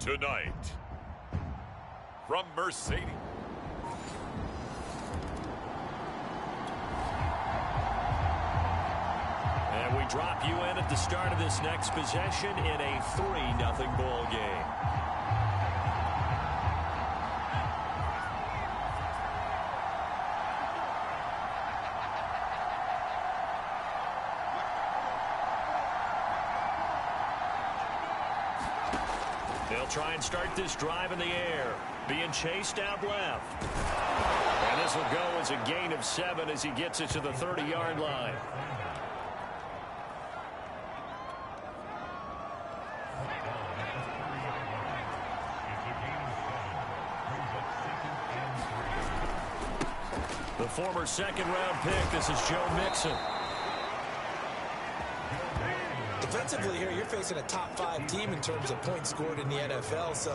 Tonight, from Mercedes. And we drop you in at the start of this next possession in a 3-0 ball game. They'll try and start this drive in the air. Being chased out left. And this will go as a gain of 7 as he gets it to the 30-yard line. The former second-round pick, this is Joe Mixon. Defensively here, you're facing a top-5 team in terms of points scored in the NFL. So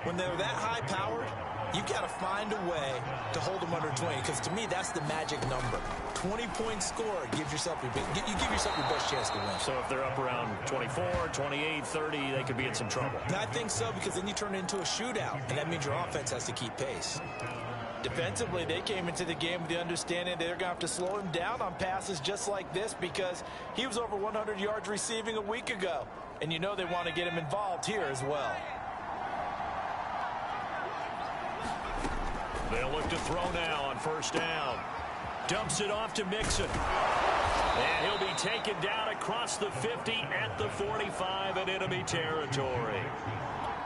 when they're that high-powered, you've got to find a way to hold them under 20. Because to me, that's the magic number. 20 points scored, you give yourself your best chance to win. So if they're up around 24, 28, 30, they could be in some trouble. And I think so, because then you turn it into a shootout, and that means your offense has to keep pace. Defensively, they came into the game with the understanding they're going to have to slow him down on passes just like this because he was over 100 yards receiving a week ago. And you know they want to get him involved here as well. They'll look to throw now on first down. Dumps it off to Mixon. And he'll be taken down across the 50 at the 45 in enemy territory.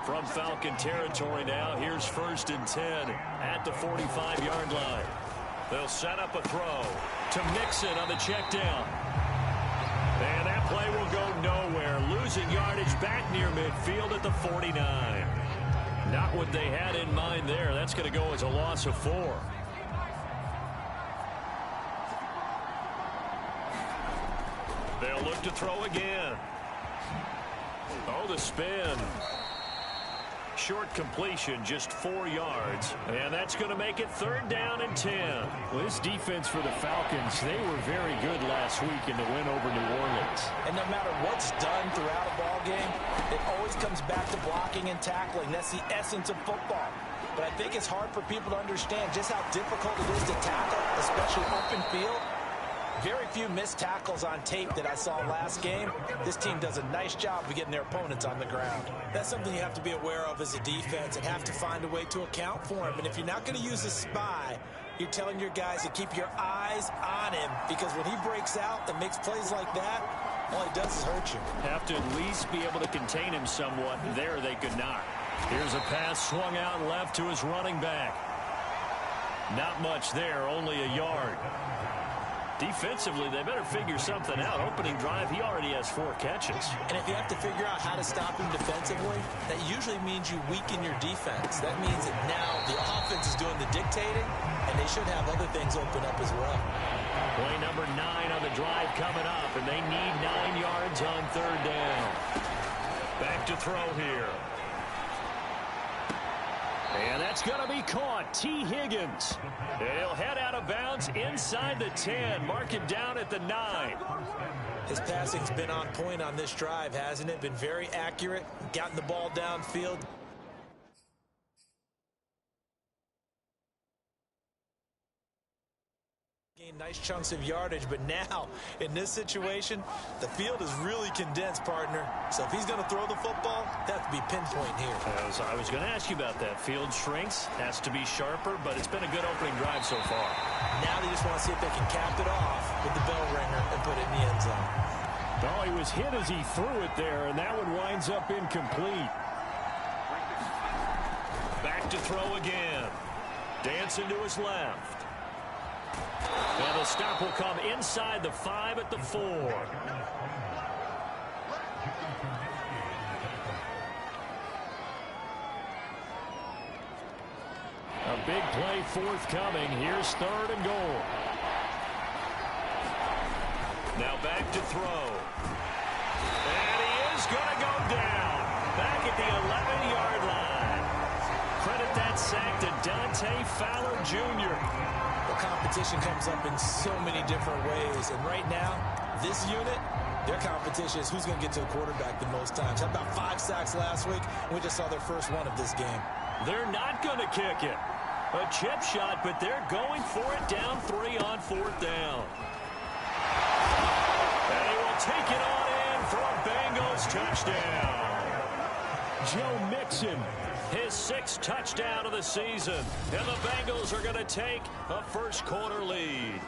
From Falcon territory now, here's 1st and 10 at the 45-yard line. They'll set up a throw to Mixon on the check down. And that play will go nowhere. Losing yardage back near midfield at the 49. Not what they had in mind there. That's going to go as a loss of 4. They'll look to throw again. Oh, the spin. Short completion, just 4 yards. And that's going to make it 3rd down and 10. Well, this defense for the Falcons, they were very good last week in the win over New Orleans. And no matter what's done throughout a ball game, it always comes back to blocking and tackling. That's the essence of football. But I think it's hard for people to understand just how difficult it is to tackle, especially open field. Very few missed tackles on tape that I saw last game. This team does a nice job of getting their opponents on the ground. That's something you have to be aware of as a defense and have to find a way to account for him. And if you're not going to use a spy, you're telling your guys to keep your eyes on him, because when he breaks out and makes plays like that, all he does is hurt you. Have to at least be able to contain him somewhat. There they could not. Here's a pass swung out left to his running back. Not much there, only a yard. Defensively, they better figure something out. Opening drive, he already has 4 catches. And if you have to figure out how to stop him defensively, that usually means you weaken your defense. That means that now the offense is doing the dictating, and they should have other things open up as well. Play number 9 on the drive coming up, and they need 9 yards on 3rd down. Back to throw here. And that's going to be caught. T. Higgins. He'll head out of bounds inside the 10. Mark him down at the 9. His passing's been on point on this drive, hasn't it? Been very accurate. Gotten the ball downfield. Gained nice chunks of yardage, but now, in this situation, the field is really condensed, partner. So if he's going to throw the football, that has to be pinpoint here. I was going to ask you about that. Field shrinks, has to be sharper, but it's been a good opening drive so far. Now they just want to see if they can cap it off with the bell ringer and put it in the end zone. Well, he was hit as he threw it there, and that one winds up incomplete. Back to throw again. Dancing to his left. And the stop will come inside the 5 at the 4. A big play forthcoming. Here's 3rd and goal. Now back to throw. And he is going to go down. Back at the 11-yard line. Credit that sack to Dante Fowler Jr. Competition comes up in so many different ways, and right now this unit, their competition competition is who's going to get to the quarterback the most times. How about 5 sacks last week? We just saw their first one of this game. They're not going to kick it. A chip shot, but they're going for it down 3 on 4th down. And he will take it on in for a Bengals touchdown. Joe Mixon, his 6th touchdown of the season. And the Bengals are going to take a first-quarter lead.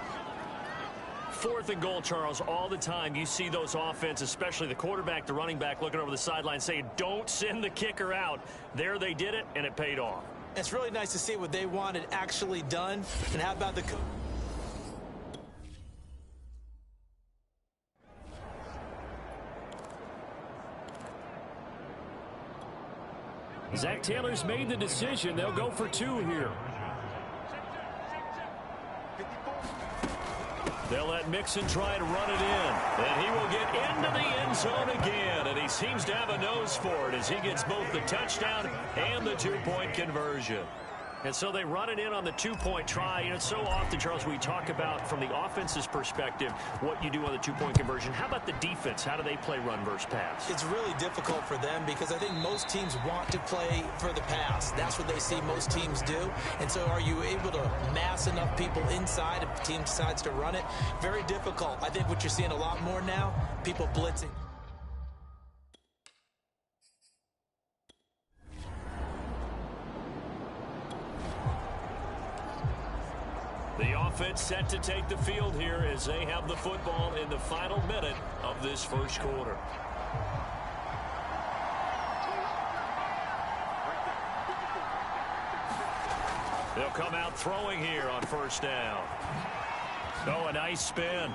4th and goal, Charles, all the time you see those offenses, especially the quarterback, the running back, looking over the sideline saying, don't send the kicker out. There they did it, and it paid off. It's really nice to see what they wanted actually done. And how about the... Zach Taylor's made the decision. They'll go for 2 here. They'll let Mixon try to run it in. And he will get into the end zone again. And he seems to have a nose for it as he gets both the touchdown and the 2-point conversion. And so they run it in on the 2-point try. You know, so often, Charles, we talk about from the offense's perspective what you do on the 2-point conversion. How about the defense? How do they play run versus pass? It's really difficult for them because I think most teams want to play for the pass. That's what they see most teams do. And so are you able to mass enough people inside if the team decides to run it? Very difficult. I think what you're seeing a lot more now, people blitzing. The offense set to take the field here as they have the football in the final minute of this first quarter. They'll come out throwing here on 1st down. Oh, a nice spin.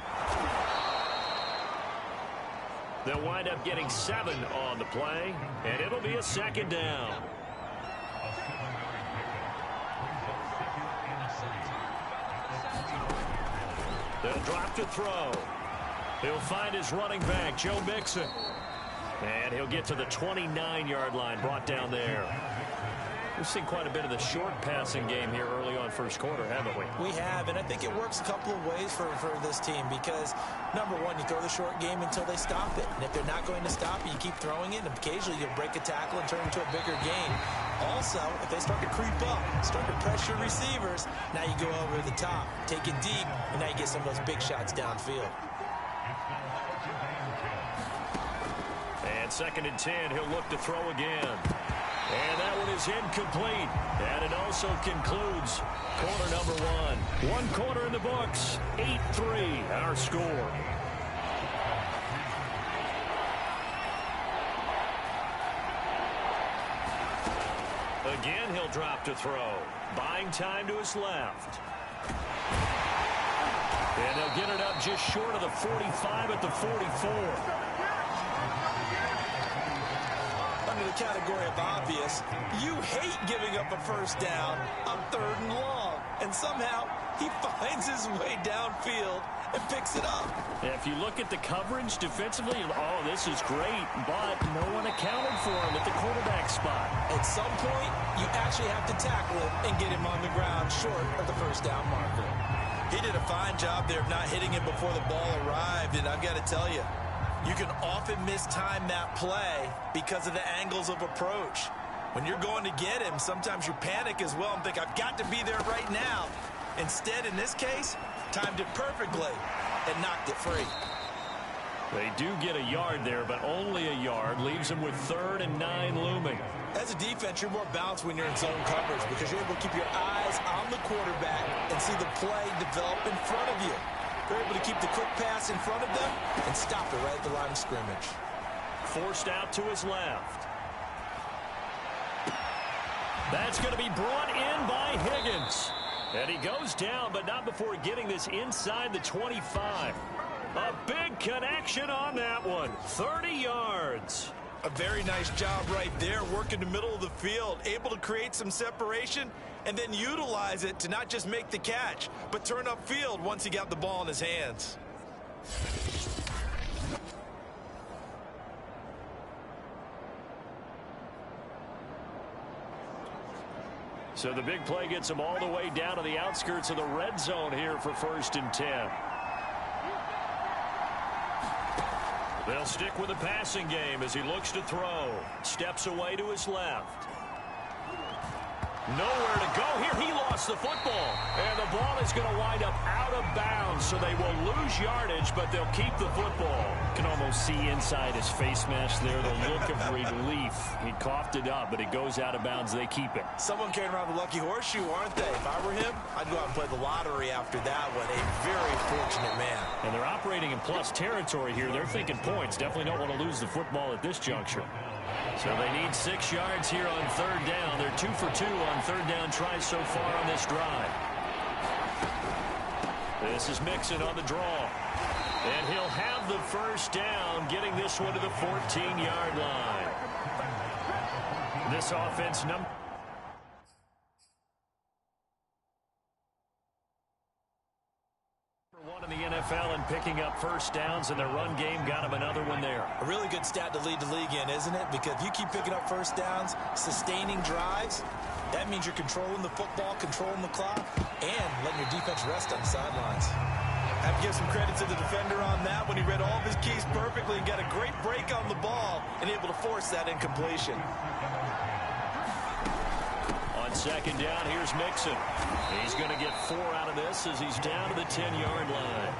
They'll wind up getting 7 on the play, and it'll be a 2nd down. They'll drop to throw. He'll find his running back, Joe Mixon. And he'll get to the 29-yard line, brought down there. We've seen quite a bit of the short passing game here early on first quarter, haven't we? We have, and I think it works a couple of ways for this team because, number one, you throw the short game until they stop it. And if they're not going to stop it, you keep throwing it, and occasionally you'll break a tackle and turn it into a bigger gain. Also, if they start to creep up, start to pressure receivers, now you go over the top, take it deep, and now you get some of those big shots downfield. And 2nd and 10, he'll look to throw again. And that one is incomplete. And it also concludes quarter number 1. 1 quarter in the books. 8-3, our score. Again, he'll drop to throw. Buying time to his left. And they'll get it up just short of the 45 at the 44. Under the category of obvious, you hate giving up a 1st down on 3rd and long. And somehow, he finds his way downfield and picks it up. If you look at the coverage defensively, oh, this is great, but no one accounted for him at the quarterback spot. At some point, you actually have to tackle him and get him on the ground short of the 1st down marker. He did a fine job there of not hitting him before the ball arrived, and I've got to tell you, you can often mistime that play because of the angles of approach. When you're going to get him, sometimes you panic as well and think, I've got to be there right now. Instead, in this case, timed it perfectly and knocked it free. They do get a yard there, but only a yard. Leaves them with 3rd and 9 looming. As a defense, you're more balanced when you're in zone coverage because you're able to keep your eyes on the quarterback and see the play develop in front of you. They're able to keep the quick pass in front of them and stop it right at the line of scrimmage. Forced out to his left. That's going to be brought in by Higgins. And he goes down, but not before getting this inside the 25. A big connection on that one. 30 yards. A very nice job right there, working the middle of the field, able to create some separation and then utilize it to not just make the catch, but turn upfield once he got the ball in his hands. So the big play gets him all the way down to the outskirts of the red zone here for 1st and 10. They'll stick with the passing game as he looks to throw. Steps away to his left. Nowhere to go here. He lost the football. And the ball is going to wind up out of bounds, so they will lose yardage, but they'll keep the football. You can almost see inside his face mask there the look of relief. He coughed it up, but it goes out of bounds. They keep it. Someone carrying around the lucky horseshoe, aren't they? If I were him, I'd go out and play the lottery after that one. A very fortunate man. And they're operating in plus territory here. They're thinking points. Definitely don't want to lose the football at this juncture. So they need 6 yards here on third down. They're 2 for 2 on third down tries so far on this drive. This is Mixon on the draw. And he'll have the first down, getting this one to the 14-yard line. This offense number one in the NFL and picking up first downs, and their run game got him another one there. A really good stat to lead the league in, isn't it? Because if you keep picking up first downs, sustaining drives, that means you're controlling the football, controlling the clock, and letting your defense rest on the sidelines. I have to give some credit to the defender on that when he read all of his keys perfectly and got a great break on the ball and able to force that incompletion. On second down, here's Mixon. He's going to get 4 out of this as he's down to the 10-yard line.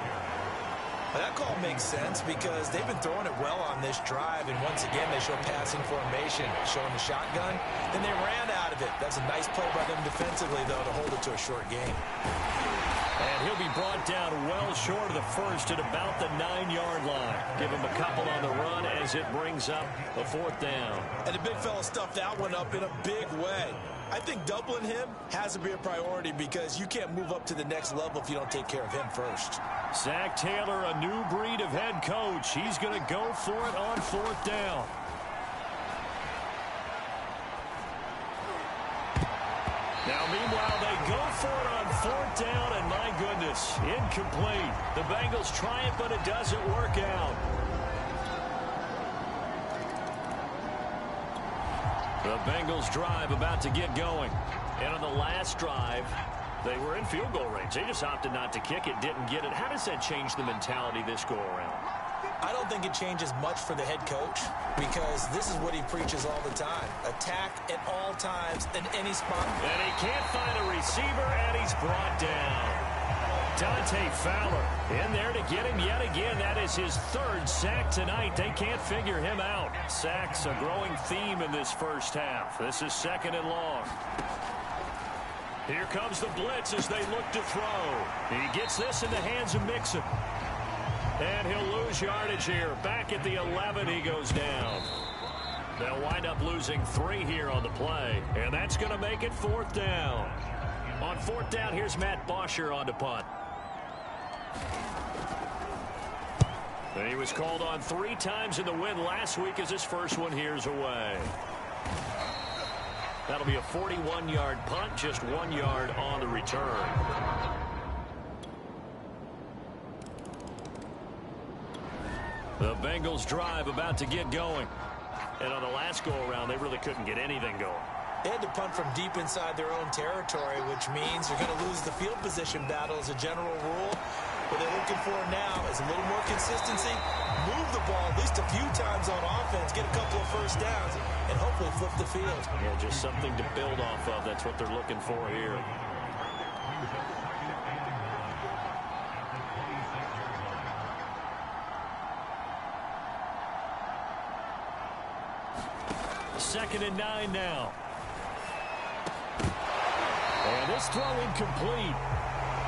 Well, that call makes sense because they've been throwing it well on this drive, and once again they show passing formation, showing the shotgun. Then they ran out of it. That's a nice play by them defensively, though, to hold it to a short game. And he'll be brought down well short of the first at about the 9-yard line. Give him a couple on the run as it brings up a 4th down. And the big fella stuffed that one up in a big way. I think doubling him has to be a priority because you can't move up to the next level if you don't take care of him first. Zac Taylor, a new breed of head coach. He's going to go for it on 4th down. Now, meanwhile, they go for it on 4th down, and my goodness, incomplete. The Bengals try it, but it doesn't work out. The Bengals drive about to get going. And on the last drive, they were in field goal range. They just opted not to kick it, didn't get it. How does that change the mentality this go-around? I don't think it changes much for the head coach because this is what he preaches all the time. Attack at all times in any spot. And he can't find a receiver, and he's brought down. Dante Fowler in there to get him yet again. That is his 3rd sack tonight. They can't figure him out. Sacks a growing theme in this first half. This is 2nd and long. Here comes the blitz as they look to throw. He gets this in the hands of Mixon. And he'll lose yardage here. Back at the 11, he goes down. They'll wind up losing 3 here on the play. And that's going to make it 4th down. On 4th down, here's Matt Bosher on to punt. And he was called on 3 times in the win last week as his first one here's away. That'll be a 41-yard punt, just 1 yard on the return. The Bengals drive about to get going. And on the last go-around, they really couldn't get anything going. They had to punt from deep inside their own territory, which means they're going to lose the field position battle as a general rule. What they're looking for now is a little more consistency, move the ball at least a few times on offense, get a couple of first downs, and hopefully flip the field. Yeah, just something to build off of. That's what they're looking for here. Second and 9 now. And this throw incomplete.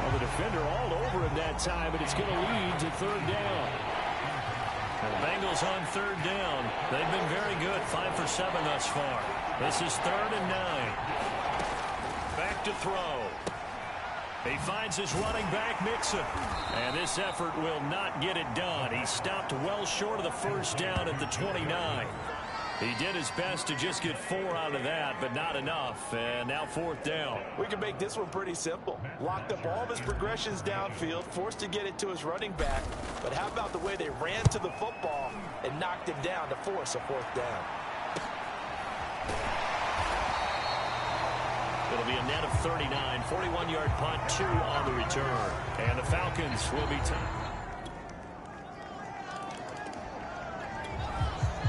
Well, the defender all over him that time, but it's going to lead to 3rd down. And the Bengals on 3rd down. They've been very good, 5 for 7 thus far. This is 3rd and 9. Back to throw. He finds his running back, Mixon. And this effort will not get it done. He stopped well short of the first down at the 29. He did his best to just get 4 out of that, but not enough. And now 4th down. We can make this one pretty simple. Locked up all of his progressions downfield, forced to get it to his running back. But how about the way they ran to the football and knocked him down to force a 4th down? It'll be a net of 39, 41-yard punt, 2 on the return. And the Falcons will be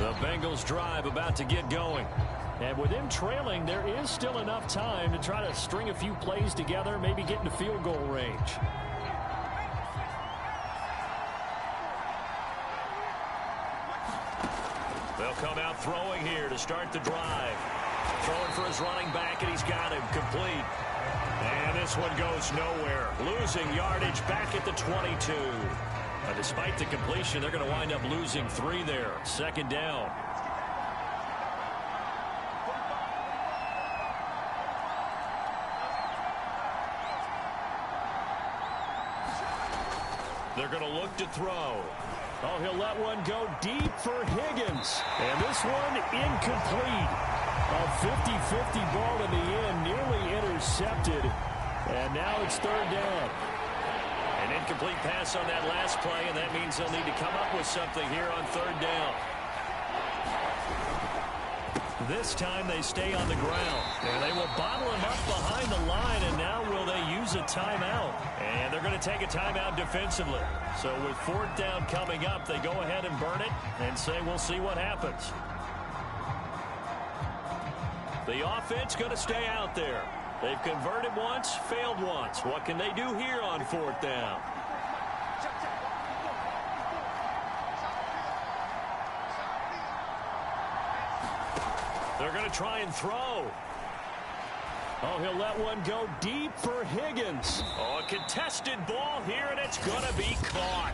The Bengals drive about to get going. And with them trailing, there is still enough time to try to string a few plays together, maybe get into field goal range. They'll come out throwing here to start the drive. Throwing for his running back, and he's got him complete. And this one goes nowhere. Losing yardage back at the 22. Despite the completion, they're going to wind up losing 3 there. Second down. They're going to look to throw. Oh, he'll let one go deep for Higgins. And this one incomplete. A 50-50 ball in the end, nearly intercepted. And now it's third down. An incomplete pass on that last play, and that means they'll need to come up with something here on third down. This time they stay on the ground. And they will bottle him up behind the line, and now will they use a timeout? And they're going to take a timeout defensively. So with fourth down coming up, they go ahead and burn it and say we'll see what happens. The offense going to stay out there. They've converted once, failed once. What can they do here on fourth down? They're going to try and throw. Oh, he'll let one go deep for Higgins. Oh, a contested ball here, and it's going to be caught.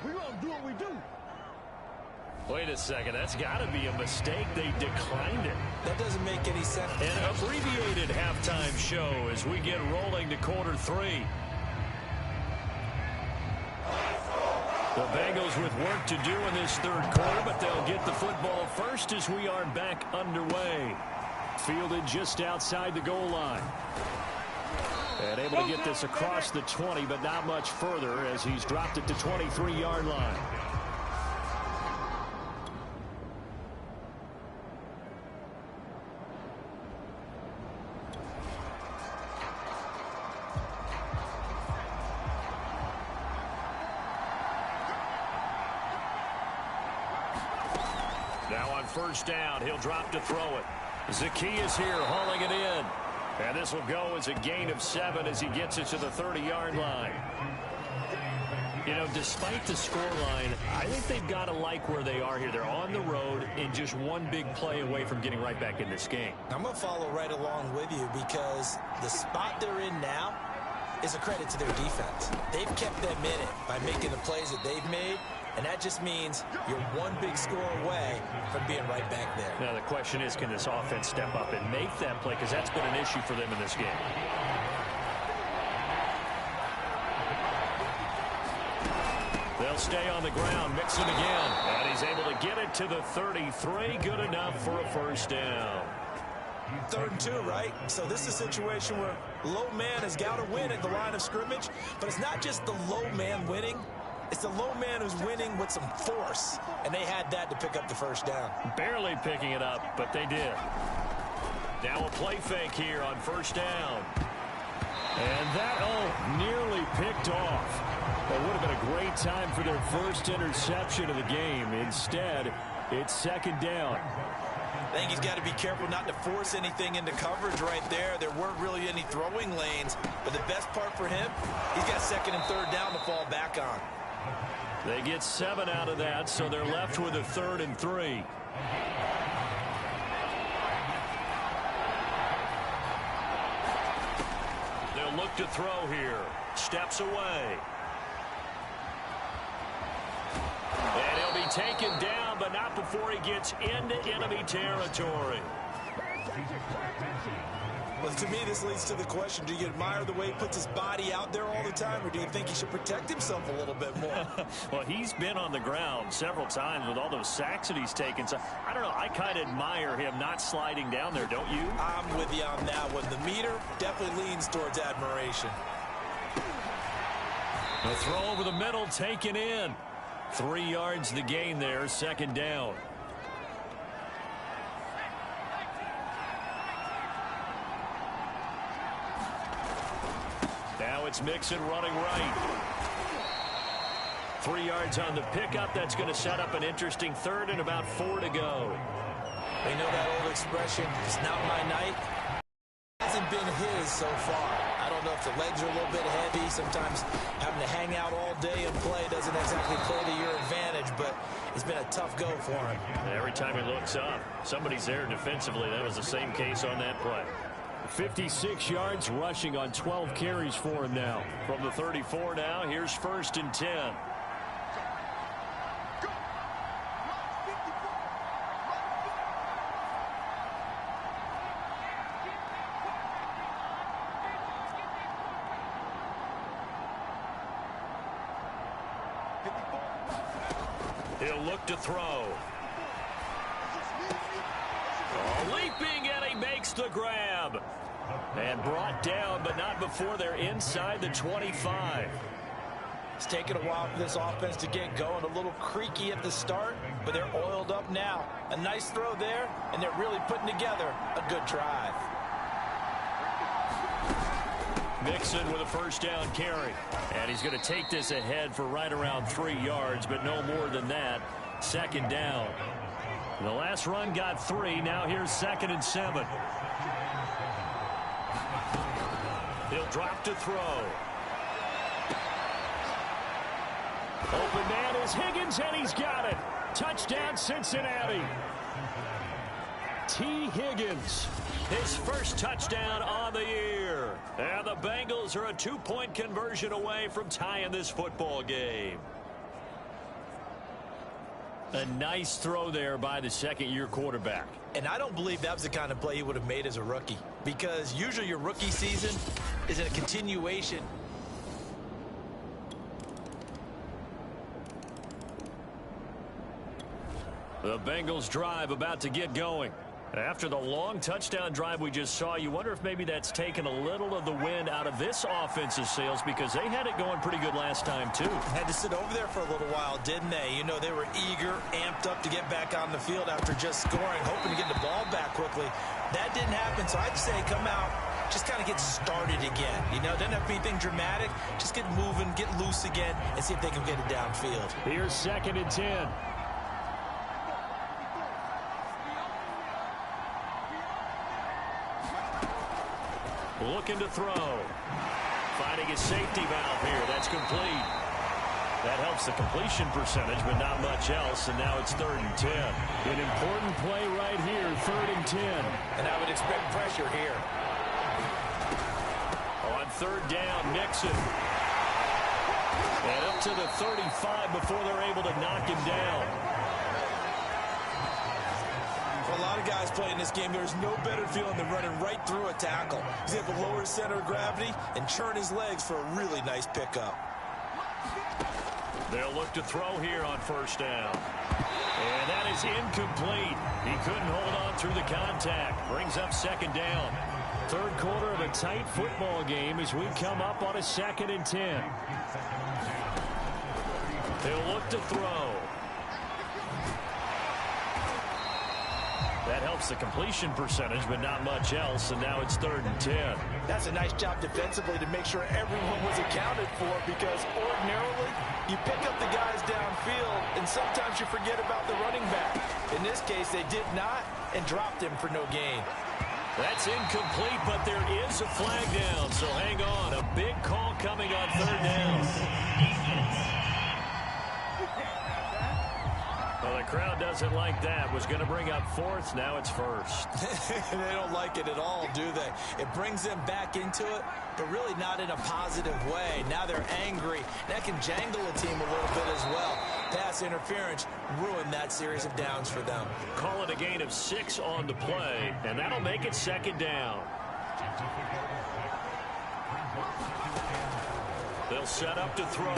We're going to do what we do. Wait a second, that's got to be a mistake. They declined it. That doesn't make any sense. An abbreviated halftime show as we get rolling to quarter 3. The Bengals with work to do in this third quarter, but they'll get the football first as we are back underway. Fielded just outside the goal line. And able to get this across the 20, but not much further as he's dropped it to 23-yard line. Now on first down, he'll drop to throw it. Zacchaeus here hauling it in. And this will go as a gain of 7 as he gets it to the 30-yard line. You know, despite the scoreline, I think they've got to like where they are here. They're on the road and just one big play away from getting right back in this game. I'm going to follow right along with you because the spot they're in now is a credit to their defense. They've kept them in it by making the plays that they've made, and that just means you're one big score away from being right back there. Now the question is, can this offense step up and make that play? Because that's been an issue for them in this game. They'll stay on the ground, Mixon again. And he's able to get it to the 33. Good enough for a first down. 3rd and 2, right? So this is a situation where low man has got to win at the line of scrimmage, but it's not just the low man winning. It's the low man who's winning with some force, and they had that to pick up the first down. Barely picking it up, but they did. Now a play fake here on first down. And that, nearly picked off. It would have been a great time for their first interception of the game. Instead, it's second down. I think he's got to be careful not to force anything into coverage right there. There weren't really any throwing lanes, but the best part for him, he's got 2nd and 3rd down to fall back on. They get 7 out of that, so they're left with a 3rd and 3. They'll look to throw here. Steps away. And he'll be taken down, but not before he gets into enemy territory. Well, to me, this leads to the question, do you admire the way he puts his body out there all the time, or do you think he should protect himself a little bit more? Well, he's been on the ground several times with all those sacks that he's taken. So, I don't know, I kind of admire him not sliding down there, don't you? I'm with you on that one. The meter definitely leans towards admiration. The throw over the middle, taken in. 3 yards the gain there, second down. Now it's Mixon running right. 3 yards on the pickup. That's going to set up an interesting third and about 4 to go. You know that old expression, it's not my night. It hasn't been his so far. I don't know if the legs are a little bit heavy. Sometimes having to hang out all day and play doesn't exactly play to your advantage, but it's been a tough go for him. Every time he looks up, somebody's there defensively. That was the same case on that play. 56 yards rushing on 12 carries for him now. From the 34 now, here's 1st and 10. He'll look to throw. Leaping, and he makes the grab. And brought down, but not before they're inside the 25. It's taken a while for this offense to get going. A little creaky at the start, but they're oiled up now. A nice throw there, and they're really putting together a good drive. Mixon with a 1st down carry. And he's going to take this ahead for right around 3 yards, but no more than that. 2nd down. The last run got 3. Now here's 2nd and 7. He'll drop to throw. Open man is Higgins, and he's got it. Touchdown, Cincinnati. T. Higgins. His 1st touchdown on the year. And the Bengals are a 2-point conversion away from tying this football game. A nice throw there by the 2nd-year quarterback. And I don't believe that was the kind of play he would have made as a rookie, because usually your rookie season is a continuation. The Bengals drive about to get going. After the long touchdown drive we just saw, you wonder if maybe that's taken a little of the wind out of this offensive sails, because they had it going pretty good last time, too. Had to sit over there for a little while, didn't they? You know, they were eager, amped up to get back on the field after just scoring, hoping to get the ball back quickly. That didn't happen, so I'd say come out, just kind of get started again. You know, doesn't have to be anything dramatic. Just get moving, get loose again, and see if they can get it downfield. Here's 2nd and 10. Looking to throw. Finding his safety valve here. That's complete. That helps the completion percentage, but not much else. And now it's 3rd and 10. An important play right here, 3rd and 10. And I would expect pressure here. On 3rd down, Mixon. And up to the 35 before they're able to knock him down. For a lot of guys playing this game, there's no better feeling than running right through a tackle. He's able to lower his center of gravity and churn his legs for a really nice pickup. They'll look to throw here on 1st down. And that is incomplete. He couldn't hold on through the contact. Brings up 2nd down. 3rd quarter of a tight football game as we come up on a 2nd and 10. They'll look to throw. That helps the completion percentage, but not much else, and now it's 3rd and 10. That's a nice job defensively to make sure everyone was accounted for, because ordinarily you pick up the guys downfield, and sometimes you forget about the running back. In this case, they did not and dropped him for no gain. That's incomplete, but there is a flag down, so hang on. A big call coming on 3rd down. Well, the crowd doesn't like that. Was going to bring up 4th. Now it's 1st. They don't like it at all, do they? It brings them back into it, but really not in a positive way. Now they're angry. That can jangle a team a little bit as well. Pass interference ruined that series of downs for them. Call it a gain of 6 on the play, and that'll make it 2nd down. They'll set up to throw.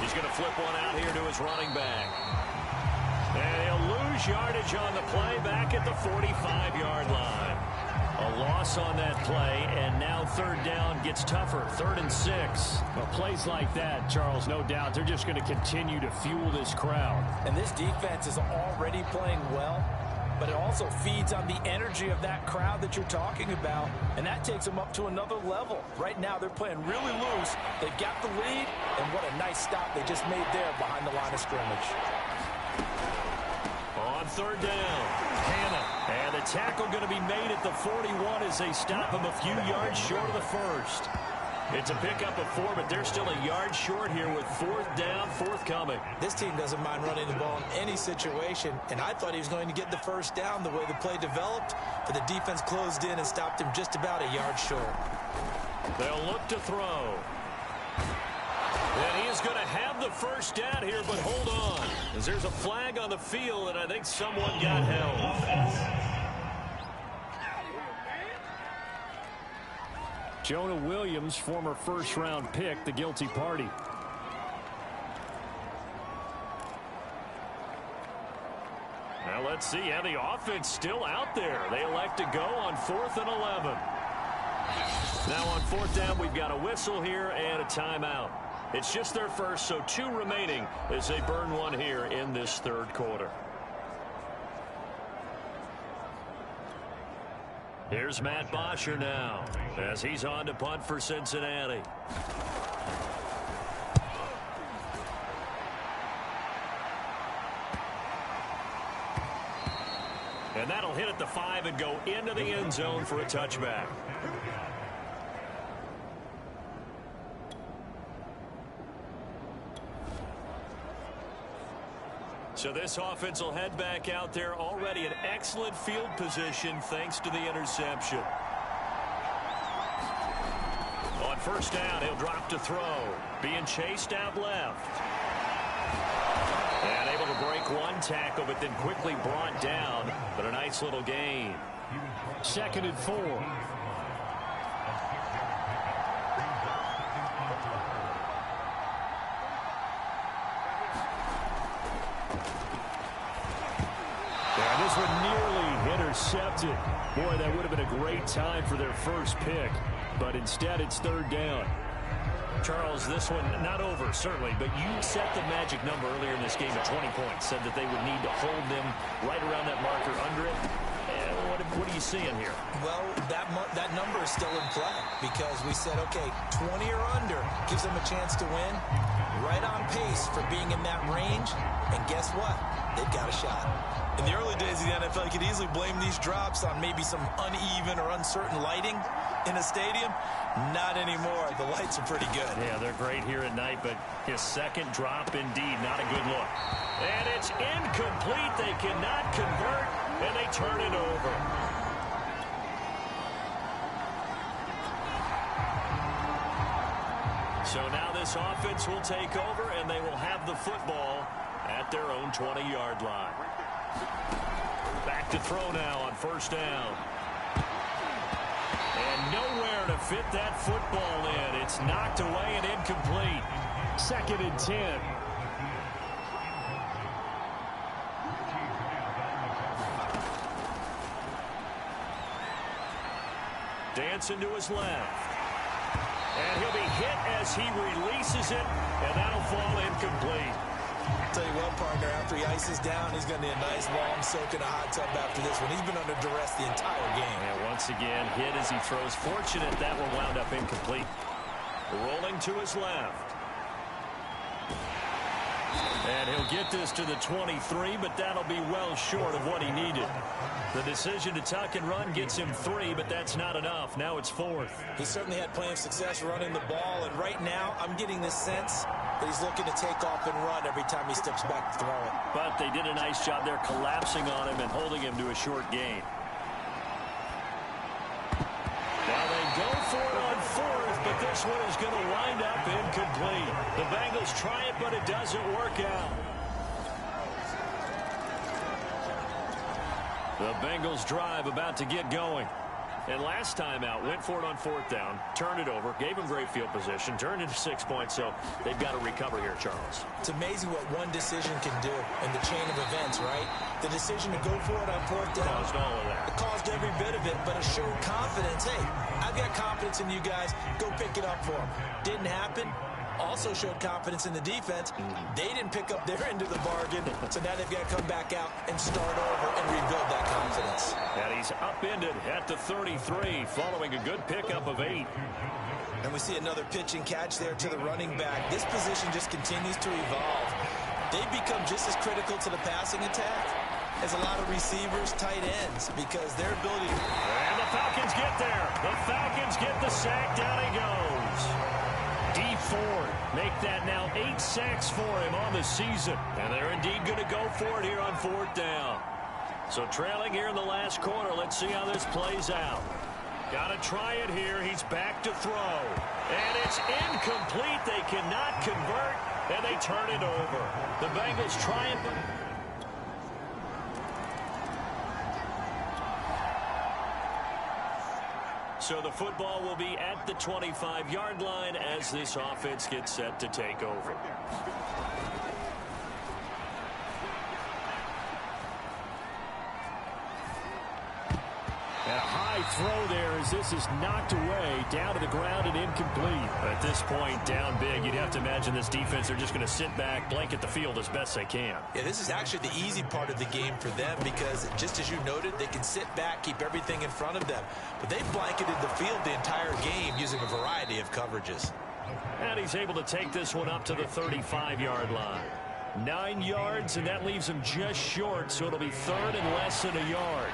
He's going to flip one out here to his running back. And he'll lose yardage on the play back at the 45-yard line. A loss on that play, and now 3rd down gets tougher. 3rd and 6. Well, plays like that, Charles, no doubt, they're just going to continue to fuel this crowd. And this defense is already playing well. but it also feeds on the energy of that crowd that you're talking about, and that takes them up to another level. Right now, they're playing really loose. They've got the lead, and what a nice stop they just made there behind the line of scrimmage. On third down, Hannah. And the tackle going to be made at the 41 as they stop him a few yards short of the first. It's a pickup of 4, but they're still a yard short here with fourth down forthcoming. This team doesn't mind running the ball in any situation, and I thought he was going to get the first down the way the play developed, but the defense closed in and stopped him just about a yard short. They'll look to throw. And he is going to have the first down here, but hold on, as there's a flag on the field, and I think someone got held. Jonah Williams, former first-round pick, the guilty party. Now let's see how the offense still out there. They elect to go on 4th and 11. Now on 4th down, we've got a whistle here and a timeout. It's just their first, so 2 remaining as they burn one here in this third quarter. Here's Matt Bosher now as he's on to punt for Cincinnati. And that'll hit at the 5 and go into the end zone for a touchback. So this offense will head back out there, already in excellent field position thanks to the interception. On first down, he'll drop to throw. Being chased out left. And able to break one tackle, but then quickly brought down. But a nice little gain. 2nd and 4. This one nearly intercepted. Boy, that would have been a great time for their first pick. But instead, it's 3rd down. Charles, this one not over, certainly, but you set the magic number earlier in this game at 20 points. Said that they would need to hold them right around that marker under it. What are you seeing here? Well, that number is still in play because we said, okay, 20 or under gives them a chance to win. Right on pace for being in that range. And guess what? They've got a shot. In the early days of the NFL, you could easily blame these drops on maybe some uneven or uncertain lighting in a stadium. Not anymore. The lights are pretty good. Yeah, they're great here at night, but his second drop, indeed, not a good look. And it's incomplete. They cannot convert, and they turn it over. So now this offense will take over, and they will have the football at their own 20-yard line. Back to throw now on first down. And nowhere to fit that football in. It's knocked away and incomplete. 2nd and 10. Dancing to his left. And he'll be hit as he releases it, and that'll fall incomplete. Tell you what, partner, after he ices down, he's going to need a nice long soak in a hot tub after this one. He's been under duress the entire game. And once again, hit as he throws. Fortunate that one wound up incomplete. Rolling to his left. And he'll get this to the 23, but that'll be well short of what he needed. The decision to tuck and run gets him 3, but that's not enough. Now it's 4th. He certainly had plenty of success running the ball, and right now I'm getting this sense that he's looking to take off and run every time he steps back to throw it. But they did a nice job there collapsing on him and holding him to a short gain. Now they go for it on 4th, but this one is going to wind up incomplete. The Bengals try it, but it doesn't work out. The Bengals drive about to get going. And last time out, went for it on 4th down, turned it over, gave him great field position, turned into 6 points, so they've got to recover here, Charles. It's amazing what one decision can do in the chain of events, right? The decision to go for it on 4th down. Caused all of that. It caused every bit of it, but it showed confidence. Hey, I've got confidence in you guys. Go pick it up for them. Didn't happen. also showed confidence in the defense. They didn't pick up their end of the bargain, so now they've got to come back out and start over and rebuild that confidence. And he's upended at the 33 following a good pickup of 8. And we see another pitch and catch there to the running back. This position just continues to evolve. They've become just as critical to the passing attack as a lot of receivers, tight ends, because their ability to... And the Falcons get there. The Falcons get the sack. Down he goes. Dee Ford make that now 8 sacks for him on the season. And they're indeed going to go for it here on 4th down. So trailing here in the last quarter. Let's see how this plays out. Got to try it here. He's back to throw. And it's incomplete. They cannot convert, and they turn it over. The Bengals trying... So the football will be at the 25-yard line as this offense gets set to take over. And a high throw there as this is knocked away, down to the ground and incomplete. At this point, down big, you'd have to imagine this defense are just going to sit back, blanket the field as best they can. Yeah, this is actually the easy part of the game for them because, just as you noted, they can sit back, keep everything in front of them. But they've blanketed the field the entire game using a variety of coverages. And he's able to take this one up to the 35-yard line. 9 yards, and that leaves him just short, so it'll be 3rd and less than a yard.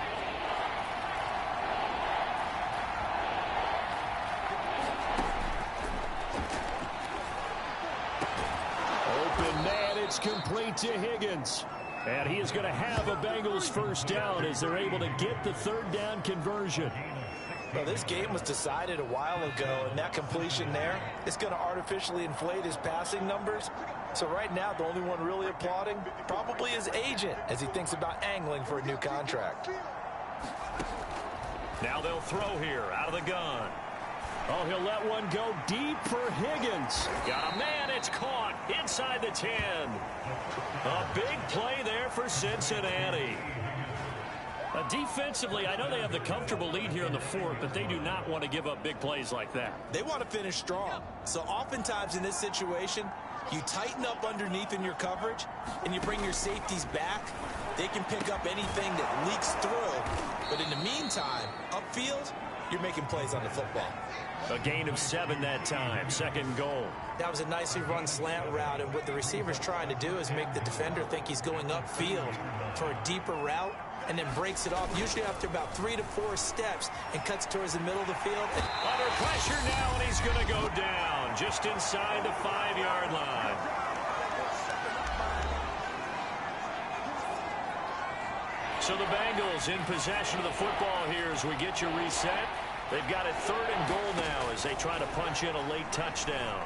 It's complete to Higgins. And he is going to have a Bengals first down as they're able to get the 3rd down conversion. Well, this game was decided a while ago, and that completion there is going to artificially inflate his passing numbers. So right now, the only one really applauding probably his agent as he thinks about angling for a new contract. Now they'll throw here out of the gun. Oh, he'll let one go deep for Higgins. Got a man, it's caught inside the 10. A big play there for Cincinnati. Defensively, I know they have the comfortable lead here in the 4th, but they do not want to give up big plays like that. They want to finish strong. So oftentimes in this situation, you tighten up underneath in your coverage, and you bring your safeties back. They can pick up anything that leaks through. But in the meantime, upfield, you're making plays on the football. A gain of 7 that time. 2nd goal. That was a nicely run slant route, and what the receiver's trying to do is make the defender think he's going upfield for a deeper route, and then breaks it off, usually after about 3 to 4 steps, and cuts towards the middle of the field. Under pressure now, and he's going to go down just inside the 5-yard line. So the Bengals in possession of the football here as we get you reset. They've got it 3rd and goal now as they try to punch in a late touchdown.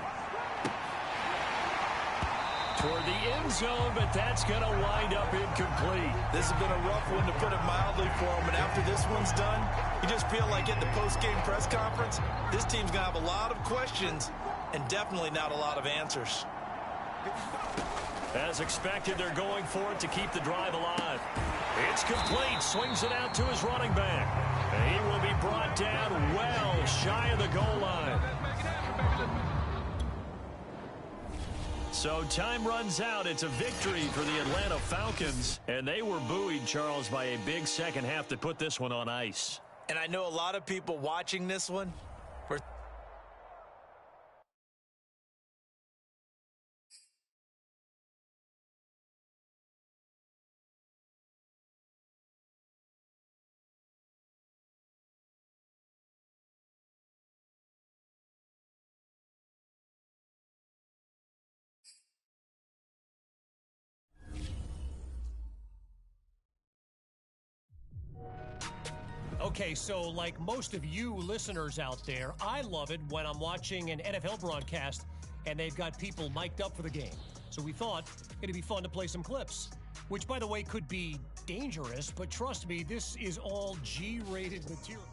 Toward the end zone, but that's going to wind up incomplete. This has been a rough one, to put it mildly, for him. And after this one's done, you just feel like at the post-game press conference, this team's going to have a lot of questions and definitely not a lot of answers. As expected, they're going for it to keep the drive alive. It's complete. Swings it out to his running back. And he will be brought down well shy of the goal line. So time runs out. It's a victory for the Atlanta Falcons. And they were buoyed, Charles, by a big second half to put this one on ice. And I know a lot of people watching this one were Okay, so like most of you listeners out there, I love it when I'm watching an NFL broadcast and they've got people mic'd up for the game. So we thought it'd be fun to play some clips, which, by the way, could be dangerous, but trust me, this is all G-rated material.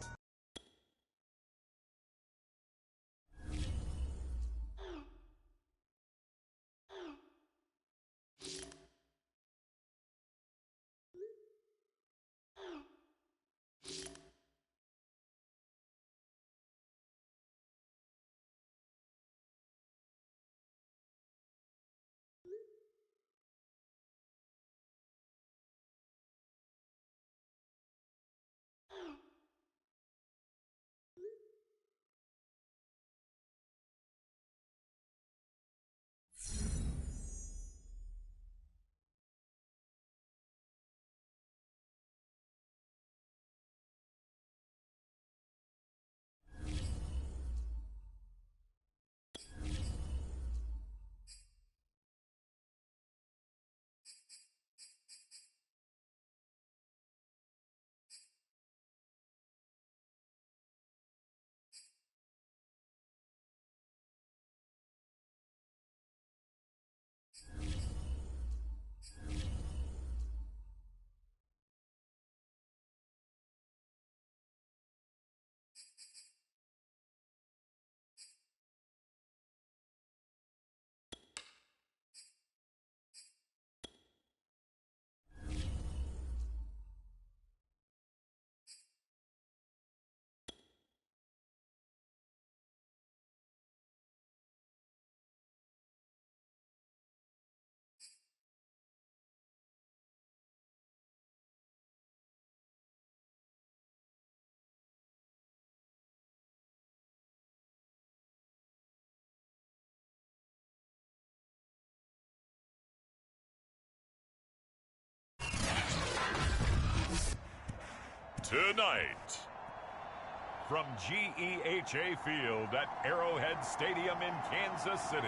Tonight, from GEHA Field at Arrowhead Stadium in Kansas City,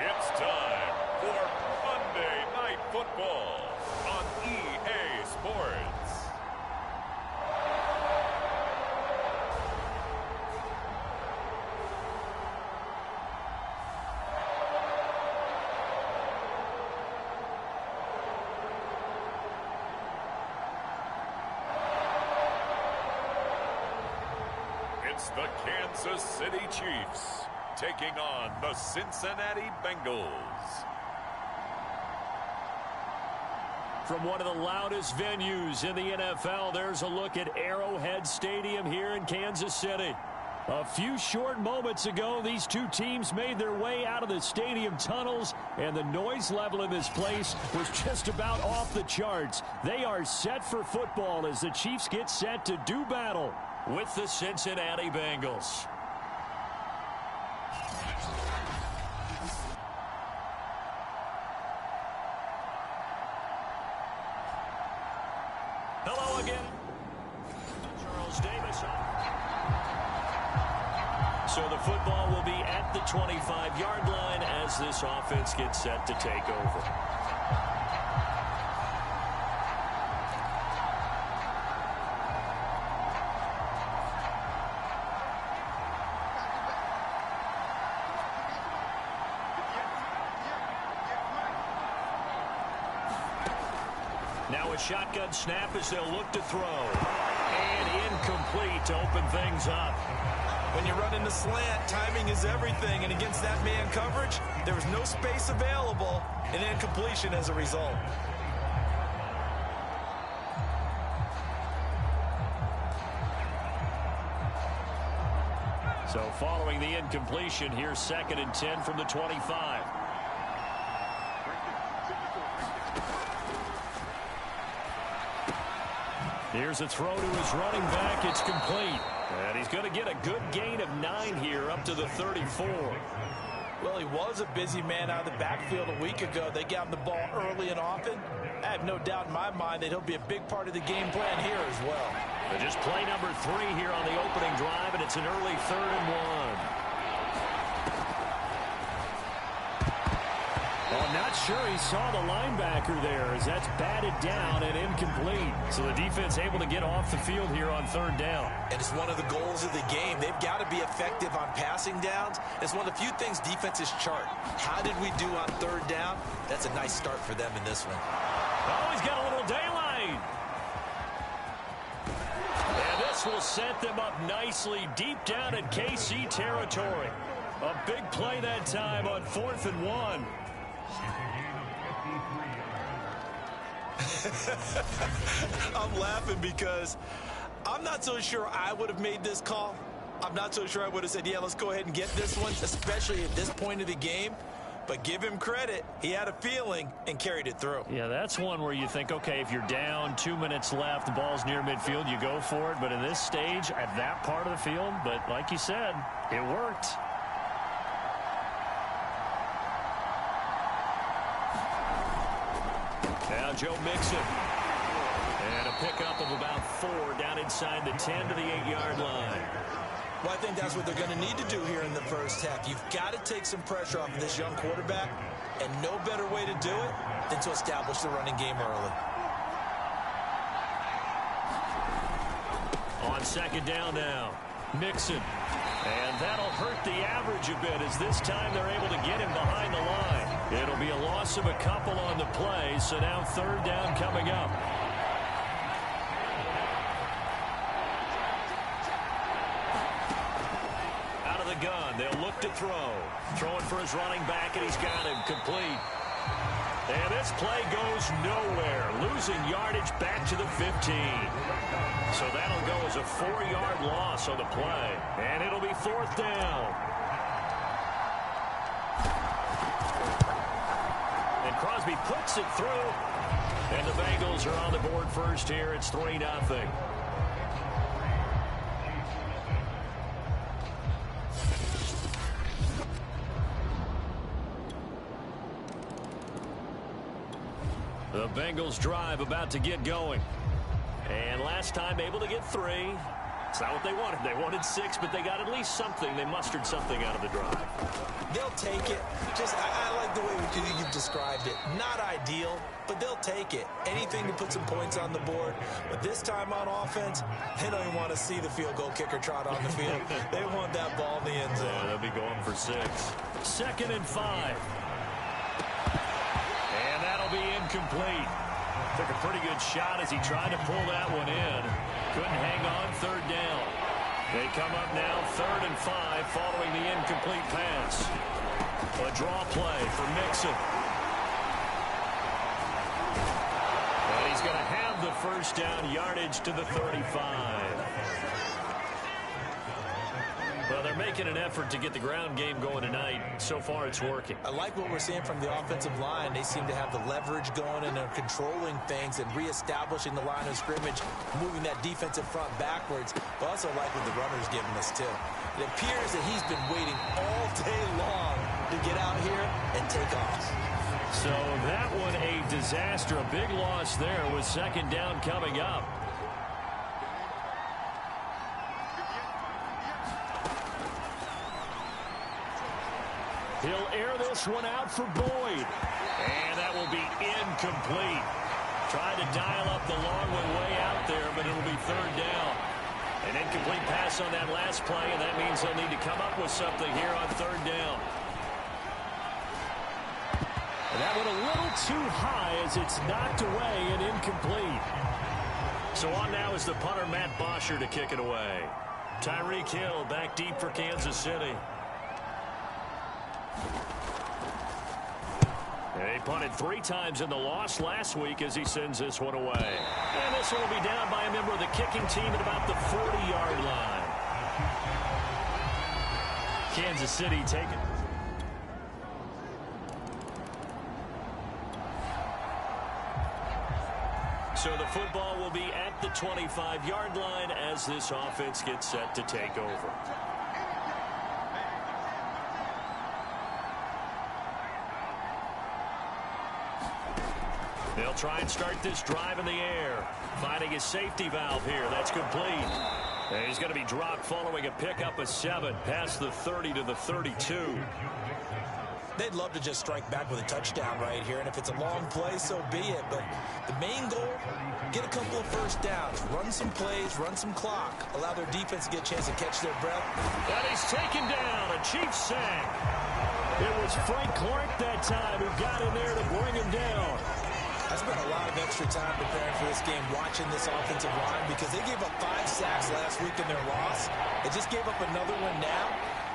it's time for Monday Night Football on EA Sports. It's the Kansas City Chiefs taking on the Cincinnati Bengals. From one of the loudest venues in the NFL, there's a look at Arrowhead Stadium here in Kansas City. A few short moments ago, these two teams made their way out of the stadium tunnels, and the noise level in this place was just about off the charts. They are set for football as the Chiefs get set to do battle with the Cincinnati Bengals. Hello again. Charles Davis. So the football will be at the 25-yard line as this offense gets set to take over. Now a shotgun snap as they'll look to throw. And incomplete to open things up. When you're running the slant, timing is everything. And against that man coverage, there was no space available, and incompletion as a result. So following the incompletion, here's 2nd and 10 from the 25. Here's a throw to his running back. It's complete. And he's going to get a good gain of 9 here up to the 34. Well, he was a busy man out of the backfield a week ago. They got him the ball early and often. I have no doubt in my mind that he'll be a big part of the game plan here as well. But just play number 3 here on the opening drive, and it's an early 3rd and 1. Well, I'm not sure he saw the linebacker there as that's batted down and incomplete. So the defense able to get off the field here on 3rd down. And it's one of the goals of the game. They've got to be effective on passing downs. It's one of the few things defenses chart. How did we do on 3rd down? That's a nice start for them in this one. Oh, he's got a little daylight. And this will set them up nicely deep down in KC territory. A big play that time on 4th and 1. I'm laughing because I'm not so sure I would have made this call. I'm not so sure I would have said, yeah, let's go ahead and get this one, especially at this point of the game. But give him credit. He had a feeling and carried it through. Yeah, that's one where you think, okay, if you're down, 2 minutes left, the ball's near midfield, you go for it. But in this stage, at that part of the field, but like you said, it worked. Now Joe Mixon. And a pickup of about 4 down inside the 10 to the 8-yard line. Well, I think that's what they're going to need to do here in the first half. You've got to take some pressure off of this young quarterback, and no better way to do it than to establish the running game early. On 2nd down now, Mixon. And that'll hurt the average a bit as this time they're able to get him behind the line. It'll be a loss of a couple on the play, so now 3rd down coming up. Out of the gun, they'll look to throw. Throwing for his running back, and he's got him complete. And this play goes nowhere, losing yardage back to the 15. So that'll go as a 4-yard loss on the play. And it'll be 4th down. And Crosby puts it through. And the Bengals are on the board first here. It's 3-0. The Bengals drive about to get going. And last time able to get 3. It's not what they wanted. They wanted 6, but they got at least something. They mustered something out of the drive. They'll take it. I like the way you've described it. Not ideal, but they'll take it. Anything to put some points on the board. But this time on offense, they don't even want to see the field goal kicker trot on the field. They want that ball in the end zone. Yeah, they'll be going for 6. 2nd and 5. And that'll be incomplete. Took a pretty good shot as he tried to pull that one in. Couldn't hang on 3rd down. They come up now 3rd and 5 following the incomplete pass. A draw play for Mixon. And he's going to have the 1st down yardage to the 35. Well, they're making an effort to get the ground game going tonight. So far, it's working. I like what we're seeing from the offensive line. They seem to have the leverage going, and they're controlling things and reestablishing the line of scrimmage, moving that defensive front backwards. But also like what the runner's giving us, too. It appears that he's been waiting all day long to get out here and take off. So that one a disaster. A big loss there with 2nd down coming up. He'll air this one out for Boyd. And that will be incomplete. Tried to dial up the long one way out there, but it'll be 3rd down. An incomplete pass on that last play, and that means they'll need to come up with something here on 3rd down. And that went a little too high as it's knocked away and incomplete. So on now is the punter, Matt Bosher, to kick it away. Tyreek Hill back deep for Kansas City. He punted 3 times in the loss last week as he sends this one away. And this one will be down by a member of the kicking team at about the 40-yard line. Kansas City taking. So the football will be at the 25-yard line as this offense gets set to take over. They'll try and start this drive in the air. Finding his safety valve here. That's complete. And he's going to be dropped following a pickup of 7 past the 30 to the 32. They'd love to just strike back with a touchdown right here, and if it's a long play, so be it. But the main goal, get a couple of 1st downs, run some plays, run some clock, allow their defense to get a chance to catch their breath. And he's taken down. A Chiefs sack. It was Frank Clark that time who got in there to bring him down. I spent a lot of extra time preparing for this game, watching this offensive line, because they gave up 5 sacks last week in their loss. They just gave up another one now.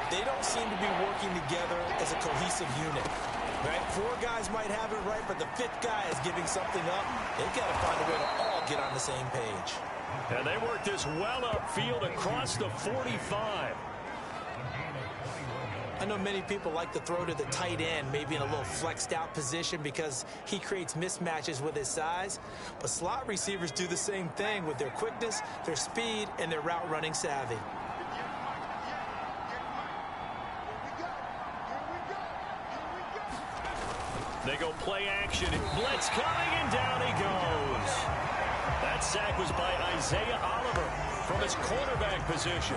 They don't seem to be working together as a cohesive unit. Right? 4 guys might have it right, but the 5th guy is giving something up. They've got to find a way to all get on the same page. And they work this well upfield across the 45. I know many people like to throw to the tight end, maybe in a little flexed out position because he creates mismatches with his size. But slot receivers do the same thing with their quickness, their speed, and their route running savvy. They go play action. Blitz coming, and down he goes. That sack was by Isaiah Oliver from his cornerback position.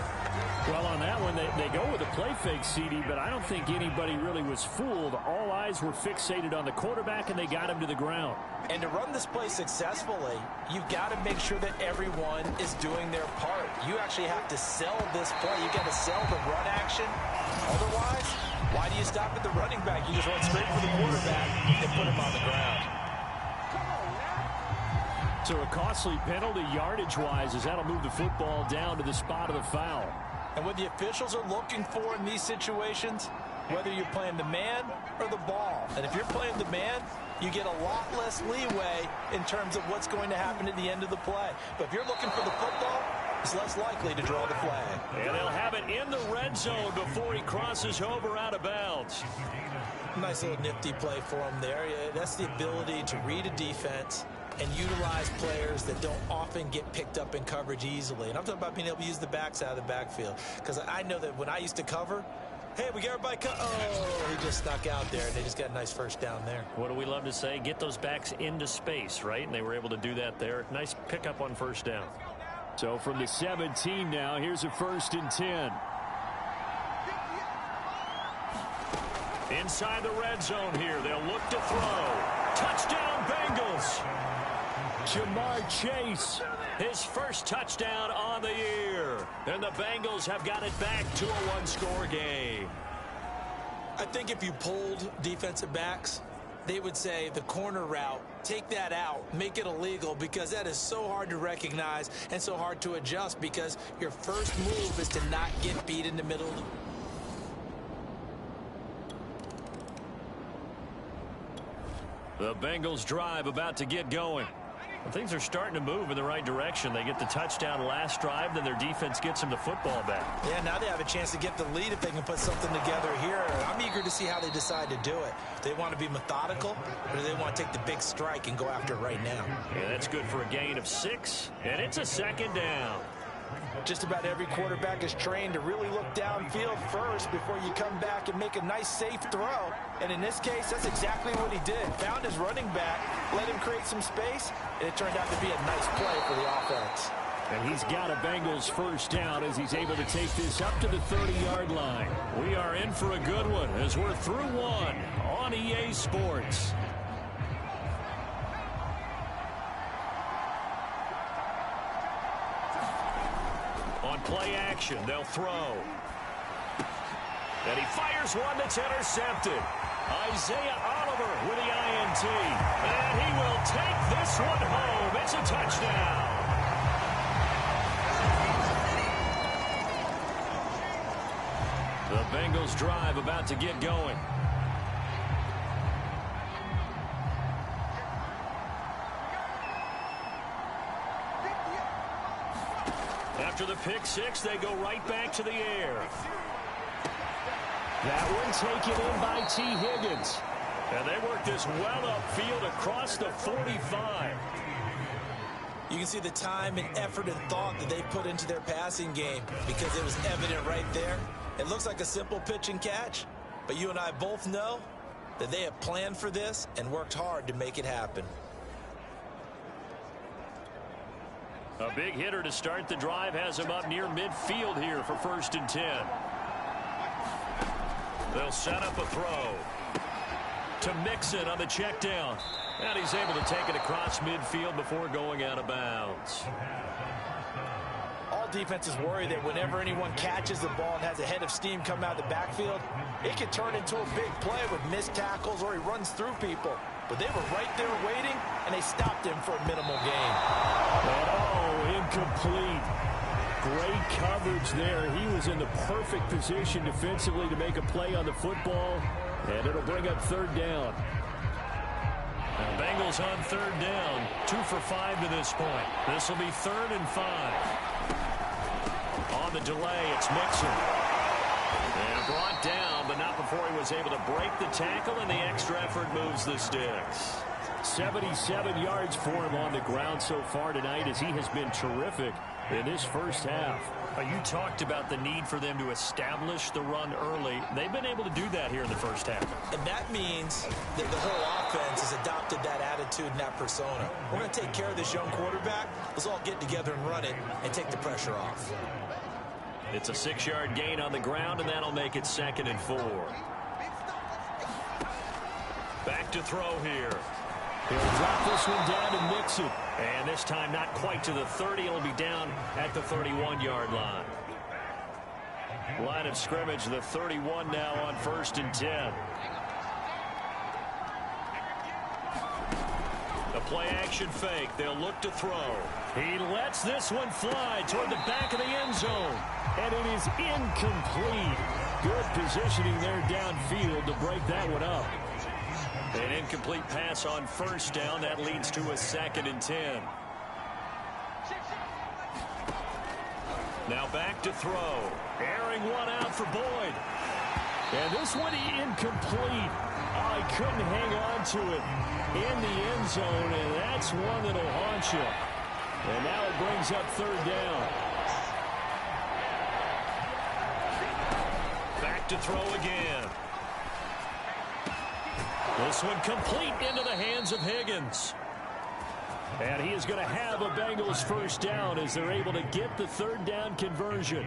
Well, on that one, they go with a play fake, CD, but I don't think anybody really was fooled. All eyes were fixated on the quarterback, and they got him to the ground. And to run this play successfully, you've got to make sure that everyone is doing their part. You actually have to sell this play. You've got to sell the run action. Otherwise, why do you stop at the running back? You just run straight for the quarterback and put him on the ground. So a costly penalty yardage-wise as that'll move the football down to the spot of the foul. And what the officials are looking for in these situations, whether you're playing the man or the ball. And if you're playing the man, you get a lot less leeway in terms of what's going to happen at the end of the play. But if you're looking for the football, it's less likely to draw the flag. And they'll have it in the red zone before he crosses over out of bounds. Nice little nifty play for him there. That's the ability to read a defense and utilize players that don't often get picked up in coverage easily. And I'm talking about being able to use the backside of the backfield. Because I know that when I used to cover, Hey, we got everybody cut. Oh, he just snuck out there, and they just got a nice first down there. What do we love to say? Get those backs into space, right? And they were able to do that there. Nice pickup on first down. So from the 17 now, here's a 1st and 10. Inside the red zone here. They'll look to throw. Touchdown, Bengals. Jamar Chase. His first touchdown on the year. And the Bengals have got it back to a one-score game. I think if you polled defensive backs, they would say the corner route, take that out, make it illegal, because that is so hard to recognize and so hard to adjust, because your first move is to not get beat in the middle. The Bengals drive about to get going. Well, things are starting to move in the right direction. They get the touchdown last drive, then their defense gets them the football back. Yeah, now they have a chance to get the lead if they can put something together here. I'm eager to see how they decide to do it. Do they want to be methodical, or do they want to take the big strike and go after it right now? Yeah, that's good for a gain of 6, and it's a 2nd down. Just about every quarterback is trained to really look downfield first before you come back and make a nice, safe throw. And in this case, that's exactly what he did. Found his running back, let him create some space, and it turned out to be a nice play for the offense. And he's got a Bengals first down as he's able to take this up to the 30-yard line. We are in for a good one as we're through one on EA Sports. On play action, they'll throw. And he fires one that's intercepted. Isaiah Oliver with the INT. And he will take this one home. It's a touchdown. The Bengals drive about to get going. After the pick six, they go right back to the air. That one taken in by T. Higgins. And they work this well upfield across the 45. You can see the time and effort and thought that they put into their passing game, because it was evident right there. It looks like a simple pitch and catch, but you and I both know that they have planned for this and worked hard to make it happen. A big hitter to start the drive has him up near midfield here for 1st and 10. They'll set up a throw to Mixon on the check down. And he's able to take it across midfield before going out of bounds. All defenses worry that whenever anyone catches the ball and has a head of steam come out of the backfield, it can turn into a big play with missed tackles or he runs through people. But they were right there waiting, and they stopped him for a minimal gain. Oh, incomplete. Great coverage there. He was in the perfect position defensively to make a play on the football, and it'll bring up 3rd down. And Bengals on 3rd down, 2 for 5 to this point. This will be 3rd and 5. On the delay, it's Mixon. And brought down, but not before he was able to break the tackle, and the extra effort moves the sticks. 77 yards for him on the ground so far tonight, as he has been terrific in this first half. You talked about the need for them to establish the run early. They've been able to do that here in the first half. And that means that the whole offense has adopted that attitude and that persona. We're going to take care of this young quarterback. Let's all get together and run it and take the pressure off. It's a 6-yard gain on the ground, and that'll make it 2nd and 4. Back to throw here. He'll drop this one down to Mixon. And this time not quite to the 30. It'll be down at the 31-yard line. Line of scrimmage, the 31 now on 1st and 10. The play action fake. They'll look to throw. He lets this one fly toward the back of the end zone. And it is incomplete. Good positioning there downfield to break that one up. An incomplete pass on 1st down. That leads to a 2nd and 10. Now back to throw. Airing one out for Boyd. And this one incomplete. Oh, he couldn't hang on to it in the end zone, and that's one that'll haunt you. And now it brings up 3rd down. Back look to throw again. This one complete into the hands of Higgins. And he is going to have a Bengals first down as they're able to get the third down conversion.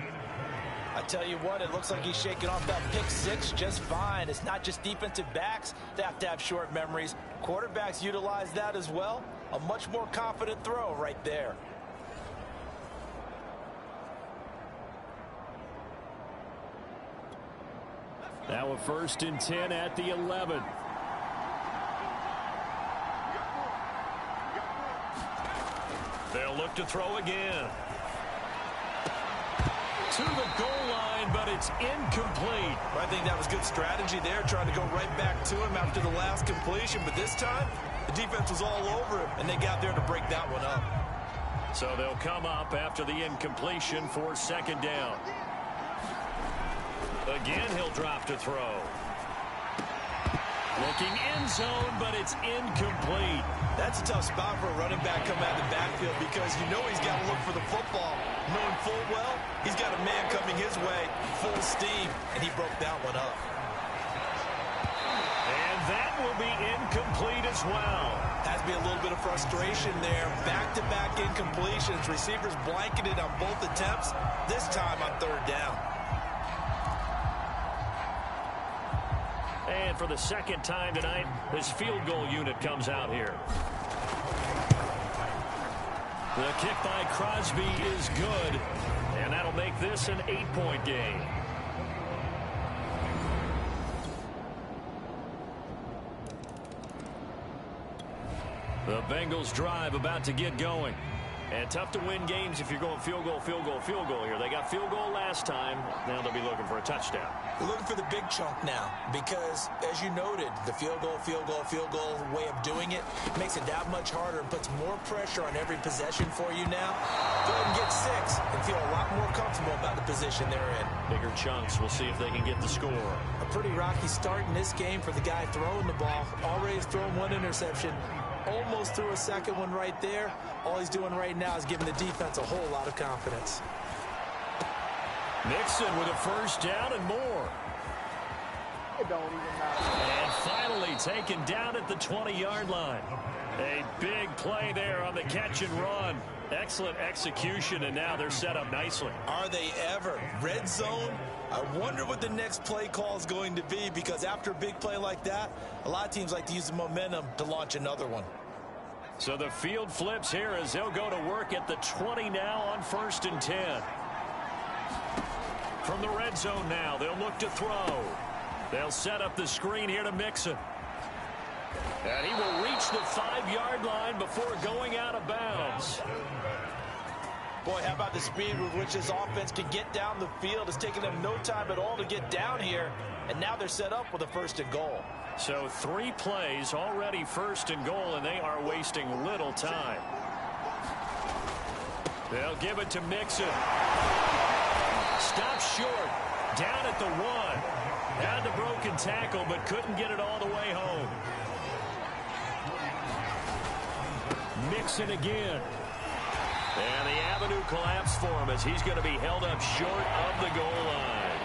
I tell you what, it looks like he's shaking off that pick six just fine. It's not just defensive backs that have to have short memories. Quarterbacks utilize that as well. A much more confident throw right there. Now a 1st and 10 at the 11. They'll look to throw again. To the goal line, but it's incomplete. I think that was good strategy there, trying to go right back to him after the last completion. But this time, the defense was all over him, and they got there to break that one up. So they'll come up after the incompletion for 2nd down. Again, he'll drop to throw. Looking end zone, but it's incomplete. That's a tough spot for a running back coming out of the backfield because you know he's got to look for the football. Knowing full well, he's got a man coming his way, full steam, and he broke that one up. And that will be incomplete as well. Has to be a little bit of frustration there. Back-to-back incompletions. Receivers blanketed on both attempts, this time on 3rd down. And for the 2nd time tonight, this field goal unit comes out here. The kick by Crosby is good, and that'll make this an 8-point game. The Bengals drive about to get going. And tough to win games if you're going field goal, field goal, field goal here. They got field goal last time. Now they'll be looking for a touchdown. They're looking for the big chunk now because, as you noted, the field goal way of doing it makes it that much harder and puts more pressure on every possession for you now. Go ahead and get 6 and feel a lot more comfortable about the position they're in. Bigger chunks. We'll see if they can get the score. A pretty rocky start in this game for the guy throwing the ball. Already has thrown 1 interception. Almost threw a 2nd one right there. All he's doing right now is giving the defense a whole lot of confidence. Mixon with a 1st down and more. It don't even matter. And finally taken down at the 20-yard line. A big play there on the catch and run. Excellent execution, and now they're set up nicely. Are they ever? Red zone? I wonder what the next play call is going to be, because after a big play like that, a lot of teams like to use the momentum to launch another one. So the field flips here as they'll go to work at the 20 now on 1st and 10. From the red zone now, they'll look to throw. They'll set up the screen here to Mixon. And he will reach the 5-yard line before going out of bounds. Boy, how about the speed with which this offense can get down the field? It's taken them no time at all to get down here, and now they're set up with a 1st and goal. So 3 plays already 1st and goal, and they are wasting little time. They'll give it to Mixon. Stop short. Down at the 1. Had the broken tackle, but couldn't get it all the way home. Mixon again. And the avenue collapsed for him as he's going to be held up short of the goal line.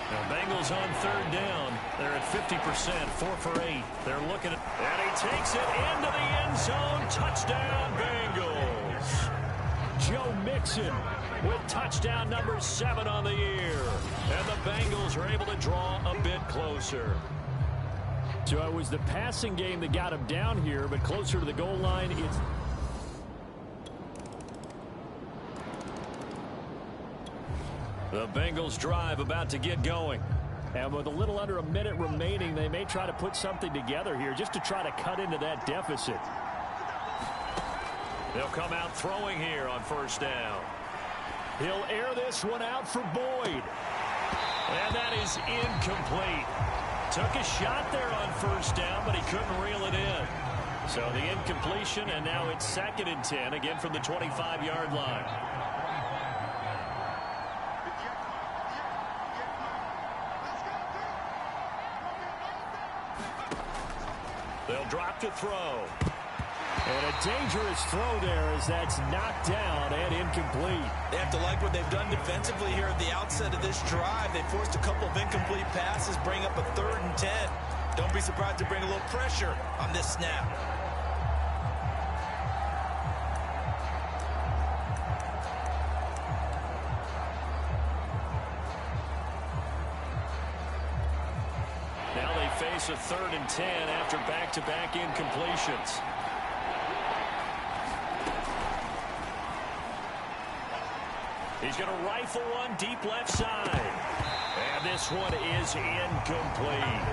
The Bengals on 3rd down. They're at 50%, 4 for 8. They're looking at, and he takes it into the end zone. Touchdown, Bengals. Joe Mixon with touchdown number 7 on the year. And the Bengals are able to draw a bit closer. So it was the passing game that got him down here, but closer to the goal line, it's... The Bengals drive about to get going. And with a little under a minute remaining, they may try to put something together here just to try to cut into that deficit. They'll come out throwing here on 1st down. He'll air this one out for Boyd. And that is incomplete. Took a shot there on 1st down, but he couldn't reel it in. So the incompletion, and now it's 2nd and 10, again from the 25-yard line. They'll drop to throw. And a dangerous throw there as that's knocked down and incomplete. They have to like what they've done defensively here at the outset of this drive. They forced a couple of incomplete passes, bring up a 3rd and 10. Don't be surprised to bring a little pressure on this snap. Now they face a 3rd and 10 after back-to-back incompletions. He's going to rifle one deep left side. And this one is incomplete.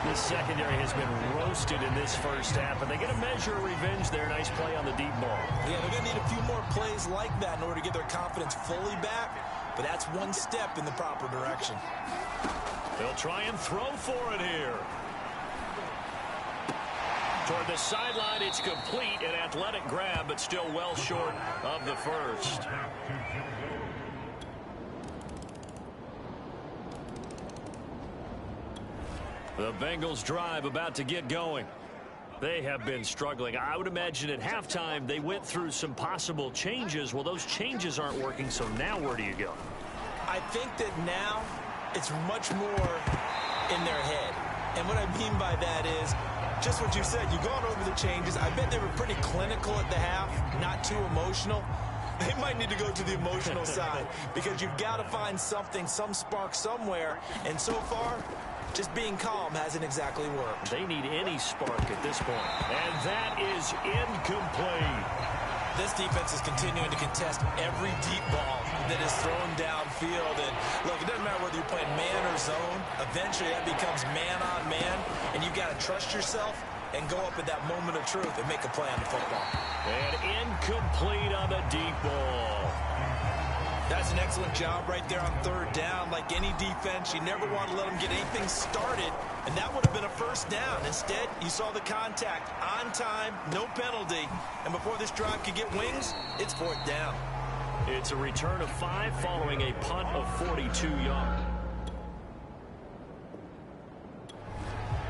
The secondary has been roasted in this first half, and they get a measure of revenge there. Nice play on the deep ball. Yeah, they're going to need a few more plays like that in order to get their confidence fully back, but that's one step in the proper direction. They'll try and throw for it here. Toward the sideline, it's complete. An athletic grab, but still well short of the first. The Bengals drive about to get going. They have been struggling. I would imagine at halftime they went through some possible changes. Well, those changes aren't working, so now where do you go? I think that now it's much more in their head. And what I mean by that is just what you said. You've gone over the changes. I bet they were pretty clinical at the half, not too emotional. They might need to go to the emotional side because you've got to find something, some spark somewhere. And so far, just being calm hasn't exactly worked. They need any spark at this point. And that is incomplete. This defense is continuing to contest every deep ball that is thrown downfield. And look, it doesn't matter whether you're playing man or zone. Eventually, that becomes man on man. And you've got to trust yourself and go up at that moment of truth and make a play on the football. And incomplete on the deep ball. That's an excellent job right there on 3rd down. Like any defense, you never want to let them get anything started, and that would have been a first down. Instead, you saw the contact on time, no penalty, and before this drive could get wings, it's 4th down. It's a return of 5 following a punt of 42 yards.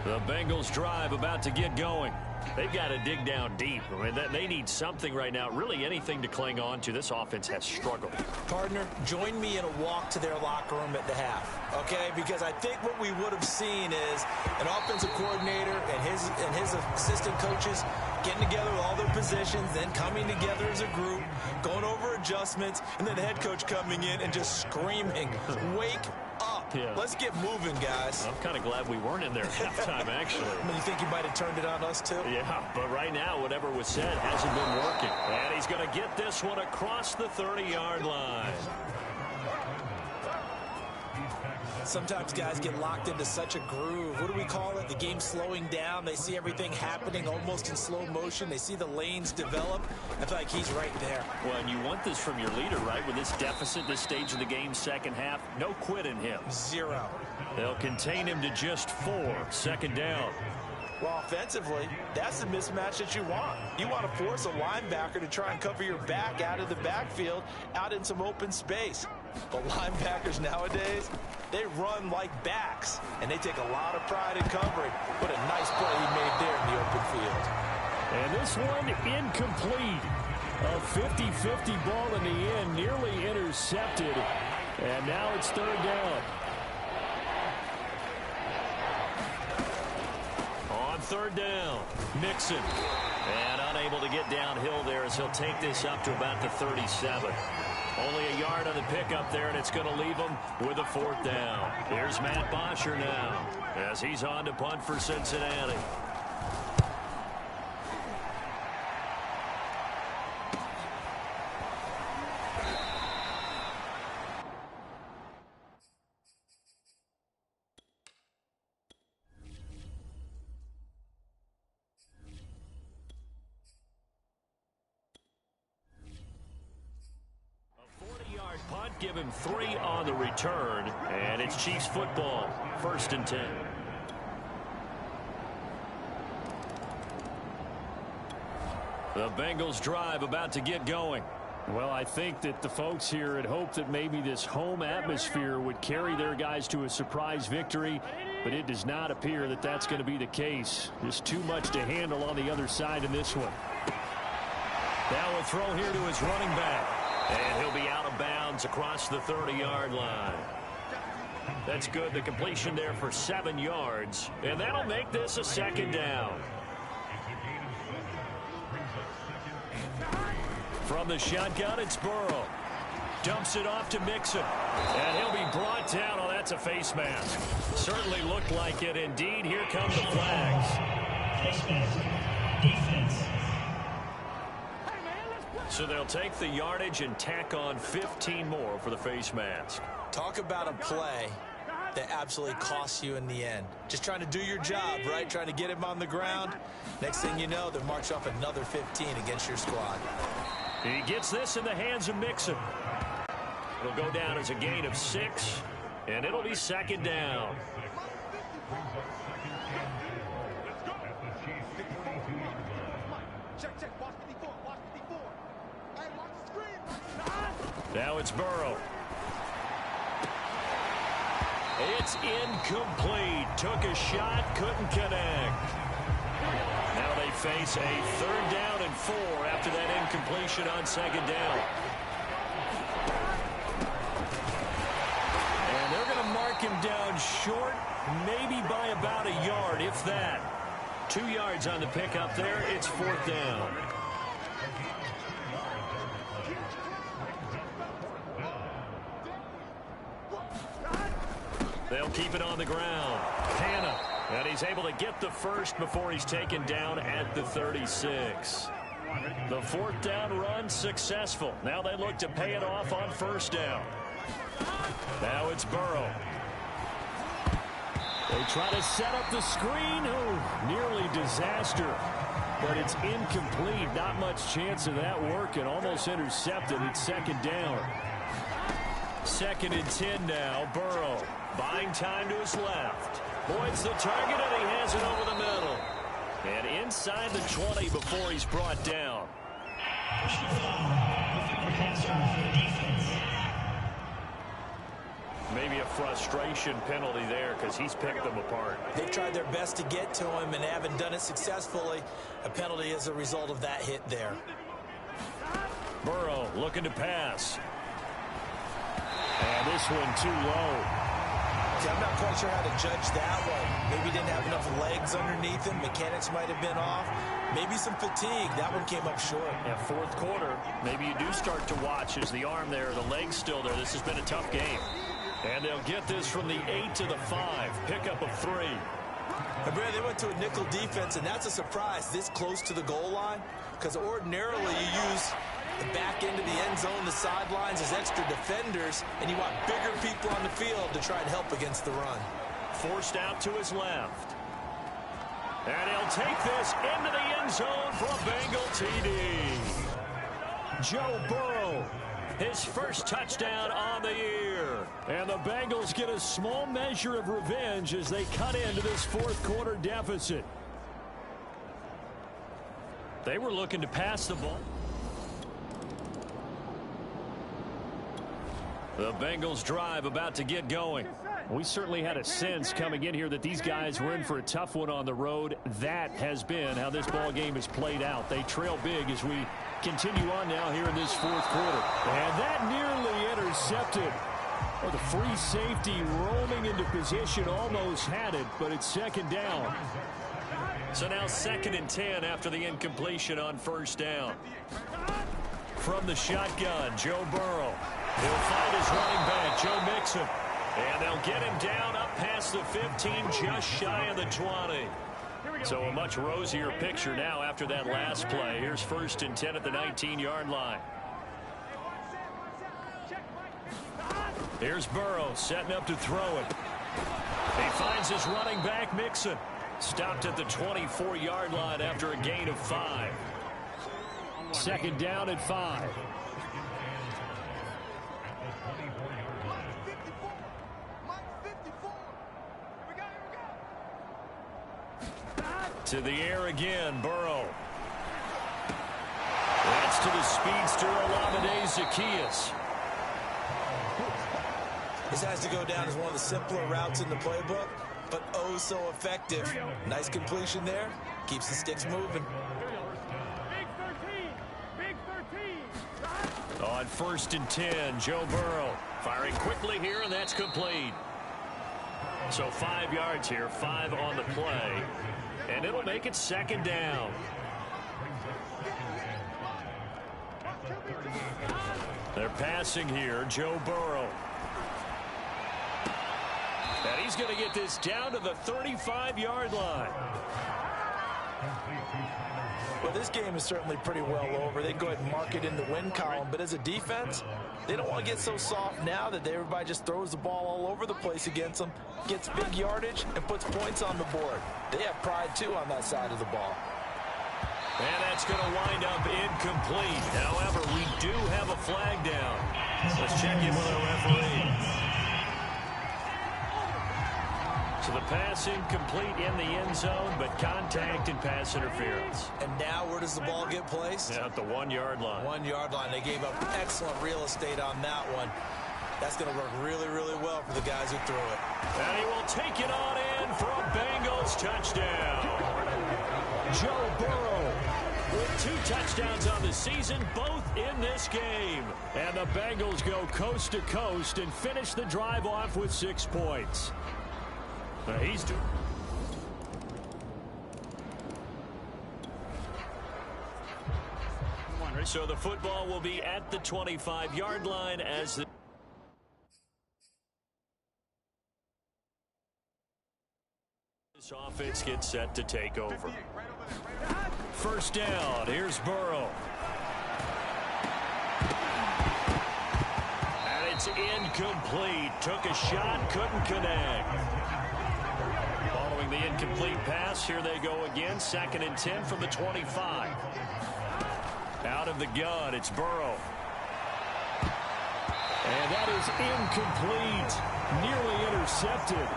The Bengals drive about to get going. They've got to dig down deep. I mean, they need something right now, really anything to cling on to. This offense has struggled. Partner, join me in a walk to their locker room at the half, okay? Because I think what we would have seen is an offensive coordinator and his assistant coaches getting together with all their positions, then coming together as a group, going over adjustments, and then the head coach coming in and just screaming, wake up. Yeah. Let's get moving, guys. I'm kind of glad we weren't in there at halftime, actually. I mean, you think you might have turned it on us, too? Yeah, but right now, whatever was said hasn't been working. And he's going to get this one across the 30-yard line. Sometimes guys get locked into such a groove. What do we call it? The game slowing down. They see everything happening almost in slow motion. They see the lanes develop. I feel like he's right there. Well, and you want this from your leader, right? With this deficit, this stage of the game, second half, no quit in him. 0. They'll contain him to just 4. 2nd down. Well, offensively, that's the mismatch that you want. You want to force a linebacker to try and cover your back out of the backfield, out in some open space. But linebackers nowadays, they run like backs, and they take a lot of pride in covering. What a nice play he made there in the open field. And this one incomplete. A 50-50 ball in the end, nearly intercepted. And now it's 3rd down. On 3rd down, Mixon. And unable to get downhill there as he'll take this up to about the 37. Only a yard on the pickup there, and it's going to leave him with a 4th down. Here's Matt Bosher now as he's on to punt for Cincinnati. Give him 3 on the return, and it's Chiefs football, 1st and 10. The Bengals drive about to get going. Well, I think that the folks here had hoped that maybe this home atmosphere would carry their guys to a surprise victory, but it does not appear that that's going to be the case. Just too much to handle on the other side in this one. Now a throw here to his running back. And he'll be out of bounds across the 30-yard line. That's good. The completion there for 7 yards. And that'll make this a second down. From the shotgun, it's Burrow. Dumps it off to Mixon. And he'll be brought down. Oh, that's a face mask. Certainly looked like it. Indeed, here come the flags. Face mask. Defense. So they'll take the yardage and tack on 15 more for the face mask. Talk about a play that absolutely costs you in the end. Just trying to do your job, right? Trying to get him on the ground. Next thing you know, they'll march off another 15 against your squad. He gets this in the hands of Mixon. It'll go down as a gain of 6, and it'll be second down. Now it's Burrow. It's incomplete. Took a shot, couldn't connect. Now they face a 3rd down and 4 after that incompletion on second down. And they're going to mark him down short, maybe by about a yard, if that. 2 yards on the pickup there. It's 4th down. They'll keep it on the ground. Hanna. And he's able to get the first before he's taken down at the 36. The 4th down run successful. Now they look to pay it off on 1st down. Now it's Burrow. They try to set up the screen. Oh, nearly disaster. But it's incomplete. Not much chance of that working. Almost intercepted. It's 2nd down. 2nd and 10 now. Burrow buying time to his left. Boyd's the target, and he has it over the middle. And inside the 20 before he's brought down. Maybe a frustration penalty there because he's picked them apart. They've tried their best to get to him and haven't done it successfully. A penalty is a result of that hit there. Burrow looking to pass. And this one too low. See, I'm not quite sure how to judge that one. Maybe he didn't have enough legs underneath him. Mechanics might have been off. Maybe some fatigue. That one came up short. Yeah, 4th quarter. Maybe you do start to watch as the arm there, the leg's still there. This has been a tough game. And they'll get this from the 8 to the 5. Pickup of 3. And Brad, they went to a nickel defense, and that's a surprise this close to the goal line. Because ordinarily you use the back end of the end zone, the sidelines as extra defenders, and you want bigger people on the field to try and help against the run. Forced out to his left. And he'll take this into the end zone for a Bengal TD. Joe Burrow, his first touchdown on the year. And the Bengals get a small measure of revenge as they cut into this 4th quarter deficit. They were looking to pass the ball. The Bengals drive about to get going. We certainly had a sense coming in here that these guys were in for a tough one on the road. That has been how this ball game has played out. They trail big as we continue on now here in this 4th quarter. And that nearly intercepted. Oh, the free safety roaming into position almost had it, but it's 2nd down. So now 2nd and 10 after the incompletion on 1st down. From the shotgun, Joe Burrow. He'll find his running back, Joe Mixon. And they'll get him down up past the 15, just shy of the 20. So a much rosier picture now after that last play. Here's 1st and 10 at the 19-yard line. Here's Burrow setting up to throw it. He finds his running back, Mixon. Stopped at the 24-yard line after a gain of 5. 2nd down at 5. To the air again, Burrow. That's to the speedster, Olamide Zaccheaus. This has to go down as one of the simpler routes in the playbook, but oh so effective. Nice completion there. Keeps the sticks moving. Big 13. Big On 1st and 10, Joe Burrow firing quickly here, and that's complete. So 5 yards here, 5 on the play, and it'll make it 2nd down. They're passing here, Joe Burrow. And he's going to get this down to the 35-yard line. Well, this game is certainly pretty well over. They go ahead and mark it in the win column. But as a defense, they don't want to get so soft now that everybody just throws the ball all over the place against them, gets big yardage, and puts points on the board. They have pride, too, on that side of the ball. And that's going to wind up incomplete. However, we do have a flag down. Let's check in with our referee. So the pass incomplete in the end zone, but contact and pass interference. And now where does the ball get placed? At the 1-yard line. 1-yard line. They gave up excellent real estate on that one. That's going to work really, really well for the guys who threw it. And he will take it on in for a Bengals touchdown. Joe Burrow with 2 touchdowns on the season, both in this game. And the Bengals go coast to coast and finish the drive off with 6 points. He's doing. So the football will be at the 25-yard line as the this offense gets set to take over. 1st down. Here's Burrow. And it's incomplete. Took a shot, couldn't connect. Following the incomplete pass, here they go again. 2nd and 10 from the 25. Out of the gun, it's Burrow. And that is incomplete. Nearly intercepted.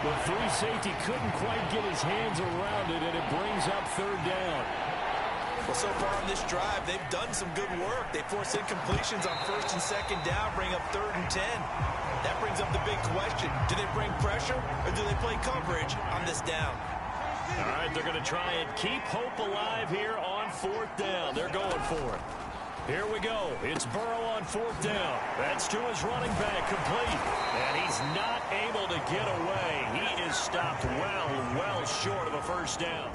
The free safety couldn't quite get his hands around it, and it brings up 3rd down. Well, so far on this drive, they've done some good work. They force incompletions on 1st and 2nd down, bring up 3rd and 10. That brings up the big question. Do they bring pressure or do they play coverage on this down? All right, they're going to try and keep hope alive here on 4th down. They're going for it. Here we go. It's Burrow on 4th down. That's to his running back, complete. And he's not able to get away. He is stopped well short of a 1st down.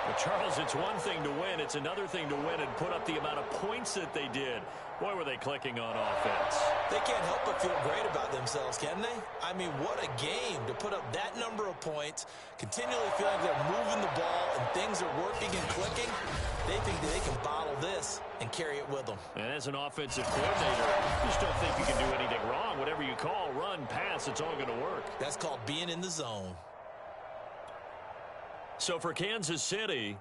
Well, Charles, it's one thing to win. It's another thing to win and put up the amount of points that they did. Boy, were they clicking on offense. They can't help but feel great about themselves, can they? I mean, what a game to put up that number of points, continually feel like they're moving the ball and things are working and clicking. They think that they can bottle this and carry it with them. And as an offensive coordinator, you just don't think you can do anything wrong. Whatever you call, run, pass, it's all going to work. That's called being in the zone. So for Kansas City,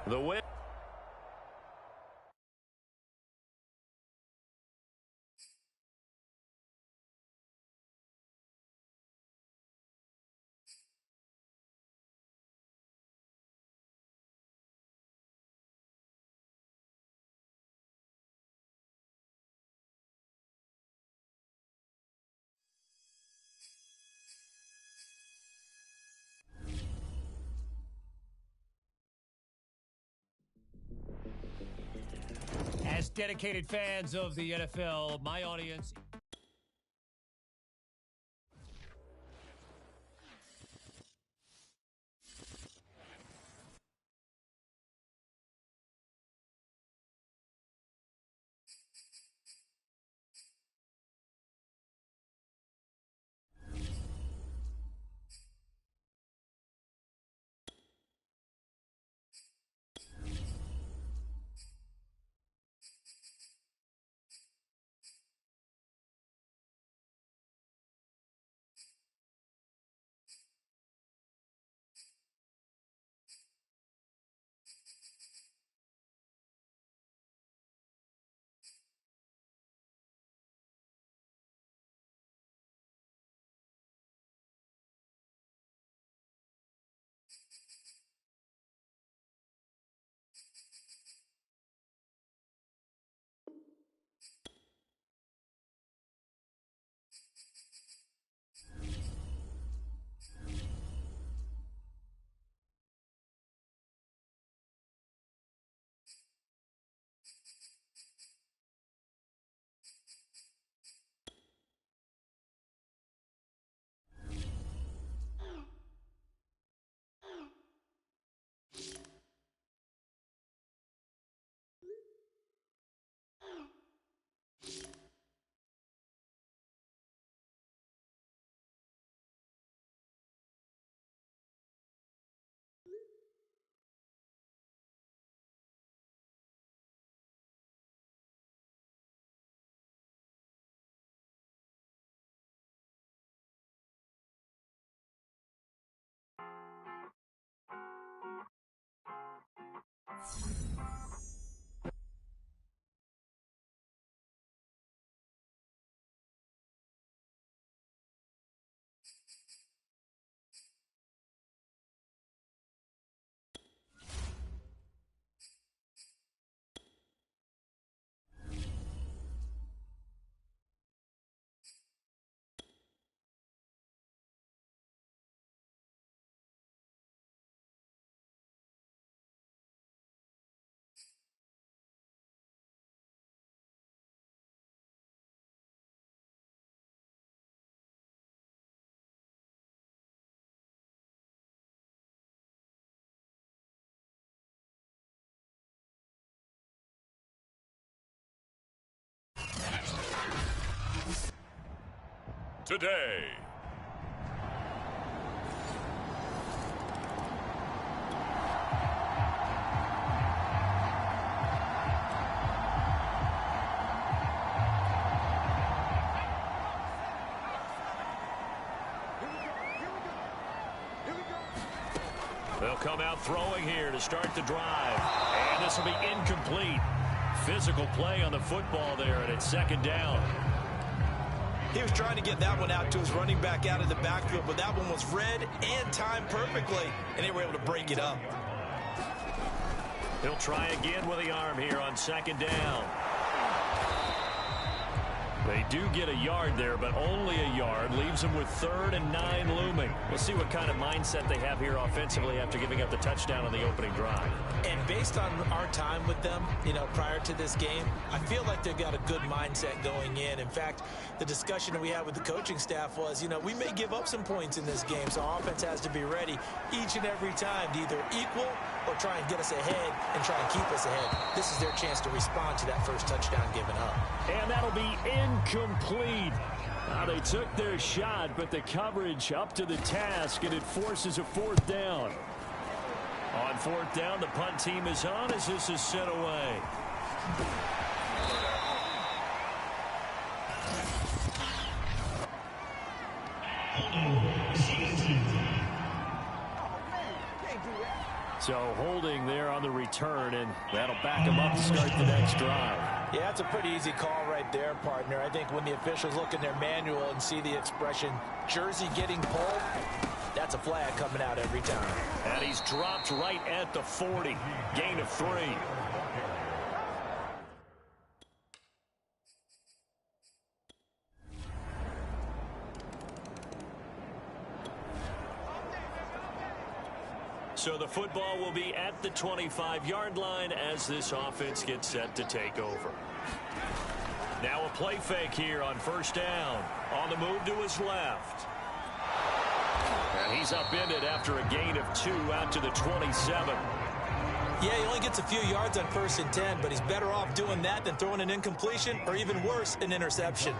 the win. As dedicated fans of the NFL, my audience Today. They'll come out throwing here to start the drive. And this will be incomplete. Physical play on the football there, and it's second down. He was trying to get that one out to his running back out of the backfield, but that one was read and timed perfectly, and they were able to break it up. He'll try again with the arm here on second down. They do get a yard there, but only a yard. Leaves them with 3rd and 9 looming. We'll see what kind of mindset they have here offensively after giving up the touchdown on the opening drive. And based on our time with them, prior to this game, I feel like they've got a good mindset going in. In fact, the discussion that we had with the coaching staff was, we may give up some points in this game, so our offense has to be ready each and every time to either equal or try and get us ahead and try and keep us ahead. This is their chance to respond to that first touchdown given up. And that'll be incomplete. They took their shot, but the coverage up to the task, and it forces a 4th down. On 4th down, the punt team is on as this is sent away. So holding there on the return, and that'll back them up to start the next drive. Yeah, that's a pretty easy call right there, partner. I think when the officials look in their manual and see the expression, jersey getting pulled, that's a flag coming out every time. And he's dropped right at the 40. Gain of 3. So the football will be at the 25-yard line as this offense gets set to take over. Now a play fake here on 1st down. On the move to his left. And he's upended after a gain of 2 out to the 27. Yeah, he only gets a few yards on 1st and 10, but he's better off doing that than throwing an incompletion or even worse, an interception.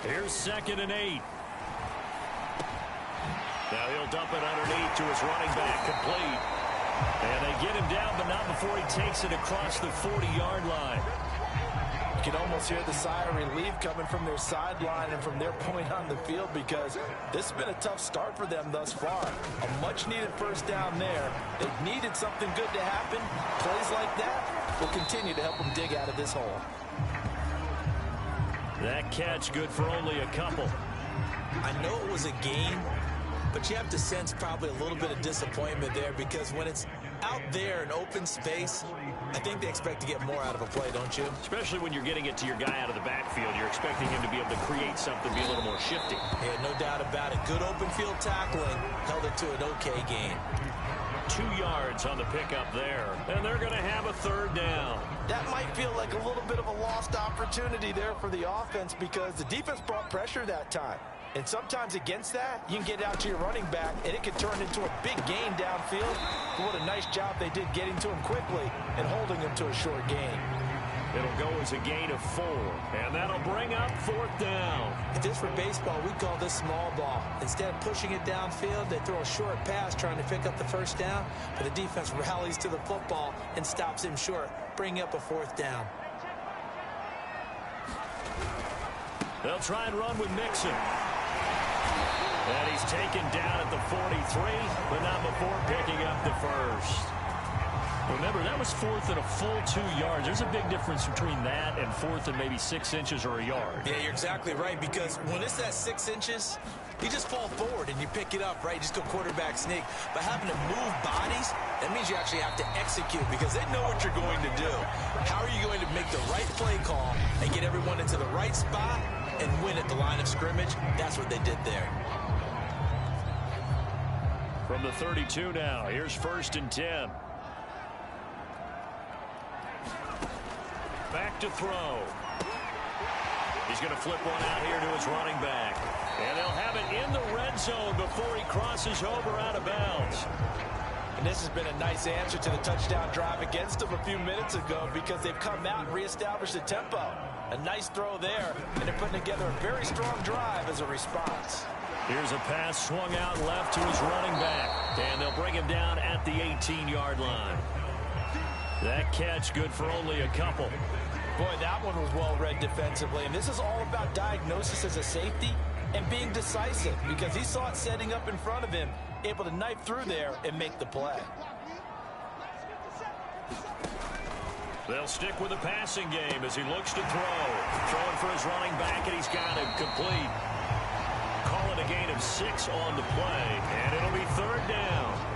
Here's 2nd and 8. Now he'll dump it underneath to his running back, complete. And they get him down, but not before he takes it across the 40-yard line. You can almost hear the sigh of relief coming from their sideline and from their point on the field, because this has been a tough start for them thus far. A much-needed 1st down there. They needed something good to happen. Plays like that will continue to help them dig out of this hole. That catch good for only a couple. I know it was a gain, but you have to sense probably a little bit of disappointment there, because when it's out there in open space, I think they expect to get more out of a play, don't you? Especially when you're getting it to your guy out of the backfield. You're expecting him to be able to create something, be a little more shifty. Yeah, no doubt about it. Good open field tackling held it to an okay gain. 2 yards on the pickup there, and they're going to have a 3rd down. That might feel like a little bit of a lost opportunity there for the offense, because the defense brought pressure that time. And sometimes against that, you can get out to your running back, and it can turn into a big gain downfield. But what a nice job they did getting to him quickly and holding him to a short gain. It'll go as a gain of 4, and that'll bring up 4th down. If this were baseball, we'd call this small ball. Instead of pushing it downfield, they throw a short pass trying to pick up the 1st down, but the defense rallies to the football and stops him short, bringing up a 4th down. They'll try and run with Mixon. And he's taken down at the 43, but not before picking up the first. Remember, that was 4th and a full 2 yards. There's a big difference between that and 4th and maybe 6 inches or a yard. Yeah, you're exactly right, because when it's at 6 inches, you just fall forward and you pick it up, right? You just go quarterback sneak. But having to move bodies, that means you actually have to execute because they know what you're going to do. How are you going to make the right play call and get everyone into the right spot and win at the line of scrimmage? That's what they did there. From the 32 now, here's 1st and 10. Back to throw. He's going to flip one out here to his running back. And they'll have it in the red zone before he crosses over out of bounds. And this has been a nice answer to the touchdown drive against them a few minutes ago because they've come out and reestablished the tempo. A nice throw there, and they're putting together a very strong drive as a response. Here's a pass swung out left to his running back. And they'll bring him down at the 18-yard line. That catch good for only a couple. Boy, that one was well read defensively. And this is all about diagnosis as a safety and being decisive because he saw it setting up in front of him, able to knife through there and make the play. They'll stick with the passing game as he looks to throw. Throwing for his running back, and he's got him complete. Call it a gain of 6 on the play, and it'll be 3rd down.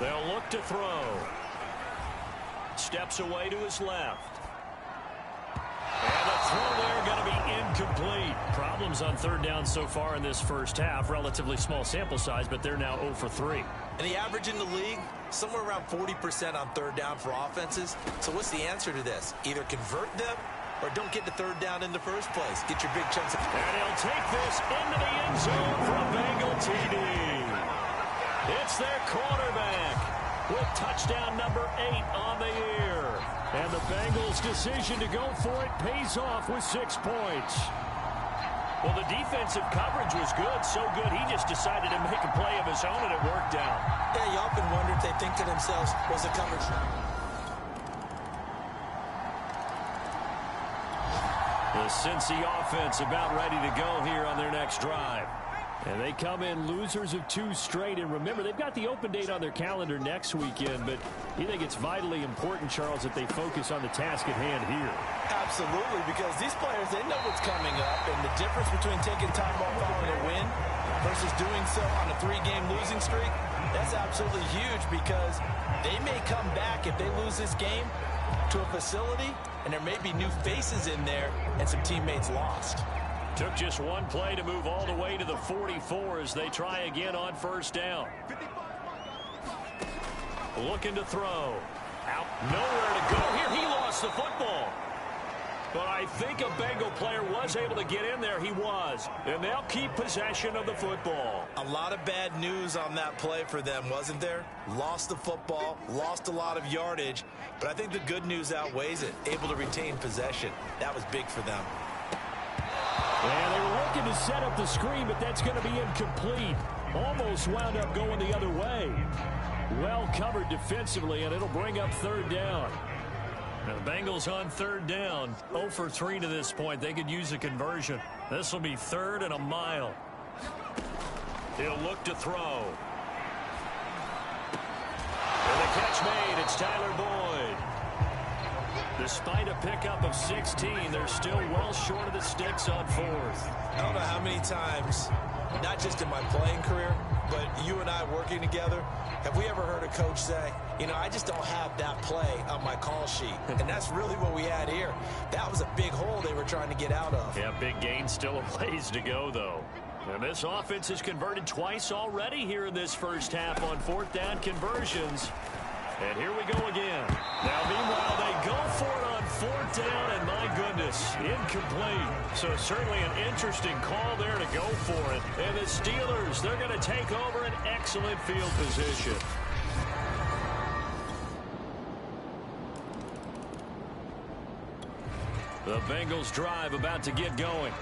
They'll look to throw. Steps away to his left. And the throw there going to be incomplete. Problems on 3rd down so far in this first half. Relatively small sample size, but they're now 0 for 3. And the average in the league, somewhere around 40% on 3rd down for offenses. So what's the answer to this? Either convert them or don't get to 3rd down in the first place. Get your big chunks of... And he'll take this into the end zone for a Bengal TD. It's their quarterback with touchdown number 8 on the year. And the Bengals' decision to go for it pays off with 6 points. Well, the defensive coverage was good, so good he just decided to make a play of his own, and it worked out. Yeah, you often wonder if they think to themselves, was the coverage... The Cincy offense about ready to go here on their next drive. And they come in losers of 2 straight. And remember, they've got the open date on their calendar next weekend. But you think it's vitally important, Charles, that they focus on the task at hand here? Absolutely, because these players, they know what's coming up. And the difference between taking time off following a win versus doing so on a 3-game losing streak, that's absolutely huge because they may come back if they lose this game to a facility, and there may be new faces in there and some teammates lost. Took just one play to move all the way to the 44 as they try again on 1st down. Looking to throw. Out, nowhere to go here. He lost the football. But I think a Bengal player was able to get in there. He was. And they'll keep possession of the football. A lot of bad news on that play for them, wasn't there? Lost the football, lost a lot of yardage. But I think the good news outweighs it. Able to retain possession. That was big for them. And they were looking to set up the screen, but that's going to be incomplete. Almost wound up going the other way. Well covered defensively, and it'll bring up 3rd down. Now the Bengals on 3rd down. 0 for 3 to this point. They could use a conversion. This will be 3rd and a mile. He'll look to throw. And the catch made. It's Tyler Boyd. Despite a pickup of 16, they're still well short of the sticks on 4th. I don't know how many times, not just in my playing career, but you and I working together, have we ever heard a coach say, you know, I just don't have that play on my call sheet. And that's really what we had here. That was a big hole they were trying to get out of. Yeah, big gain, still a ways to go, though. And this offense has converted twice already here in this first half on 4th down conversions. And here we go again. Now, meanwhile, they go for it on 4th down, and my goodness, incomplete. So certainly an interesting call there to go for it. And the Steelers, they're going to take over an excellent field position. The Bengals drive about to get going.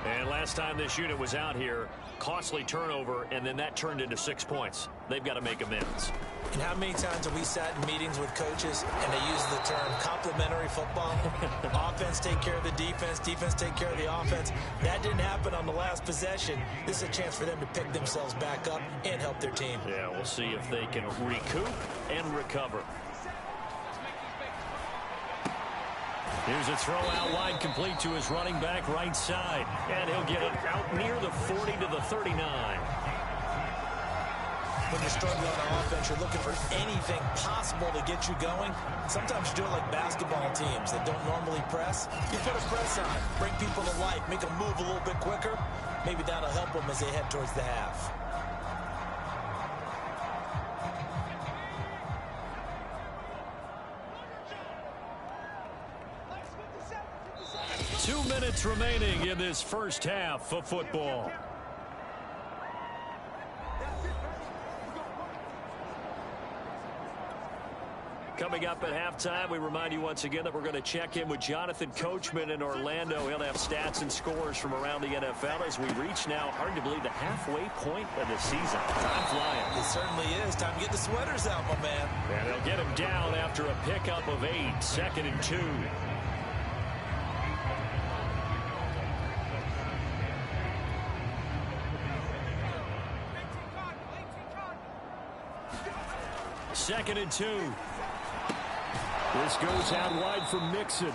And last time this unit was out here, costly turnover, and then that turned into 6 points. They've got to make amends. And how many times have we sat in meetings with coaches and they use the term complementary football? Offense take care of the defense, defense take care of the offense. That didn't happen on the last possession. This is a chance for them to pick themselves back up and help their team. Yeah, we'll see if they can recoup and recover. Here's a throw out wide, complete to his running back right side. And he'll get it out near the 40 to the 39. When you're struggling on offense, you're looking for anything possible to get you going. Sometimes you do it like basketball teams that don't normally press. You put a press on, bring people to life, make them move a little bit quicker. Maybe that'll help them as they head towards the half. Two minutes remaining in this first half of football. Coming up at halftime, we remind you once again that we're going to check in with Jonathan Coachman in Orlando. He'll have stats and scores from around the NFL as we reach now, hard to believe, the halfway point of the season. Time flying. It certainly is. Time to get the sweaters out, my man. And they'll get him down after a pickup of 8, 2nd and 2. Second and 2. This goes out wide from Mixon.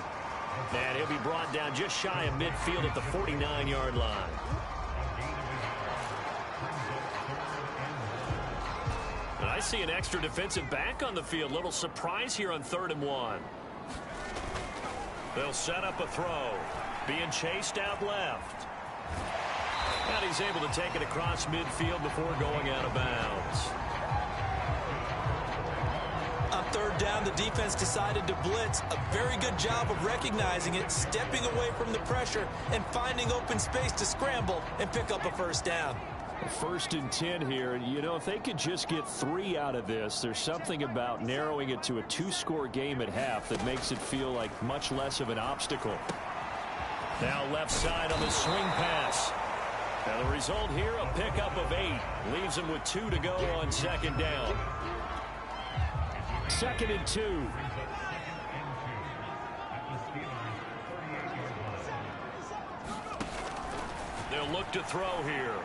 And he'll be brought down just shy of midfield at the 49-yard line. And I see an extra defensive back on the field. Little surprise here on 3rd and 1. They'll set up a throw. Being chased out left. And he's able to take it across midfield before going out of bounds. On 3rd down, the defense decided to blitz. A very good job of recognizing it, stepping away from the pressure, and finding open space to scramble and pick up a 1st down. 1st and 10 here. You know, if they could just get 3 out of this, there's something about narrowing it to a 2-score game at half that makes it feel like much less of an obstacle. Now left side on the swing pass. And the result here, a pickup of 8. Leaves him with 2 to go on 2nd down. 2nd and 2. They'll look to throw here.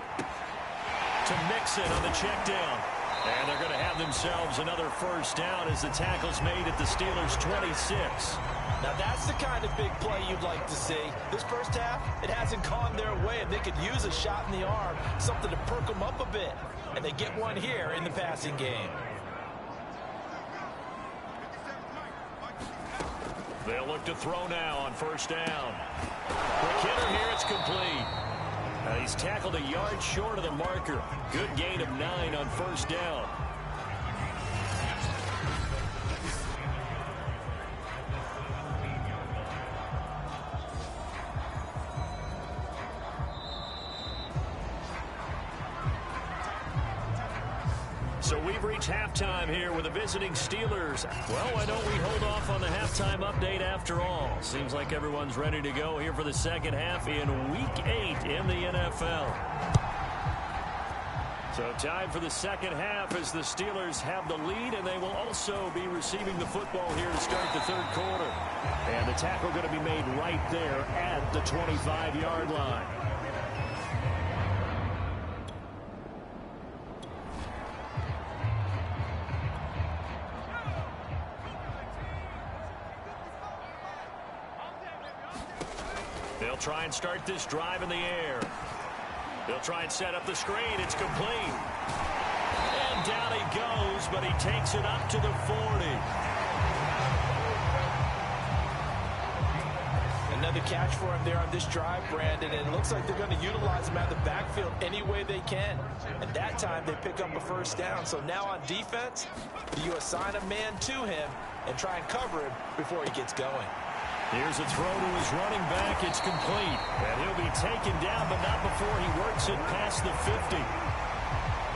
To Mixon on the check down. And they're going to have themselves another 1st down as the tackle's made at the Steelers' 26. Now that's the kind of big play you'd like to see. This first half, it hasn't gone their way, and they could use a shot in the arm, something to perk them up a bit. And they get one here in the passing game. They'll look to throw now on 1st down. Quick hitter here, it's complete. He's tackled a yard short of the marker. Good gain of 9 on 1st down. So we've reached halftime here with the visiting Steelers. Well, why don't we hold off on the halftime update after all? Seems like everyone's ready to go here for the second half in Week 8 in the NFL. So time for the second half as the Steelers have the lead, and they will also be receiving the football here to start the 3rd quarter. And the tackle going to be made right there at the 25-yard line. They'll try and start this drive in the air. They'll try and set up the screen. It's complete. And down he goes, but he takes it up to the 40. Another catch for him there on this drive, Brandon, and it looks like they're going to utilize him out of the backfield any way they can. And that time they pick up a 1st down. So now on defense, you assign a man to him and try and cover him before he gets going. Here's a throw to his running back. It's complete. And he'll be taken down, but not before he works it past the 50.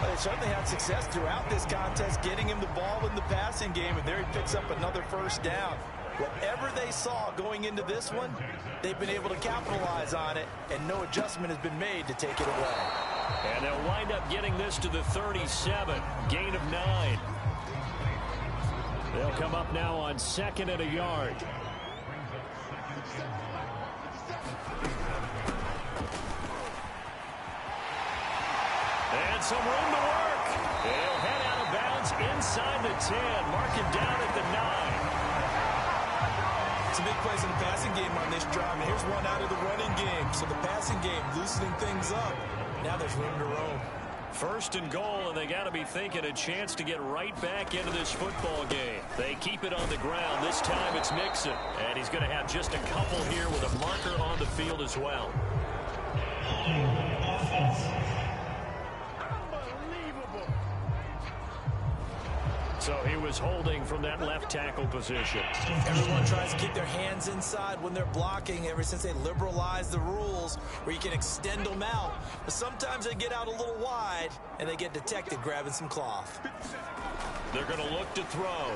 Well, they certainly had success throughout this contest, getting him the ball in the passing game, and there he picks up another 1st down. Whatever they saw going into this one, they've been able to capitalize on it, and no adjustment has been made to take it away. And they'll wind up getting this to the 37, gain of 9. They'll come up now on 2nd and a yard. And some room to work. They'll head out of bounds inside the 10, mark it down at the 9. Some big plays in the passing game on this drive, and here's one out of the running game. So the passing game loosening things up. Now there's room to roam. 1st and goal, and they got to be thinking a chance to get right back into this football game. They keep it on the ground. This time it's Mixon, and he's going to have just a couple here with a marker on the field as well. So he was holding from that left tackle position. Everyone tries to keep their hands inside when they're blocking ever since they liberalized the rules where you can extend them out. But sometimes they get out a little wide and they get detected grabbing some cloth. They're going to look to throw.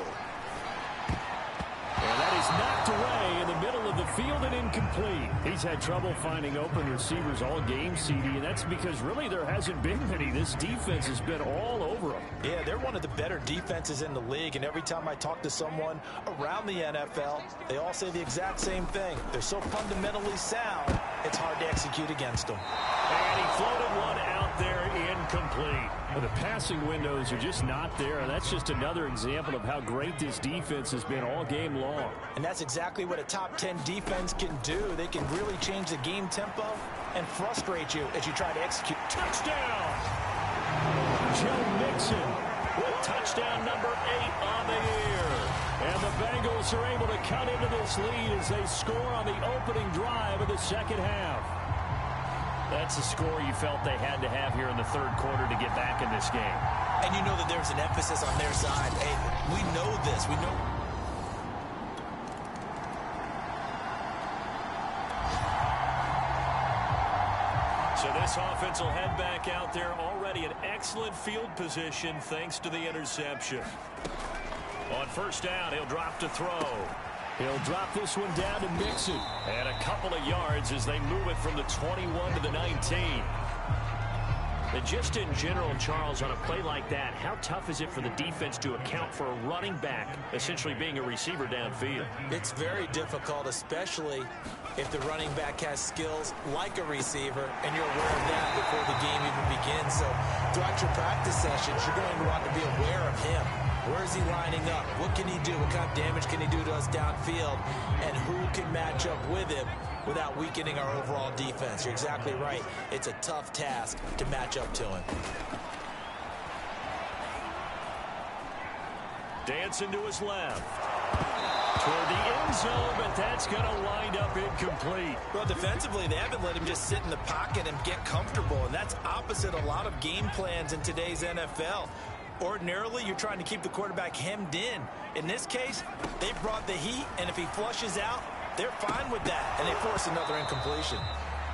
And that is knocked away in the middle of the field and incomplete. He's had trouble finding open receivers all game, CD, and that's because really there hasn't been many. This defense has been all over them. Yeah, they're one of the better defenses in the league, and every time I talk to someone around the NFL, they all say the exact same thing. They're so fundamentally sound, it's hard to execute against them. And he floated one out there incomplete. Well, the passing windows are just not there, and that's just another example of how great this defense has been all game long. And that's exactly what a top 10 defense can do. They can really change the game tempo and frustrate you as you try to execute. Touchdown! Joe Mixon with touchdown number 8 on the year. And the Bengals are able to cut into this lead as they score on the opening drive of the second half. That's a score you felt they had to have here in the 3rd quarter to get back in this game. And you know that there's an emphasis on their side. Hey, we know this. We know. So this offense will head back out there, already in excellent field position thanks to the interception. On 1st down, he'll drop to throw. He'll drop this one down to Mixon. And a couple of yards as they move it from the 21 to the 19. And just in general, Charles, on a play like that, how tough is it for the defense to account for a running back essentially being a receiver downfield? It's very difficult, especially if the running back has skills like a receiver, and you're aware of that before the game even begins. So throughout your practice sessions, you're going to want to be aware of him. Where is he lining up? What can he do? What kind of damage can he do to us downfield? And who can match up with him without weakening our overall defense? You're exactly right. It's a tough task to match up to him. Dancing to his left. Toward the end zone, but that's going to wind up incomplete. Well, defensively, they haven't let him just sit in the pocket and get comfortable, and that's opposite a lot of game plans in today's NFL. Ordinarily, you're trying to keep the quarterback hemmed in. In this case, they brought the heat, and if he flushes out, they're fine with that, and they force another incompletion.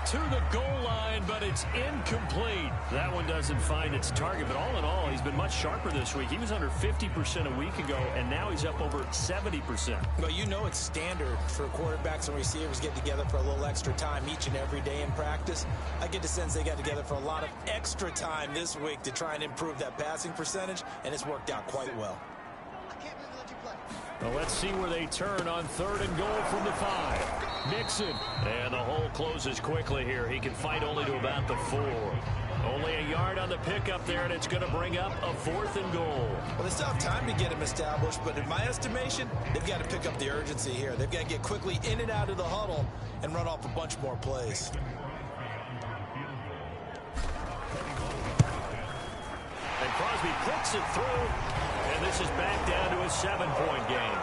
To the goal line, but it's incomplete. That one doesn't find its target, but all in all, he's been much sharper this week. He was under 50% a week ago, and now he's up over 70%. Well, you know it's standard for quarterbacks and receivers get together for a little extra time each and every day in practice. I get the sense they got together for a lot of extra time this week to try and improve that passing percentage, and it's worked out quite well. Well, let's see where they turn on 3rd and goal from the 5. Mixon. And the hole closes quickly here. He can fight only to about the 4. Only a yard on the pickup there, and it's going to bring up a 4th and goal. Well, they still have time to get him established, but in my estimation, they've got to pick up the urgency here. They've got to get quickly in and out of the huddle and run off a bunch more plays. And Crosby puts it through, and this is back down to a 7-point game.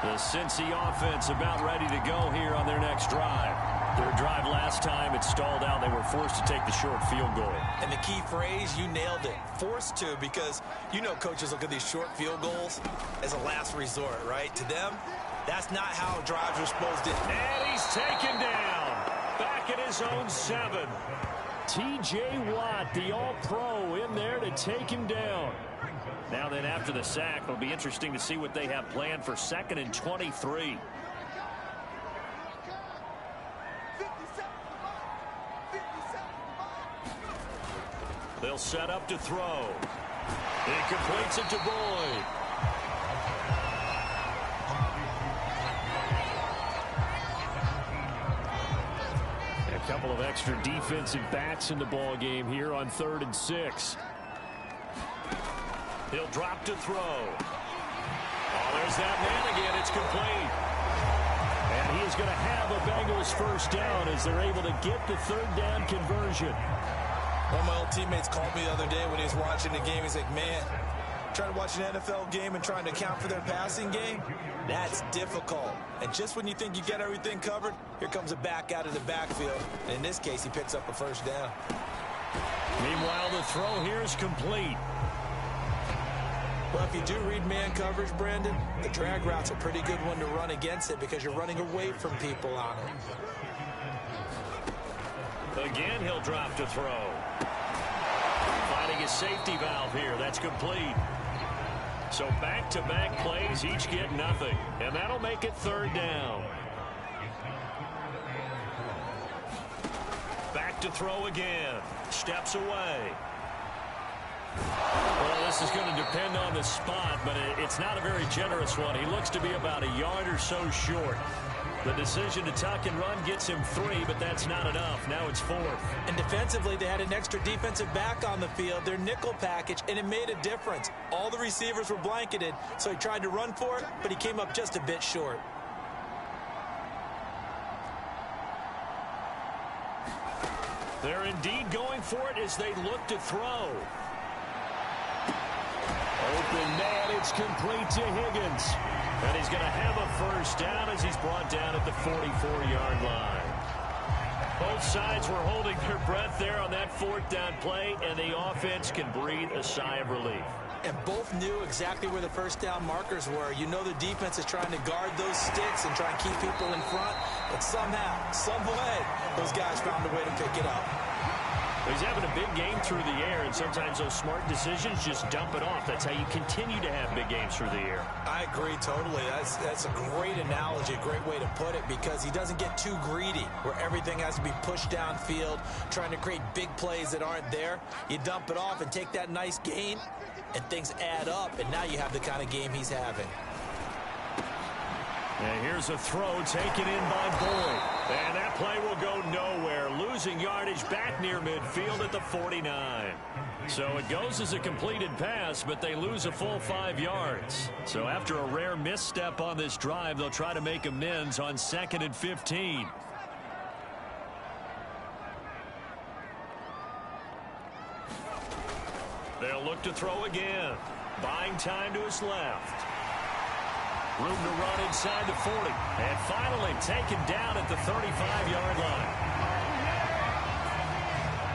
The Cincy offense about ready to go here on their next drive. Their drive last time, it stalled out. They were forced to take the short field goal. And the key phrase, you nailed it, forced to, because you know coaches look at these short field goals as a last resort, right? To them, that's not how drives are supposed to. And he's taken down. Back at his own 7. T.J. Watt, the All-Pro in room there to take him down. Now then, after the sack, it'll be interesting to see what they have planned for 2nd and 23. They'll set up to throw. He completes it to Boyd. A couple of extra defensive backs in the ball game here on 3rd and 6. He'll drop to throw. Oh, there's that man again. It's complete. And he is going to have a Bengals first down as they're able to get the 3rd down conversion. One of my old teammates called me the other day when he was watching the game. He's like, man, trying to watch an NFL game and trying to account for their passing game, that's difficult. And just when you think you get everything covered, here comes a back out of the backfield. And in this case, he picks up a first down. Meanwhile, the throw here is complete. Well, if you do read man coverage, Brandon, the drag route's a pretty good one to run against it because you're running away from people on it. Again, he'll drop to throw. Finding his safety valve here. That's complete. So back-to-back plays, each get nothing. And that'll make it 3rd down. Back to throw again. Steps away. Well, this is going to depend on the spot, but it's not a very generous one. He looks to be about a yard or so short. The decision to tuck and run gets him 3, but that's not enough. Now it's 4th. And defensively, they had an extra defensive back on the field, their nickel package, and it made a difference. All the receivers were blanketed, so he tried to run for it, but he came up just a bit short. They're indeed going for it as they look to throw. Open man, it's complete to Higgins. And he's going to have a first down as he's brought down at the 44-yard line. Both sides were holding their breath there on that 4th down play, and the offense can breathe a sigh of relief. And both knew exactly where the first down markers were. You know the defense is trying to guard those sticks and try and keep people in front, but somehow, some way, those guys found a way to pick it up. He's having a big game through the air, and sometimes those smart decisions just dump it off. That's how you continue to have big games through the air. I agree totally. That's a great analogy, a great way to put it, because he doesn't get too greedy where everything has to be pushed downfield, trying to create big plays that aren't there. You dump it off and take that nice gain, and things add up, and now you have the kind of game he's having. And here's a throw taken in by Boyd. And that play will go nowhere. Losing yardage back near midfield at the 49. So it goes as a completed pass, but they lose a full 5 yards. So after a rare misstep on this drive, they'll try to make amends on 2nd and 15. They'll look to throw again. Buying time to his left. Room to run inside the 40. And finally taken down at the 35-yard line.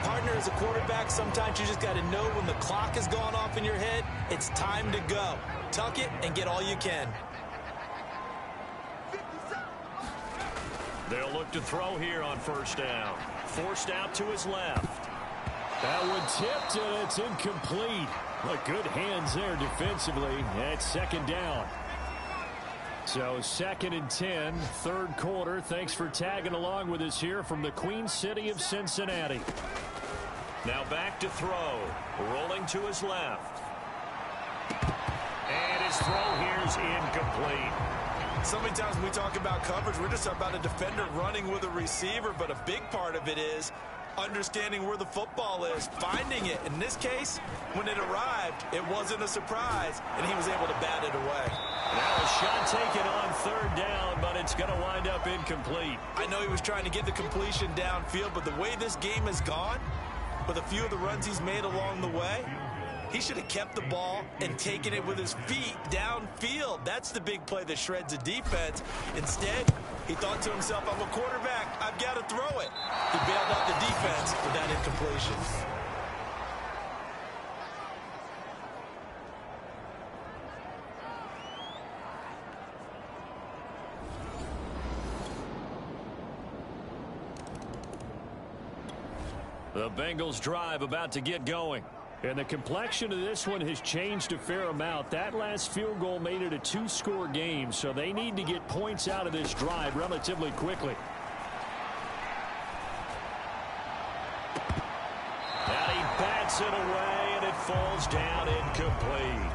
Partner, as a quarterback, sometimes you just got to know when the clock has gone off in your head, it's time to go. Tuck it and get all you can. They'll look to throw here on 1st down. Forced out to his left. That one tipped, and it's incomplete. But good hands there defensively at 2nd down. So 2nd and 10, 3rd quarter. Thanks for tagging along with us here from the Queen City of Cincinnati. Now back to throw. Rolling to his left. And his throw here's incomplete. So many times when we talk about coverage, we're just about a defender running with a receiver, but a big part of it is understanding where the football is, finding it. In this case, when it arrived, it wasn't a surprise, and he was able to bat it away. Now a shot taken on 3rd down, but it's going to wind up incomplete. I know he was trying to get the completion downfield, but the way this game has gone, with a few of the runs he's made along the way, he should have kept the ball and taken it with his feet downfield. That's the big play that shreds a defense. Instead, he thought to himself, I'm a quarterback, I've got to throw it. He bailed out the defense with that incompletion. The Bengals drive about to get going. And the complexion of this one has changed a fair amount. That last field goal made it a 2-score game, so they need to get points out of this drive relatively quickly. And he bats it away, and it falls down incomplete.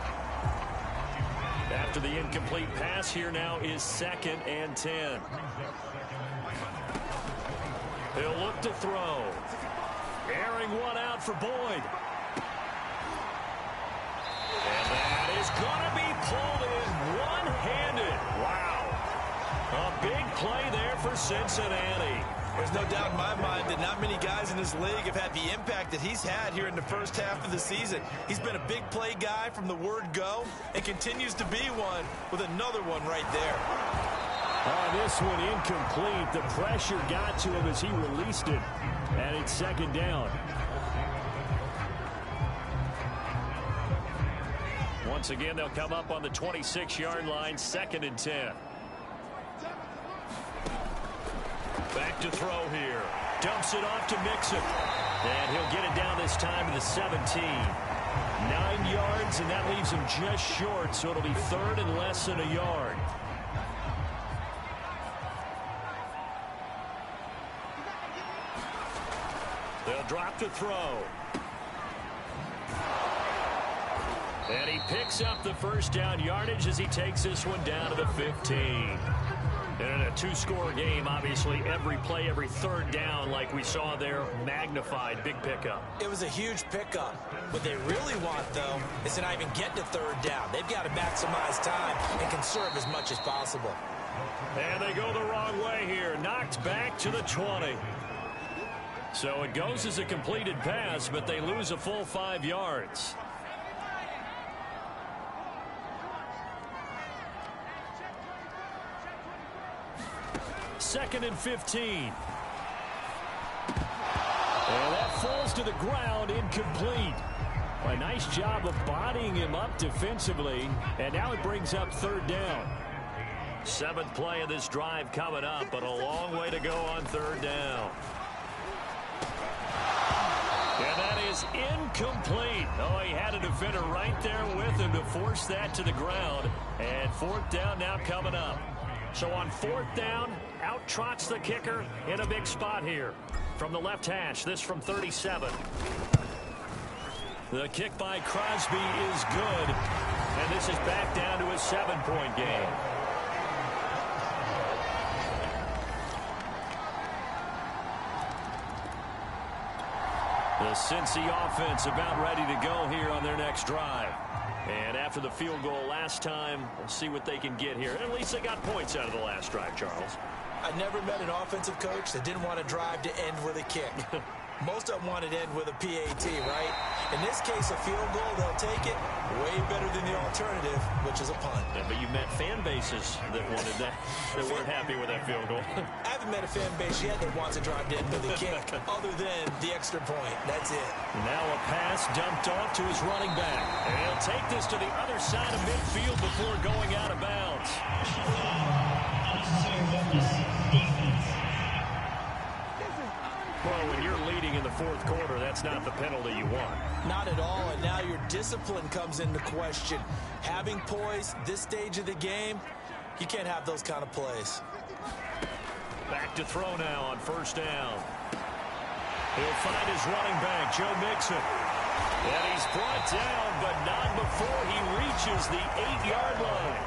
After the incomplete pass, here now is 2nd and 10. He'll look to throw. Airing one out for Boyd. And that is going to be pulled in one-handed. Wow. A big play there for Cincinnati. There's no doubt in my mind that not many guys in this league have had the impact that he's had here in the first half of the season. He's been a big play guy from the word go and continues to be one with another one right there. This one incomplete. The pressure got to him as he released it. And it's 2nd down. Once again, they'll come up on the 26-yard line, 2nd and 10. Back to throw here. Dumps it off to Mixon. And he'll get it down this time to the 17. 9 yards, and that leaves him just short, so it'll be 3rd and less than a yard. They'll drop to throw. And he picks up the first down yardage as he takes this one down to the 15. And in a 2-score game, obviously, every play, every 3rd down, like we saw there, magnified, big pickup. It was a huge pickup. What they really want, though, is to not even get to 3rd down. They've got to maximize time and conserve as much as possible. And they go the wrong way here. Knocked back to the 20. So it goes as a completed pass, but they lose a full 5 yards. Second and 15. And that falls to the ground, incomplete. A nice job of bodying him up defensively, and now it brings up 3rd down. 7th play of this drive coming up, but a long way to go on 3rd down. And that is incomplete. Oh, he had a defender right there with him to force that to the ground. And 4th down now coming up. So on 4th down, out trots the kicker in a big spot here. From the left hash, this from 37. The kick by Crosby is good. And this is back down to a 7-point game. The Cincy offense about ready to go here on their next drive. And after the field goal last time, we'll see what they can get here. At least they got points out of the last drive, Charles. I never met an offensive coach that didn't want a drive to end with a kick. Most of them wanted to end with a PAT, right? In this case, a field goal, they'll take it. Way better than the alternative, which is a punt. Yeah, but you met fan bases that wanted that, that weren't happy with that field goal. I haven't met a fan base yet that wants a drive to end with a kick, other than the extra point. That's it. Now a pass dumped off to his running back. And he'll take this to the other side of midfield before going out of bounds. Well, when you're leading in the 4th quarter, that's not the penalty you want. Not at all, and now your discipline comes into question. Having poise this stage of the game, you can't have those kind of plays. Back to throw now on 1st down. He'll find his running back, Joe Mixon. And he's brought down, but not before he reaches the 8-yard line.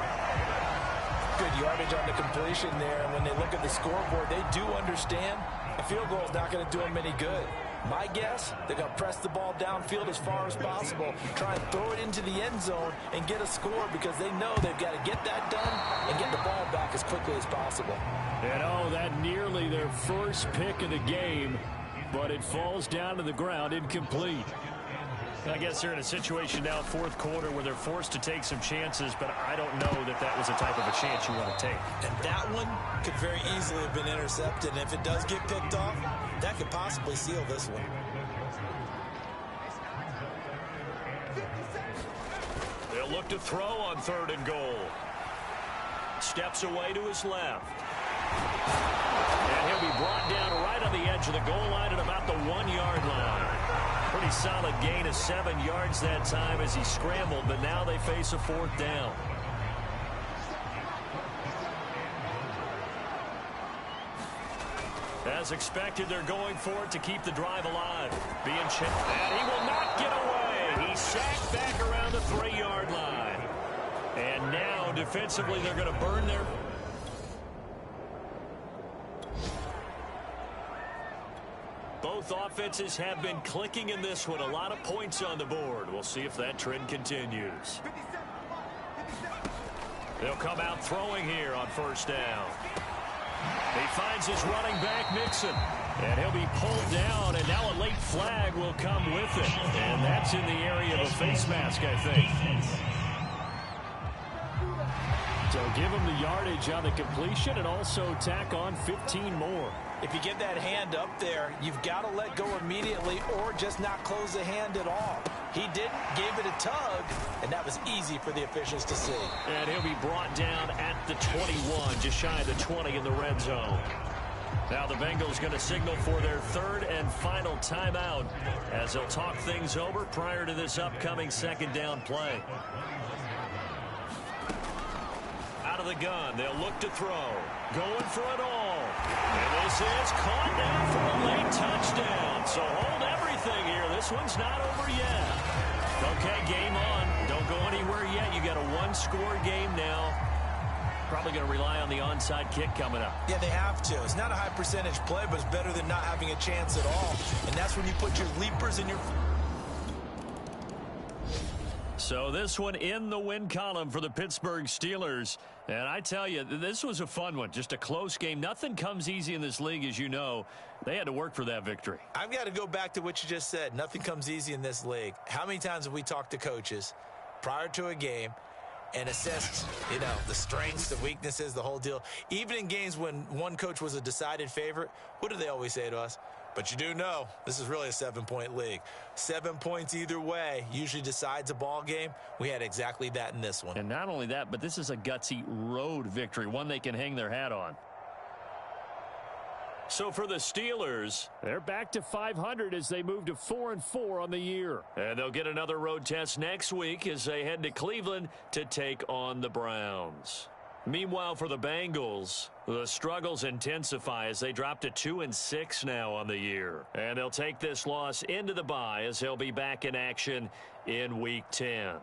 Good yardage on the completion there. And when they look at the scoreboard, they do understand a field goal is not going to do them any good. My guess, they're going to press the ball downfield as far as possible, try and throw it into the end zone and get a score because they know they've got to get that done and get the ball back as quickly as possible. And oh, that nearly their first pick of the game, but it falls down to the ground incomplete. I guess they're in a situation now, 4th quarter, where they're forced to take some chances, but I don't know that that was the type of a chance you want to take. And that one could very easily have been intercepted, and if it does get picked off, that could possibly seal this one. They'll look to throw on 3rd and goal. Steps away to his left. And he'll be brought down right on the edge of the goal line at about the 1-yard line. Pretty pretty solid gain of 7 yards that time as he scrambled, but now they face a 4th down. As expected, they're going for it to keep the drive alive. Being chipped, and he will not get away. He's sacked back around the 3-yard line. And now, defensively, they're going to burn their... Both offenses have been clicking in this one. A lot of points on the board. We'll see if that trend continues. They'll come out throwing here on 1st down. He finds his running back, Mixon. And he'll be pulled down, and now a late flag will come with it. And that's in the area of a face mask, I think. So give him the yardage on the completion and also tack on 15 more. If you get that hand up there, you've got to let go immediately or just not close the hand at all. He didn't, gave it a tug, and that was easy for the officials to see. And he'll be brought down at the 21, just shy of the 20 in the red zone. Now the Bengals going to signal for their 3rd and final timeout as they'll talk things over prior to this upcoming 2nd down play. Out of the gun, they'll look to throw. Going for it all. And this is caught down for a late touchdown. So hold everything here. This one's not over yet. Okay, game on. Don't go anywhere yet. You got a 1-score game now. Probably going to rely on the onside kick coming up. Yeah, they have to. It's not a high percentage play, but it's better than not having a chance at all. And that's when you put your leapers in your... So this one in the win column for the Pittsburgh Steelers. And I tell you, this was a fun one. Just a close game. Nothing comes easy in this league, as you know. They had to work for that victory. I've got to go back to what you just said. Nothing comes easy in this league. How many times have we talked to coaches prior to a game and assessed, the strengths, the weaknesses, the whole deal? Even in games when one coach was a decided favorite, what do they always say to us? But you do know this is really a 7-point league. 7 points either way usually decides a ball game. We had exactly that in this one. And not only that, but this is a gutsy road victory, one they can hang their hat on. So for the Steelers, they're back to 500 as they move to 4-4 on the year. And they'll get another road test next week as they head to Cleveland to take on the Browns. Meanwhile, for the Bengals, the struggles intensify as they drop to 2-6 now on the year. And they'll take this loss into the bye as they'll be back in action in Week 10.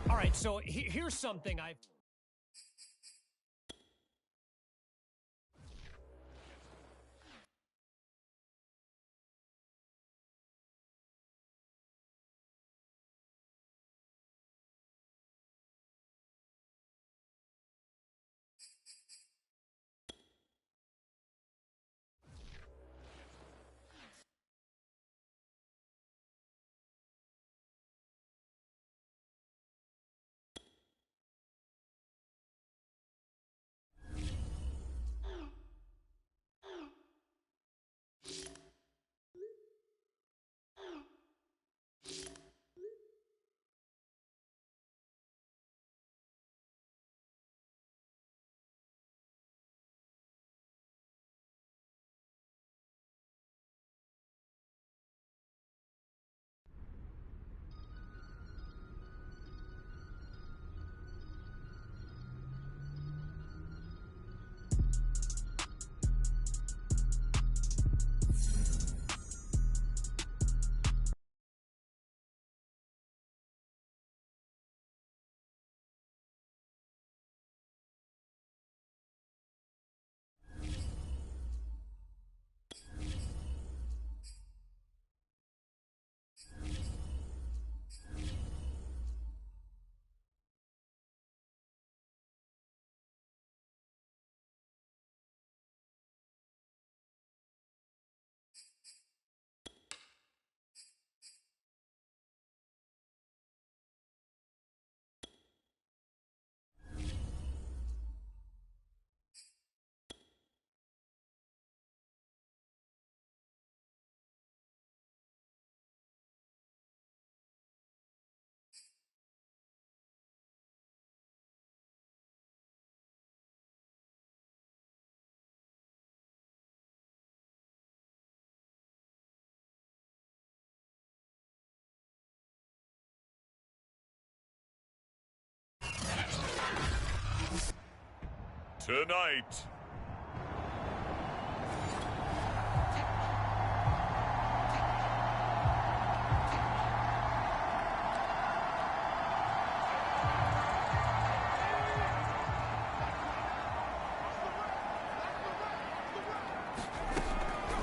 All right, so here's something I've... tonight.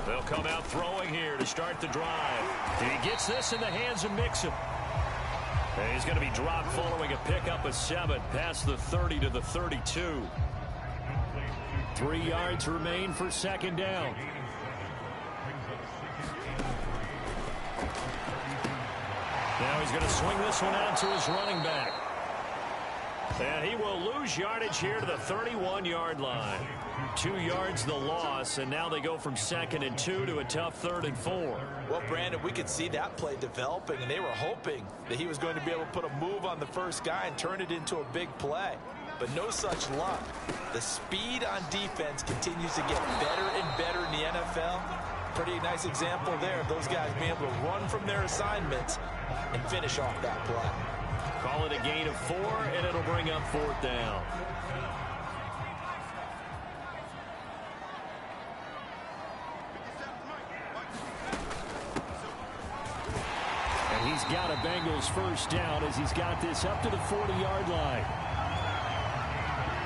They'll come out throwing here to start the drive. He gets this in the hands of Mixon. And he's going to be dropped following a pickup of 7 past the 30 to the 32. 3 yards remain for second down. Now he's going to swing this one out to his running back. And he will lose yardage here to the 31-yard line. 2 yards the loss, and now they go from 2nd and 2 to a tough 3rd and 4. Well, Brandon, we could see that play developing, and they were hoping that he was going to be able to put a move on the first guy and turn it into a big play. But no such luck. The speed on defense continues to get better and better in the NFL. Pretty nice example there of those guys being able to run from their assignments and finish off that play. Call it a gain of 4, and it'll bring up 4th down. And he's got a Bengals first down as he's got this up to the 40-yard line.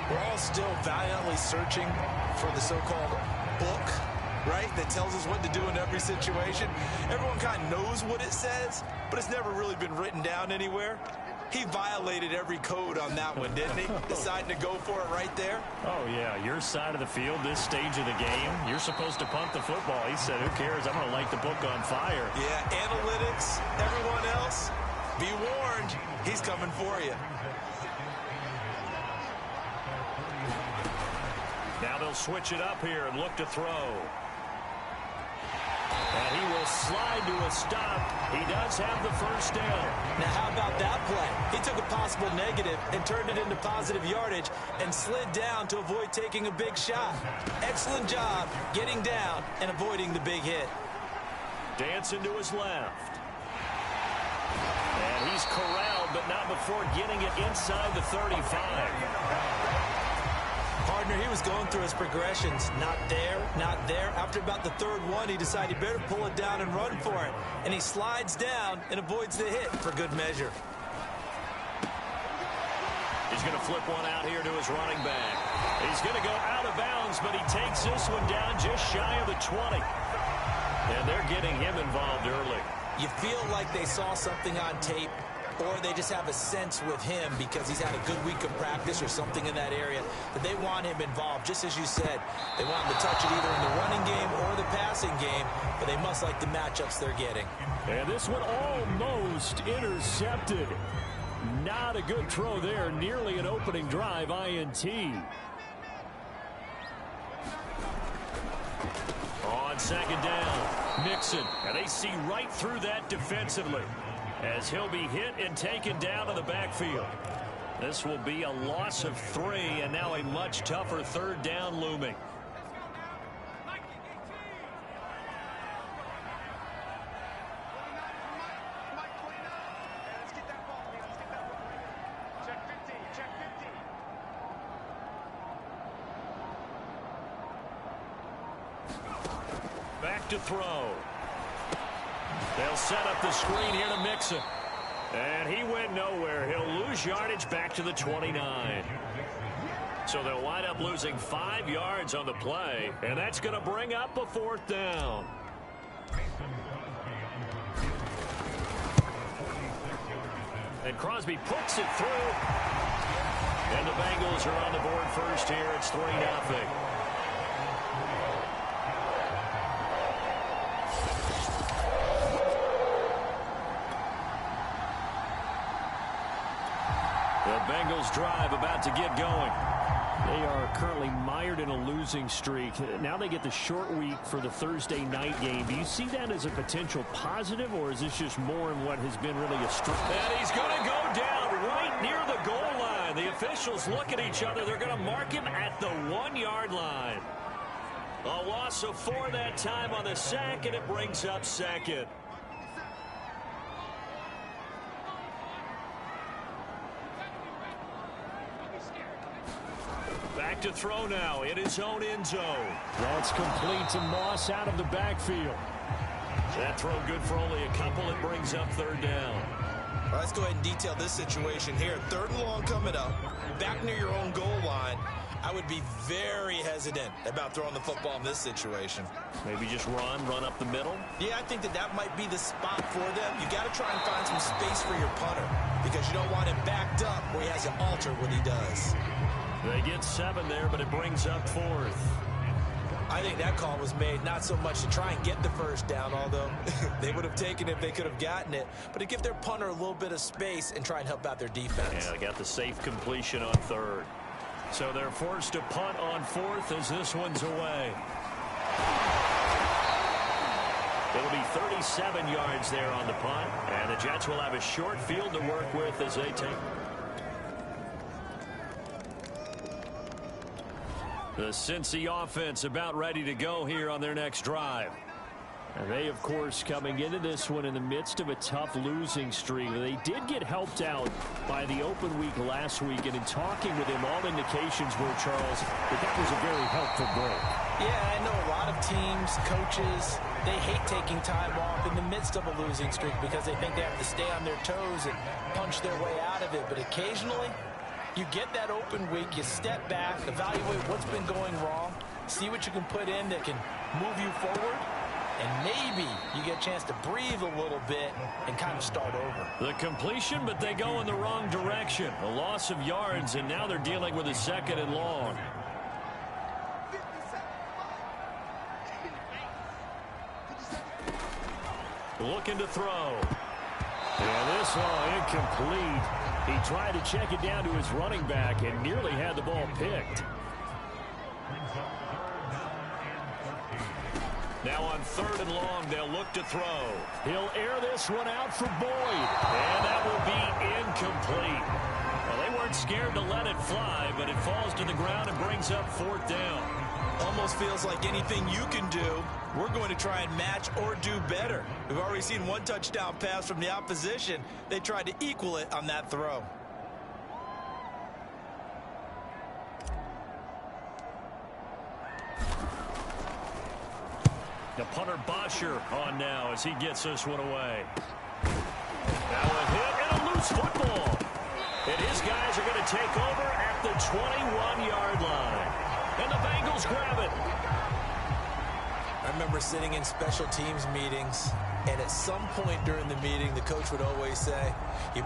We're all still valiantly searching for the so-called book, right, that tells us what to do in every situation. Everyone kind of knows what it says, but it's never really been written down anywhere. He violated every code on that one, didn't he? Deciding to go for it right there. Oh, yeah, your side of the field, this stage of the game, you're supposed to punt the football. He said, who cares? I'm going to light the book on fire. Yeah, analytics, everyone else, be warned, he's coming for you. Now they'll switch it up here and look to throw. And he will slide to a stop. He does have the first down. Now, how about that play? He took a possible negative and turned it into positive yardage and slid down to avoid taking a big shot. Excellent job getting down and avoiding the big hit. Dancing to his left. And he's corralled, but not before getting it inside the 35. Partner, he was going through his progressions. Not there, not there. After about the 3rd one, he decided he better pull it down and run for it. And he slides down and avoids the hit for good measure. He's going to flip one out here to his running back. He's going to go out of bounds, but he takes this one down just shy of the 20. And they're getting him involved early. You feel like they saw something on tape, or they just have a sense with him because he's had a good week of practice or something in that area that they want him involved. Just as you said, they want him to touch it either in the running game or the passing game, but they must like the matchups they're getting. And this one almost intercepted. Not a good throw there. Nearly an opening drive INT. On 2nd down, Mixon. And they see right through that defensively, as he'll be hit and taken down in the backfield. This will be a loss of 3, and now a much tougher 3rd down looming. Back to throw. They'll set up the screen here to Mixon. And he went nowhere. He'll lose yardage back to the 29. So they'll wind up losing 5 yards on the play. And that's going to bring up a 4th down. And Crosby puts it through. And the Bengals are on the board first here. It's 3-0. Bengals drive about to get going. They are currently mired in a losing streak. Now they get the short week for the Thursday night game. Do you see that as a potential positive, or is this just more in what has been really a streak? And he's going to go down right near the goal line. The officials look at each other. They're going to mark him at the 1-yard line. A loss of 4 that time on the sack, and it brings up 2nd. Back to throw now in his own end zone. That's complete to Moss out of the backfield. That throw good for only a couple. It brings up third down. Well, let's go ahead and detail this situation here. 3rd and long coming up, back near your own goal line. I would be very hesitant about throwing the football in this situation. Maybe just run up the middle. Yeah, I think that might be the spot for them. You got to try and find some space for your punter because you don't want him backed up where he has to alter what he does. They get 7 there, but it brings up 4th. I think that call was made not so much to try and get the first down, although they would have taken it if they could have gotten it, but to give their punter a little bit of space and try and help out their defense. Yeah, they got the safe completion on 3rd. So they're forced to punt on 4th as this one's away. It'll be 37 yards there on the punt, and the Jets will have a short field to work with as they take. The Cincy offense about ready to go here on their next drive. And they, of course, coming into this one in the midst of a tough losing streak. They did get helped out by the open week last week, and in talking with him, all indications were, Charles, that was a very helpful break. Yeah, I know a lot of teams, coaches, they hate taking time off in the midst of a losing streak because they think they have to stay on their toes and punch their way out of it. But occasionally, you get that open week, you step back, evaluate what's been going wrong, see what you can put in that can move you forward, and maybe you get a chance to breathe a little bit and kind of start over. The completion, but they go in the wrong direction. A loss of yards, and now they're dealing with a 2nd and long. Looking to throw. Yeah, this one incomplete. He tried to check it down to his running back and nearly had the ball picked. Now on 3rd and long, they'll look to throw. He'll air this one out for Boyd. And that will be incomplete. Well, they weren't scared to let it fly, but it falls to the ground and brings up 4th down. Almost feels like anything you can do, we're going to try and match or do better. We've already seen one touchdown pass from the opposition. They tried to equal it on that throw. The punter Bosher on now as he gets this one away. Now a hit and a loose football. And his guys are going to take over at the 21-yard line. And the Bengals grab it. I remember sitting in special teams meetings, and at some point during the meeting, the coach would always say, and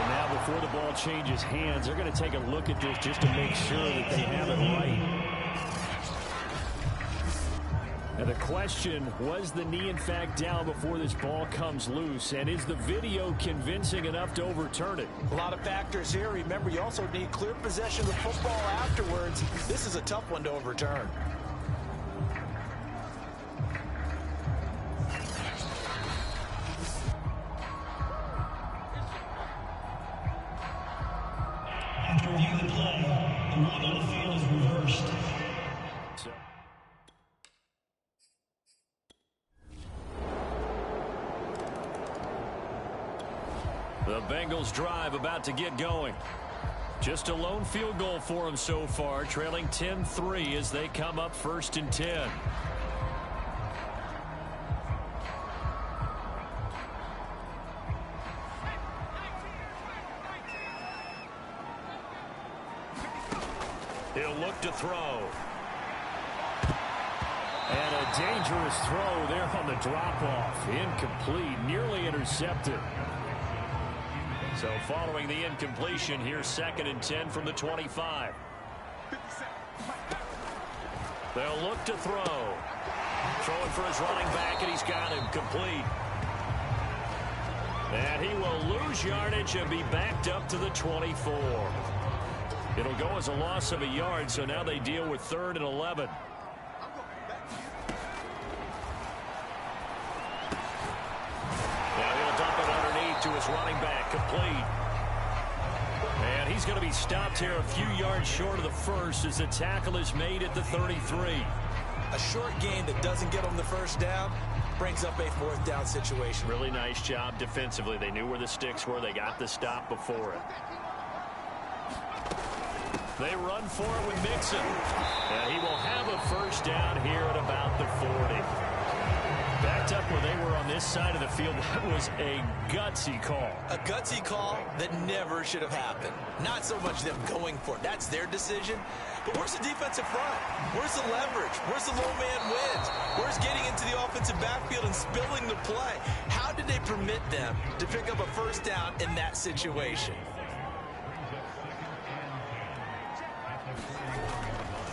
now before the ball changes hands, they're going to take a look at this just to make sure that they have it right. And the question, was the knee in fact down before this ball comes loose? And is the video convincing enough to overturn it? A lot of factors here. Remember, you also need clear possession of the football afterwards. This is a tough one to overturn. After reviewing the play, the ruling on the field is reversed. The Bengals drive about to get going. Just a lone field goal for them so far, trailing 10-3 as they come up 1st and 10. He'll look to throw. And a dangerous throw there on the drop-off. Incomplete, nearly intercepted. So following the incompletion, here's 2nd and 10 from the 25. They'll look to throw. Throwing for his running back, and he's got him complete. And he will lose yardage and be backed up to the 24. It'll go as a loss of a yard, so now they deal with 3rd and 11. Now he'll dump it underneath to his running back, complete. And he's going to be stopped here a few yards short of the first as the tackle is made at the 33. A short gain that doesn't get them the first down brings up a 4th down situation. Really nice job defensively. They knew where the sticks were. They got the stop before it. They run for it with Mixon. And he will have a first down here at about the 40. Backed up where they were on this side of the field, that was a gutsy call. A gutsy call that never should have happened. Not so much them going for it. That's their decision. But where's the defensive front? Where's the leverage? Where's the low man wins? Where's getting into the offensive backfield and spilling the play? How did they permit them to pick up a first down in that situation?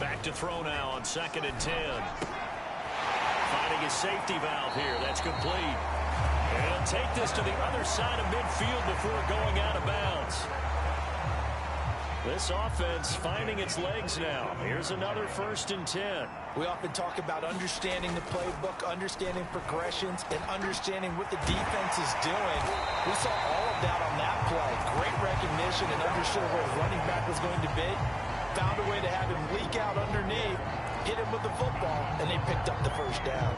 Back to throw now on 2nd and 10. Finding his safety valve here. That's complete. And he'll take this to the other side of midfield before going out of bounds. This offense finding its legs now. Here's another 1st and 10. We often talk about understanding the playbook, understanding progressions, and understanding what the defense is doing. We saw all of that on that play. Great recognition and understood where his running back was going to be. Found a way to have him leak out underneath, hit him with the football, and they picked up the first down.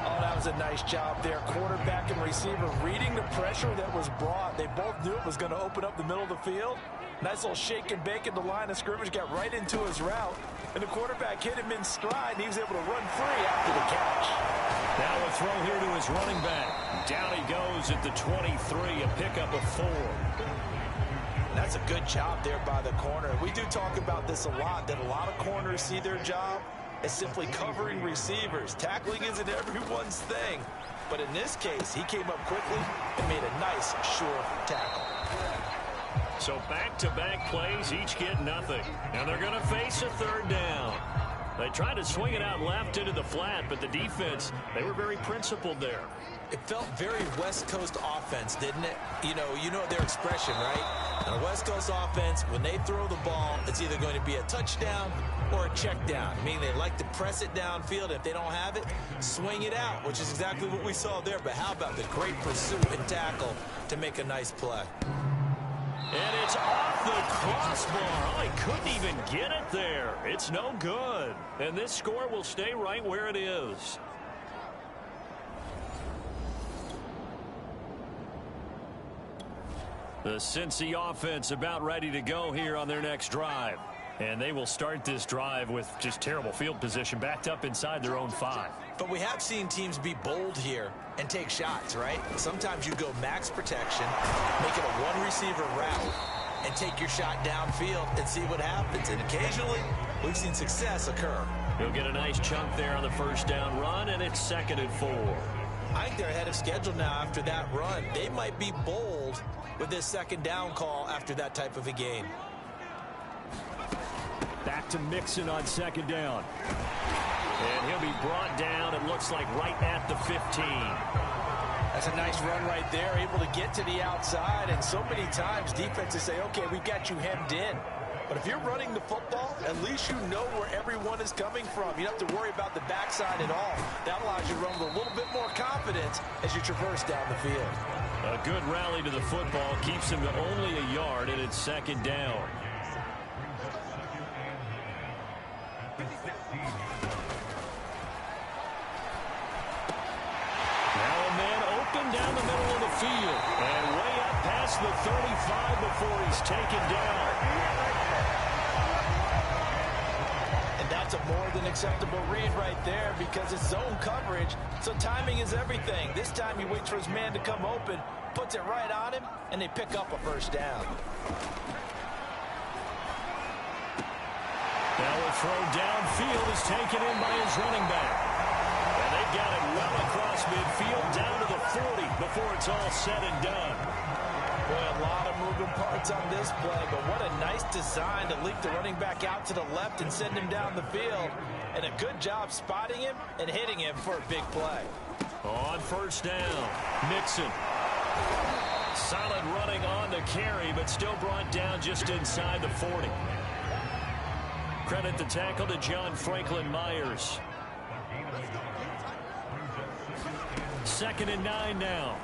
Oh, that was a nice job there. Quarterback and receiver reading the pressure that was brought. They both knew it was going to open up the middle of the field. Nice little shake and bake at the line of scrimmage, got right into his route, and the quarterback hit him in stride, and he was able to run free after the catch. Now a throw here to his running back. Down he goes at the 23, a pickup of 4. That's a good job there by the corner. We do talk about this a lot, that a lot of corners see their job as simply covering receivers. Tackling isn't everyone's thing. But in this case, he came up quickly and made a nice, sure tackle. So back-to-back plays, each get nothing. And they're going to face a 3rd down. They tried to swing it out left into the flat, but the defense, they were very principled there. It felt very West Coast offense, didn't it? You know their expression, right? On a West Coast offense, when they throw the ball, it's either going to be a touchdown or a check down. Meaning they like to press it downfield. If they don't have it, swing it out, which is exactly what we saw there. But how about the great pursuit and tackle to make a nice play? And it's off the crossbar. Oh, he couldn't even get it there. It's no good. And this score will stay right where it is. The Cincy offense about ready to go here on their next drive. And they will start this drive with just terrible field position, backed up inside their own 5. But we have seen teams be bold here and take shots, right? Sometimes you go max protection, make it a one-receiver route, and take your shot downfield and see what happens. And occasionally, we've seen success occur. He'll get a nice chunk there on the first down run, and it's 2nd and 4. I think they're ahead of schedule now after that run. They might be bold with this 2nd down call after that type of a game. Back to Mixon on 2nd down. And he'll be brought down, it looks like, right at the 15. That's a nice run right there, able to get to the outside. And so many times defenses say, okay, we've got you hemmed in. But if you're running the football, at least you know where everyone is coming from. You don't have to worry about the backside at all. That allows you to run with a little bit more confidence as you traverse down the field. A good rally to the football keeps him to only a yard, and it's 2nd down. Now a man open down the middle of the field and way up past the 35 before he's taken down. And that's a more than acceptable read right there because it's zone coverage, so timing is everything. This time he waits for his man to come open, puts it right on him, and they pick up a first down. Now a throw downfield is taken in by his running back. And they've got it well across midfield down to the 40 before it's all said and done. Boy, a lot of moving parts on this play, but what a nice design to leak the running back out to the left and send him down the field. And a good job spotting him and hitting him for a big play. On first down, Mixon. Solid running on the carry, but still brought down just inside the 40. Credit the tackle to John Franklin Myers. 2nd and 9 now.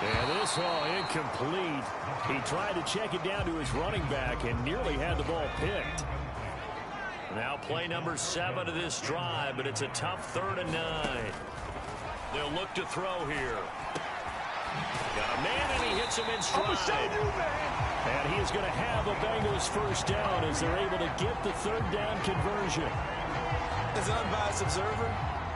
And this all incomplete. He tried to check it down to his running back and nearly had the ball picked. Now play number 7 of this drive, but it's a tough 3rd and 9. They'll look to throw here. Got a man and he hits him in stride. I'm gonna show you, man. And he is going to have a Bengals first down as they're able to get the third down conversion. As an unbiased observer,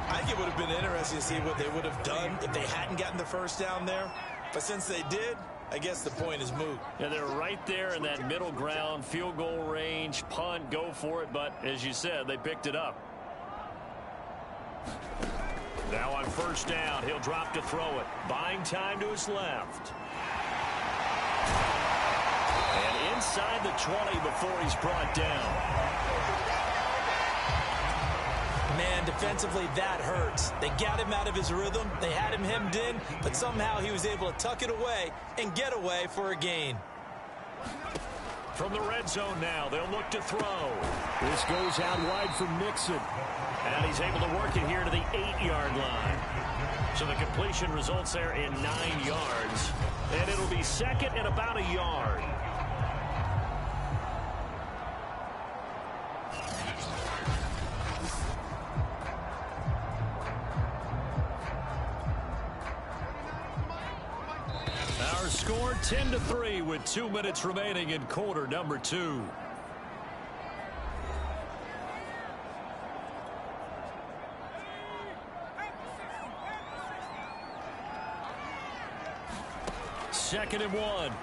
I think it would have been interesting to see what they would have done if they hadn't gotten the first down there. But since they did, I guess the point is moot. Yeah, they're right there in that middle ground, field goal range, punt, go for it. But as you said, they picked it up. Now on first down, he'll drop to throw it. Buying time to his left. And inside the 20 before he's brought down. Man, defensively, that hurts. They got him out of his rhythm. They had him hemmed in, but somehow he was able to tuck it away and get away for a gain. From the red zone now, they'll look to throw. This goes out wide for Mixon. And he's able to work it here to the 8-yard line. So the completion results there in 9 yards. And it'll be second and about a yard. Our score 10-3 with 2 minutes remaining in quarter number 2. Second and 1. Now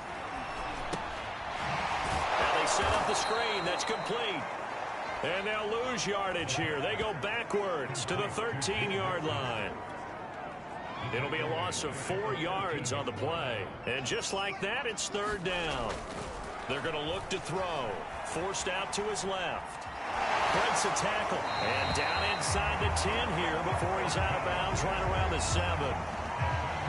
they set up the screen. That's complete. And they'll lose yardage here. They go backwards to the 13-yard line. It'll be a loss of 4 yards on the play. And just like that, it's third down. They're going to look to throw. Forced out to his left. Breaks a tackle. And down inside the 10 here before he's out of bounds right around the 7.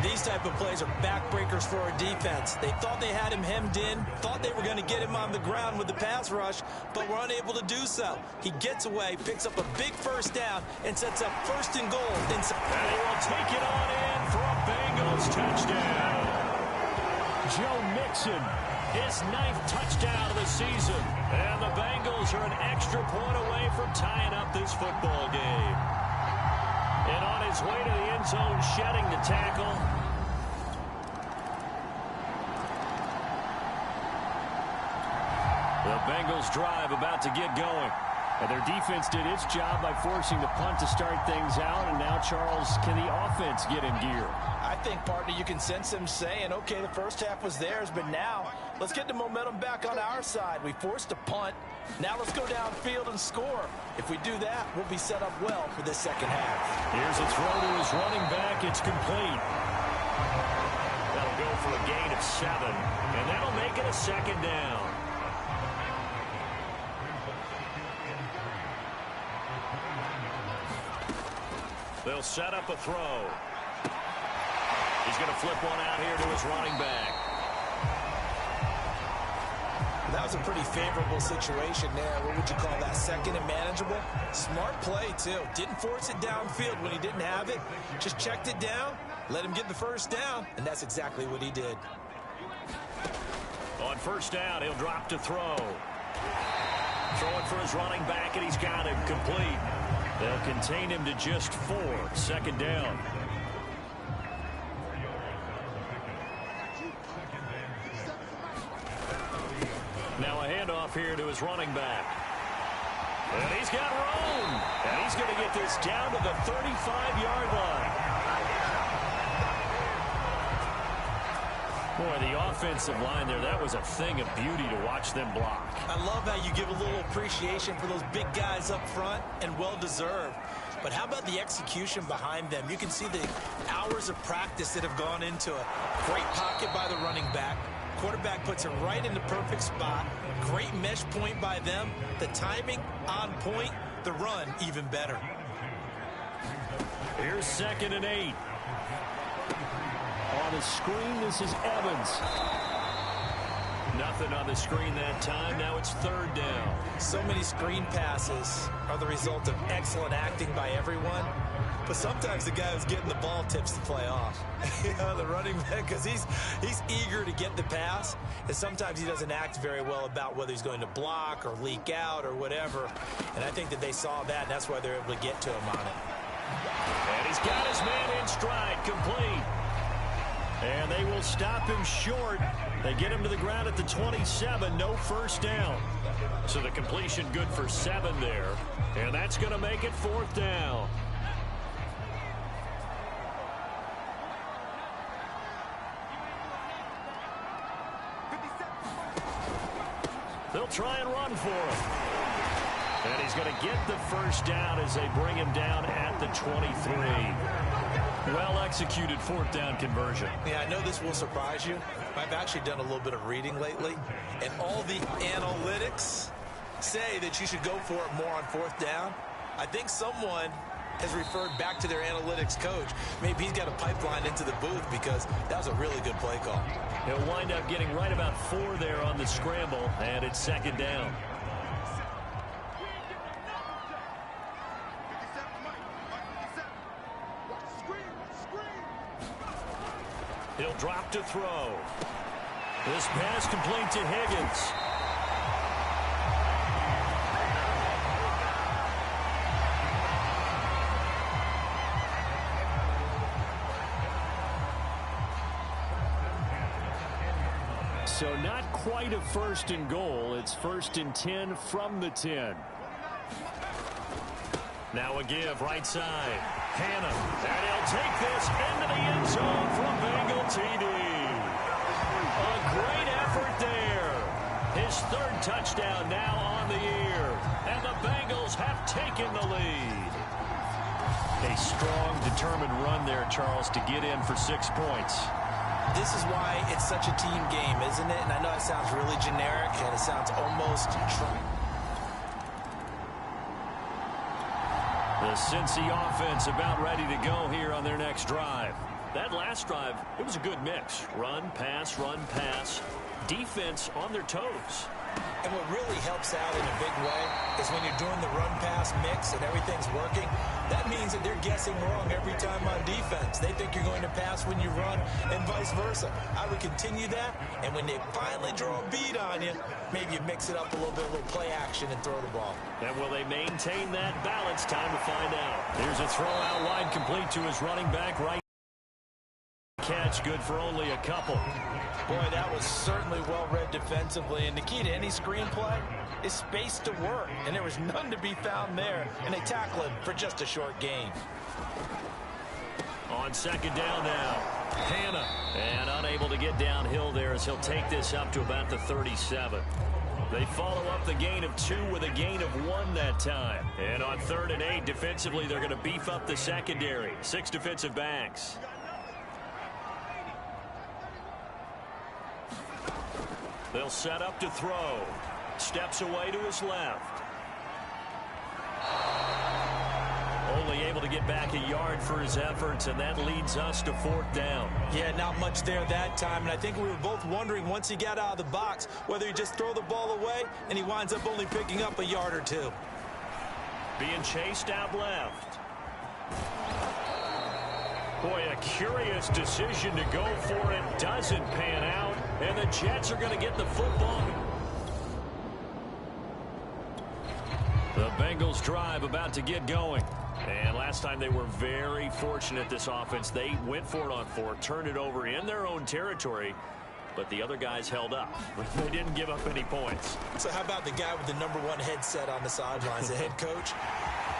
These type of plays are backbreakers for our defense. They thought they had him hemmed in, thought they were going to get him on the ground with the pass rush, but were unable to do so. He gets away, picks up a big first down, and sets up first and goal. And he will take it on in for a Bengals touchdown. Joe Mixon, his 9th touchdown of the season. And the Bengals are an extra point away from tying up this football game. And on his way to the end zone, shedding the tackle. The Bengals drive about to get going. And their defense did its job by forcing the punt to start things out. And now, Charles, can the offense get in gear? I think, partner, you can sense him saying, okay, the first half was theirs, but now let's get the momentum back on our side. We forced a punt. Now let's go downfield and score. If we do that, we'll be set up well for this second half. Here's a throw to his running back. It's complete. That'll go for a gain of 7. And that'll make it a second down. They'll set up a throw. He's going to flip one out here to his running back. That was a pretty favorable situation there. What would you call that? Second and manageable? Smart play, too. Didn't force it downfield when he didn't have it. Just checked it down, let him get the first down, and that's exactly what he did. On first down, he'll drop to throw. Throwing for his running back, and he's got him complete. They'll contain him to just 4. Second down. Now a handoff here to his running back. And he's got room. And he's going to get this down to the 35-yard line. Boy, the offensive line there, that was a thing of beauty to watch them block. I love how you give a little appreciation for those big guys up front, and well-deserved. But how about the execution behind them? You can see the hours of practice that have gone into it. Great pocket by the running back. Quarterback puts it right in the perfect spot. Great mesh point by them. The timing on point. The run even better. Here's second and 8. On the screen, this is Evans. Nothing on the screen that time. Now it's third down. So many screen passes are the result of excellent acting by everyone. But sometimes the guy who's getting the ball tips the play off. You know, the running back, because he's eager to get the pass. And sometimes he doesn't act very well about whether he's going to block or leak out or whatever. And I think that they saw that, and that's why they're able to get to him on it. And he's got his man in stride, complete. And they will stop him short They get him to the ground at the 27, no first down. So the completion good for 7 there, and that's going to make it 4th down. They'll try and run for him. And he's going to get the first down as they bring him down at the 23. Well-executed 4th down conversion. Yeah, I know this will surprise you. I've actually done a little bit of reading lately, and all the analytics say that you should go for it more on 4th down. I think someone has referred back to their analytics coach. Maybe he's got a pipeline into the booth because that was a really good play call. He'll wind up getting right about 4 there on the scramble, and it's 2nd down. He'll drop to throw. This pass complete to Higgins. So not quite a 1st and goal. It's 1st and 10 from the 10. Now a give right side. Hannah. And he'll take this into the end zone from Bengal TD. A great effort there. His 3rd touchdown now on the year. And the Bengals have taken the lead. A strong, determined run there, Charles, to get in for 6 points. This is why it's such a team game, isn't it? And I know it sounds really generic, and it sounds almost true. The Cincy offense about ready to go here on their next drive. That last drive, it was a good mix. Run, pass, defense on their toes. And what really helps out in a big way is when you're doing the run-pass mix and everything's working, that means that they're guessing wrong every time on defense. They think you're going to pass when you run and vice versa. I would continue that, and when they finally draw a beat on you, maybe you mix it up a little bit, a little play action and throw the ball. And will they maintain that balance? Time to find out. Here's a throw out wide complete to his running back right. Catch good for only a couple. Boy, that was certainly well read defensively, and the key to any screenplay is space to work, and there was none to be found there, and they tackle him for just a short gain. On 2nd down now, Hannah, and unable to get downhill there as he'll take this up to about the 37. They follow up the gain of 2 with a gain of 1 that time. And on 3rd and 8, defensively, they're going to beef up the secondary. 6 defensive backs. They'll set up to throw. Steps away to his left. Only able to get back a yard for his efforts, and that leads us to 4th down. Yeah, not much there that time, and I think we were both wondering once he got out of the box whether he just throw the ball away, and he winds up only picking up a yard or 2. Being chased out left. Boy, a curious decision to go for it. Doesn't pan out, and the Jets are going to get the football. The Bengals drive about to get going. And last time they were very fortunate, this offense. They went for it on 4, turned it over in their own territory, but the other guys held up. They didn't give up any points. So how about the guy with the #1 headset on the sidelines, the head coach?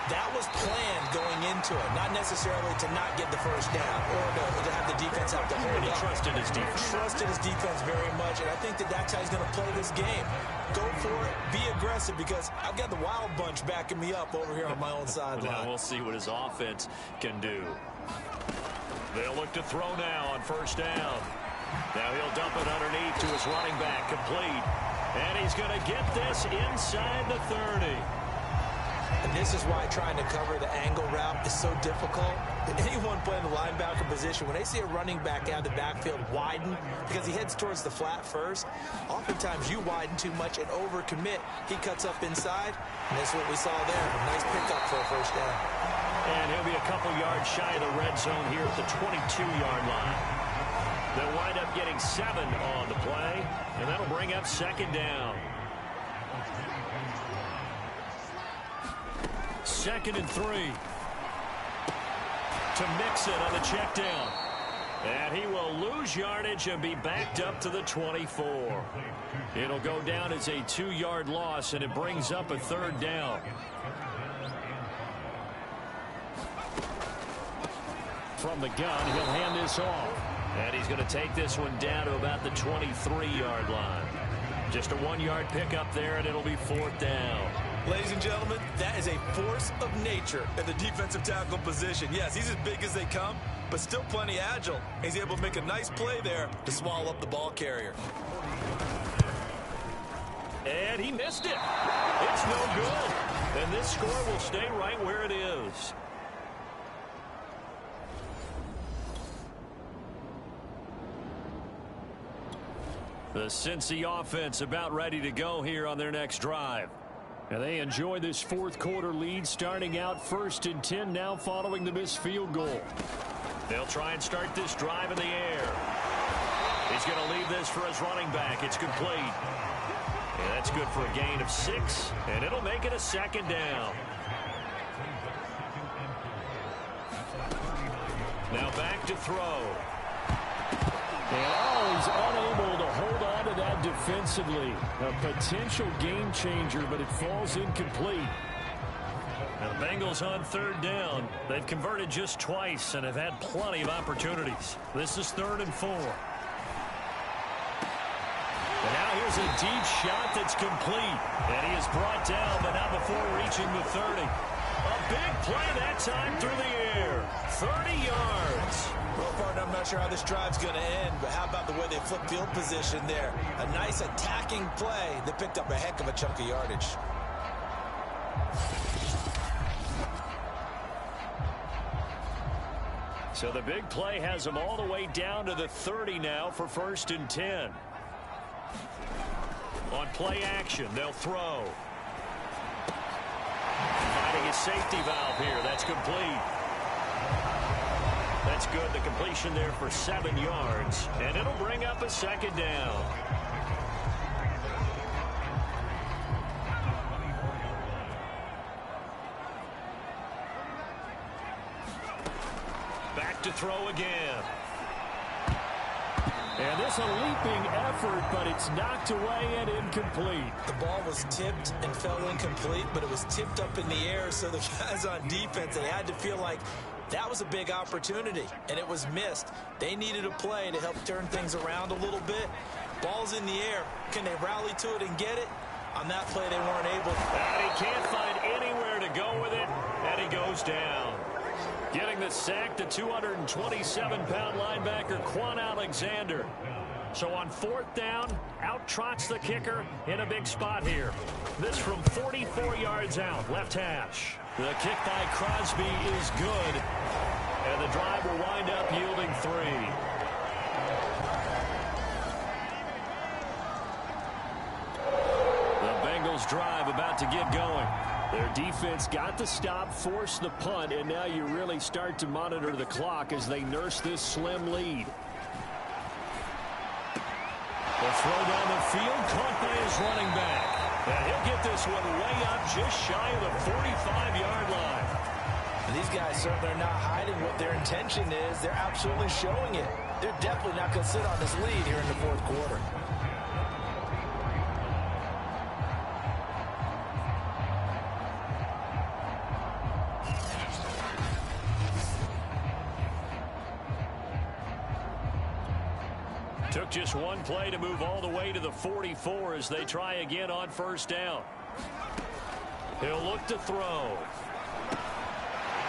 That was planned going into it, not necessarily to not get the first down or to have the defense have to hold up. He trusted his defense. Trusted his defense very much, and I think that that's how he's going to play this game. Go for it, be aggressive, because I've got the Wild Bunch backing me up over here on my own sideline. Now we'll see what his offense can do. They'll look to throw now on 1st down. Now he'll dump it underneath to his running back, complete. And he's going to get this inside the 30. And this is why trying to cover the angle route is so difficult. Anyone playing the linebacker position, when they see a running back out of the backfield widen because he heads towards the flat first, oftentimes you widen too much and overcommit. He cuts up inside, and that's what we saw there. A nice pickup for a 1st down. And he'll be a couple yards shy of the red zone here at the 22-yard line. They'll wind up getting 7 on the play, and that'll bring up 2nd down. 2nd and 3. To Mixon on the check down. And he will lose yardage and be backed up to the 24. It'll go down as a 2-yard loss, and it brings up a 3rd down. From the gun, he'll hand this off. And he's going to take this one down to about the 23-yard line. Just a 1-yard pickup there, and it'll be 4th down. Ladies and gentlemen, that is a force of nature at the defensive tackle position. Yes, he's as big as they come, but still plenty agile. He's able to make a nice play there to swallow up the ball carrier. And he missed it. It's no good. And this score will stay right where it is. The Cincy offense about ready to go here on their next drive. And they enjoy this 4th quarter lead, starting out 1st and 10 now following the missed field goal. They'll try and start this drive in the air. He's going to leave this for his running back. It's complete. And that's good for a gain of 6, and it'll make it a 2nd down. Now back to throw. And he's unable to hold on to that defensively. A potential game changer, but it falls incomplete. Now the Bengals on 3rd down. They've converted just twice and have had plenty of opportunities. This is 3rd and 4. And now here's a deep shot that's complete. And he is brought down, but not before reaching the 30. A big play that time through the air. 30 yards. Well, partner, I'm not sure how this drive's going to end, but how about the way they flip field position there? A nice attacking play that picked up a heck of a chunk of yardage. So the big play has them all the way down to the 30 now for 1st and 10. On play action, they'll throw. Finding a safety valve here. That's complete. That's good. The completion there for 7 yards. And it'll bring up a 2nd down. Back to throw again. And this a leaping effort, but it's knocked away and incomplete. The ball was tipped and fell incomplete, but it was tipped up in the air, so the guys on defense, they had to feel like that was a big opportunity, and it was missed. They needed a play to help turn things around a little bit. Ball's in the air. Can they rally to it and get it? On that play, they weren't able. And he can't find anywhere to go with it, and he goes down. Getting the sack, the 227-pound linebacker, Quan Alexander. So on 4th down, out trots the kicker in a big spot here. This from 44 yards out, left hash. The kick by Crosby is good. And the drive will wind up yielding 3. The Bengals drive about to get going. Their defense got the stop, forced the punt, and now you really start to monitor the clock as they nurse this slim lead. The throw down the field, caught by his running back. And he'll get this one way up just shy of the 45-yard line. And these guys certainly are not hiding what their intention is. They're absolutely showing it. They're definitely not going to sit on this lead here in the 4th quarter. Took just one play to move all the way to the 44 as they try again on 1st down. He'll look to throw.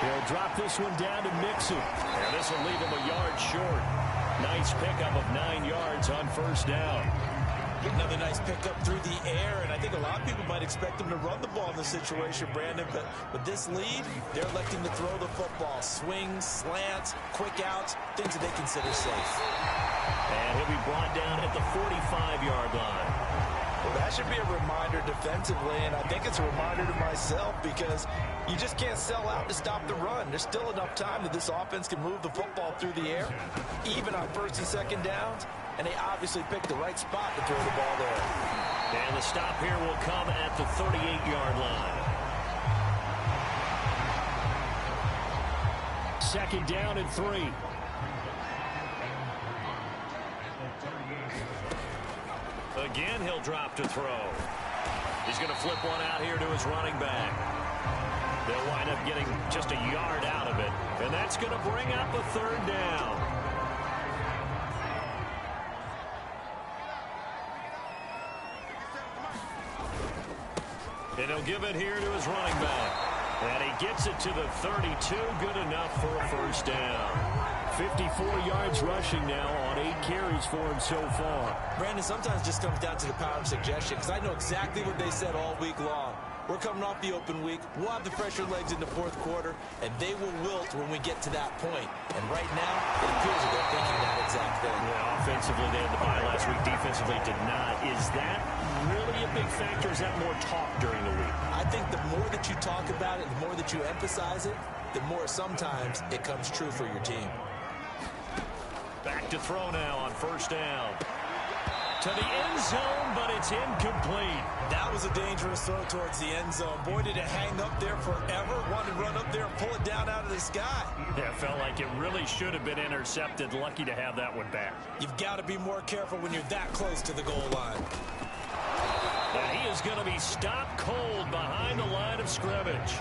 He'll drop this one down to Mixon. And this will leave him a yard short. Nice pickup of 9 yards on 1st down. Another nice pickup through the air, and I think a lot of people might expect them to run the ball in this situation, Brandon, but with this lead, they're electing to throw the football. Swings, slants, quick outs, things that they consider safe. And he'll be brought down at the 45-yard line. Well, that should be a reminder defensively, and I think it's a reminder to myself because you just can't sell out to stop the run. There's still enough time that this offense can move the football through the air, even on 1st and 2nd downs, and they obviously picked the right spot to throw the ball there. And the stop here will come at the 38-yard line. 2nd down and 3. Again, he'll drop to throw. He's going to flip one out here to his running back. They'll wind up getting just a yard out of it, and that's going to bring up a third down. And he'll give it here to his running back. And he gets it to the 32. Good enough for a first down. 54 yards rushing now on 8 carries for him so far. Brandon, sometimes it just comes down to the power of suggestion, because I know exactly what they said all week long. We're coming off the open week. We'll have the fresher legs in the fourth quarter, and they will wilt when we get to that point. And right now, it appears that they're thinking that exact thing. Yeah, offensively, they had the bye last week. Defensively, did not. Is that really a big factor? Is that more talk during the week? I think the more that you talk about it, the more that you emphasize it, the more sometimes it comes true for your team. Back to throw now on first down. To the end zone, but it's incomplete. That was a dangerous throw towards the end zone. Boy, did it hang up there forever. Wanted to run up there and pull it down out of the sky. Yeah, it felt like it really should have been intercepted. Lucky to have that one back. You've got to be more careful when you're that close to the goal line. And he is going to be stopped cold behind the line of scrimmage.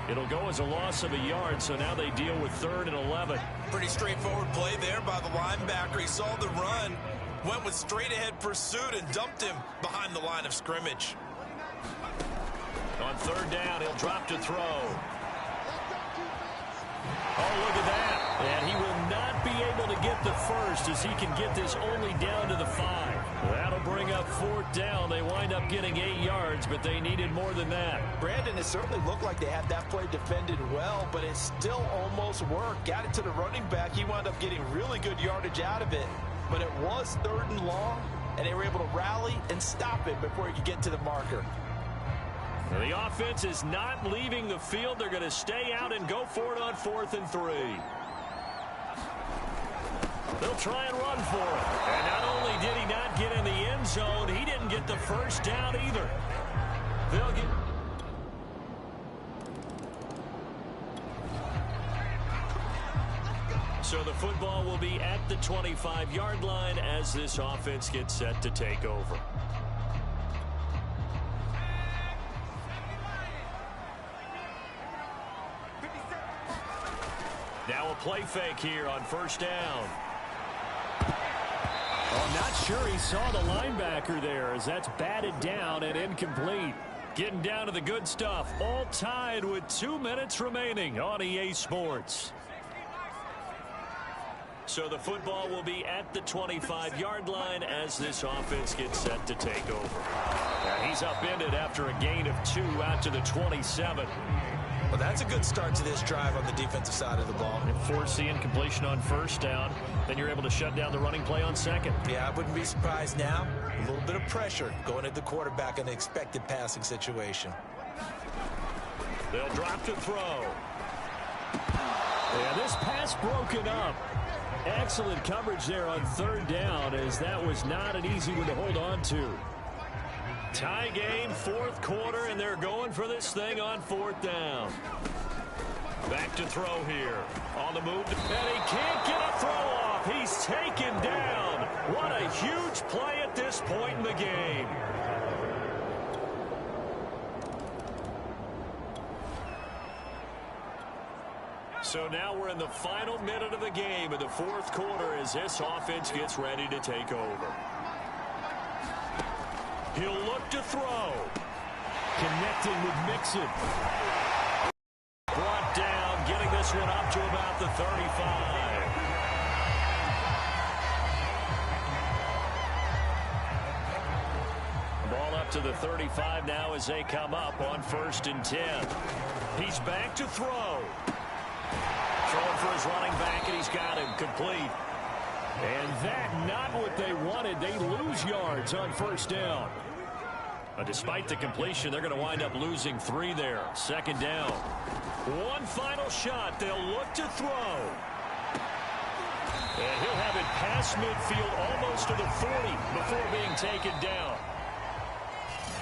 It'll go as a loss of a yard, so now they deal with 3rd and 11. Pretty straightforward play there by the linebacker. He saw the run, went with straight-ahead pursuit, and dumped him behind the line of scrimmage. On 3rd down, he'll drop to throw. Oh, look at that. And he will not be able to get the first as he can get this only down to the 5. That'll bring up 4th down. They wind up getting 8 yards, but they needed more than that. Brandon, it certainly looked like they had that play defended well, but it still almost worked. Got it to the running back. He wound up getting really good yardage out of it. But it was 3rd and long, and they were able to rally and stop it before he could get to the marker. The offense is not leaving the field. They're going to stay out and go for it on 4th and 3. They'll try and run for it. And not only did he not get in the end zone, he didn't get the first down either. They'll get... So the football will be at the 25-yard line as this offense gets set to take over. Now a play fake here on first down. I'm not sure he saw the linebacker there as that's batted down and incomplete. Getting down to the good stuff. All tied with 2 minutes remaining on EA Sports. So the football will be at the 25-yard line as this offense gets set to take over. Now he's upended after a gain of 2 out to the 27. Well, that's a good start to this drive on the defensive side of the ball. And force the incompletion on first down. Then you're able to shut down the running play on second. Yeah, I wouldn't be surprised now. A little bit of pressure going at the quarterback in the expected passing situation. They'll drop to throw. Yeah, this pass broken up. Excellent coverage there on 3rd down as that was not an easy one to hold on to. Tie game, 4th quarter, and they're going for this thing on 4th down. Back to throw here. On the move, and he can't get a throw off. He's taken down. What a huge play at this point in the game. So now we're in the final minute of the game in the 4th quarter as this offense gets ready to take over. He'll look to throw. Connecting with Mixon. Brought down, getting this one up to about the 35. Ball up to the 35 now as they come up on 1st and 10. He's back to throw. Throwing for his running back, and he's got him complete. And that not what they wanted. They lose yards on 1st down. But despite the completion, they're going to wind up losing 3 there. 2nd down. One final shot. They'll look to throw. And he'll have it past midfield almost to the 40 before being taken down.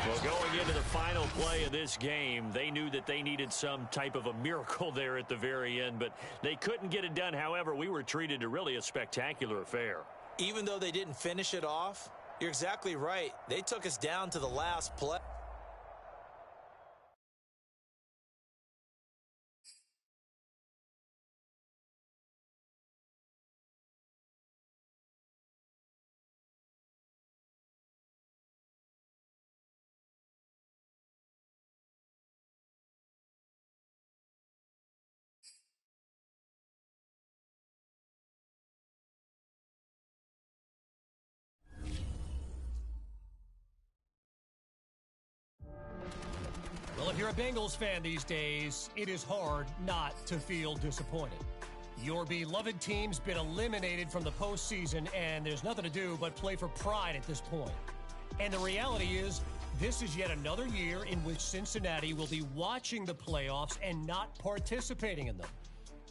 Well, going into the final play of this game, they knew that they needed some type of a miracle there at the very end, but they couldn't get it done. However, we were treated to really a spectacular affair. Even though they didn't finish it off, You're exactly right. They took us down to the last play. Well, if you're a Bengals fan these days, it is hard not to feel disappointed. Your beloved team's been eliminated from the postseason, and there's nothing to do but play for pride at this point. And the reality is, this is yet another year in which Cincinnati will be watching the playoffs and not participating in them.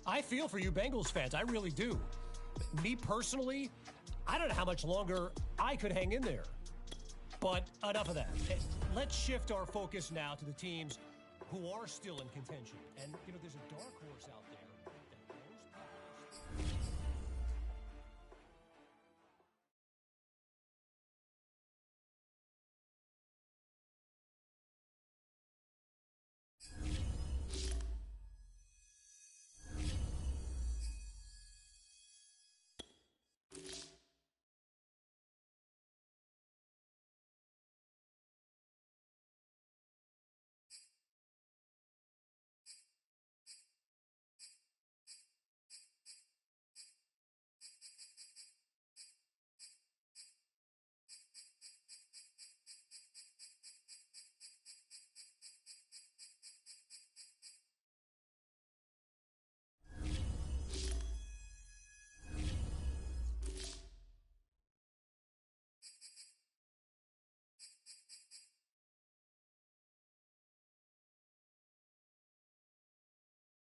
I feel for you Bengals fans, I really do. Me personally, I don't know how much longer I could hang in there. But enough of that. Let's shift our focus now to the teams who are still in contention. And, there's a dark horse out there.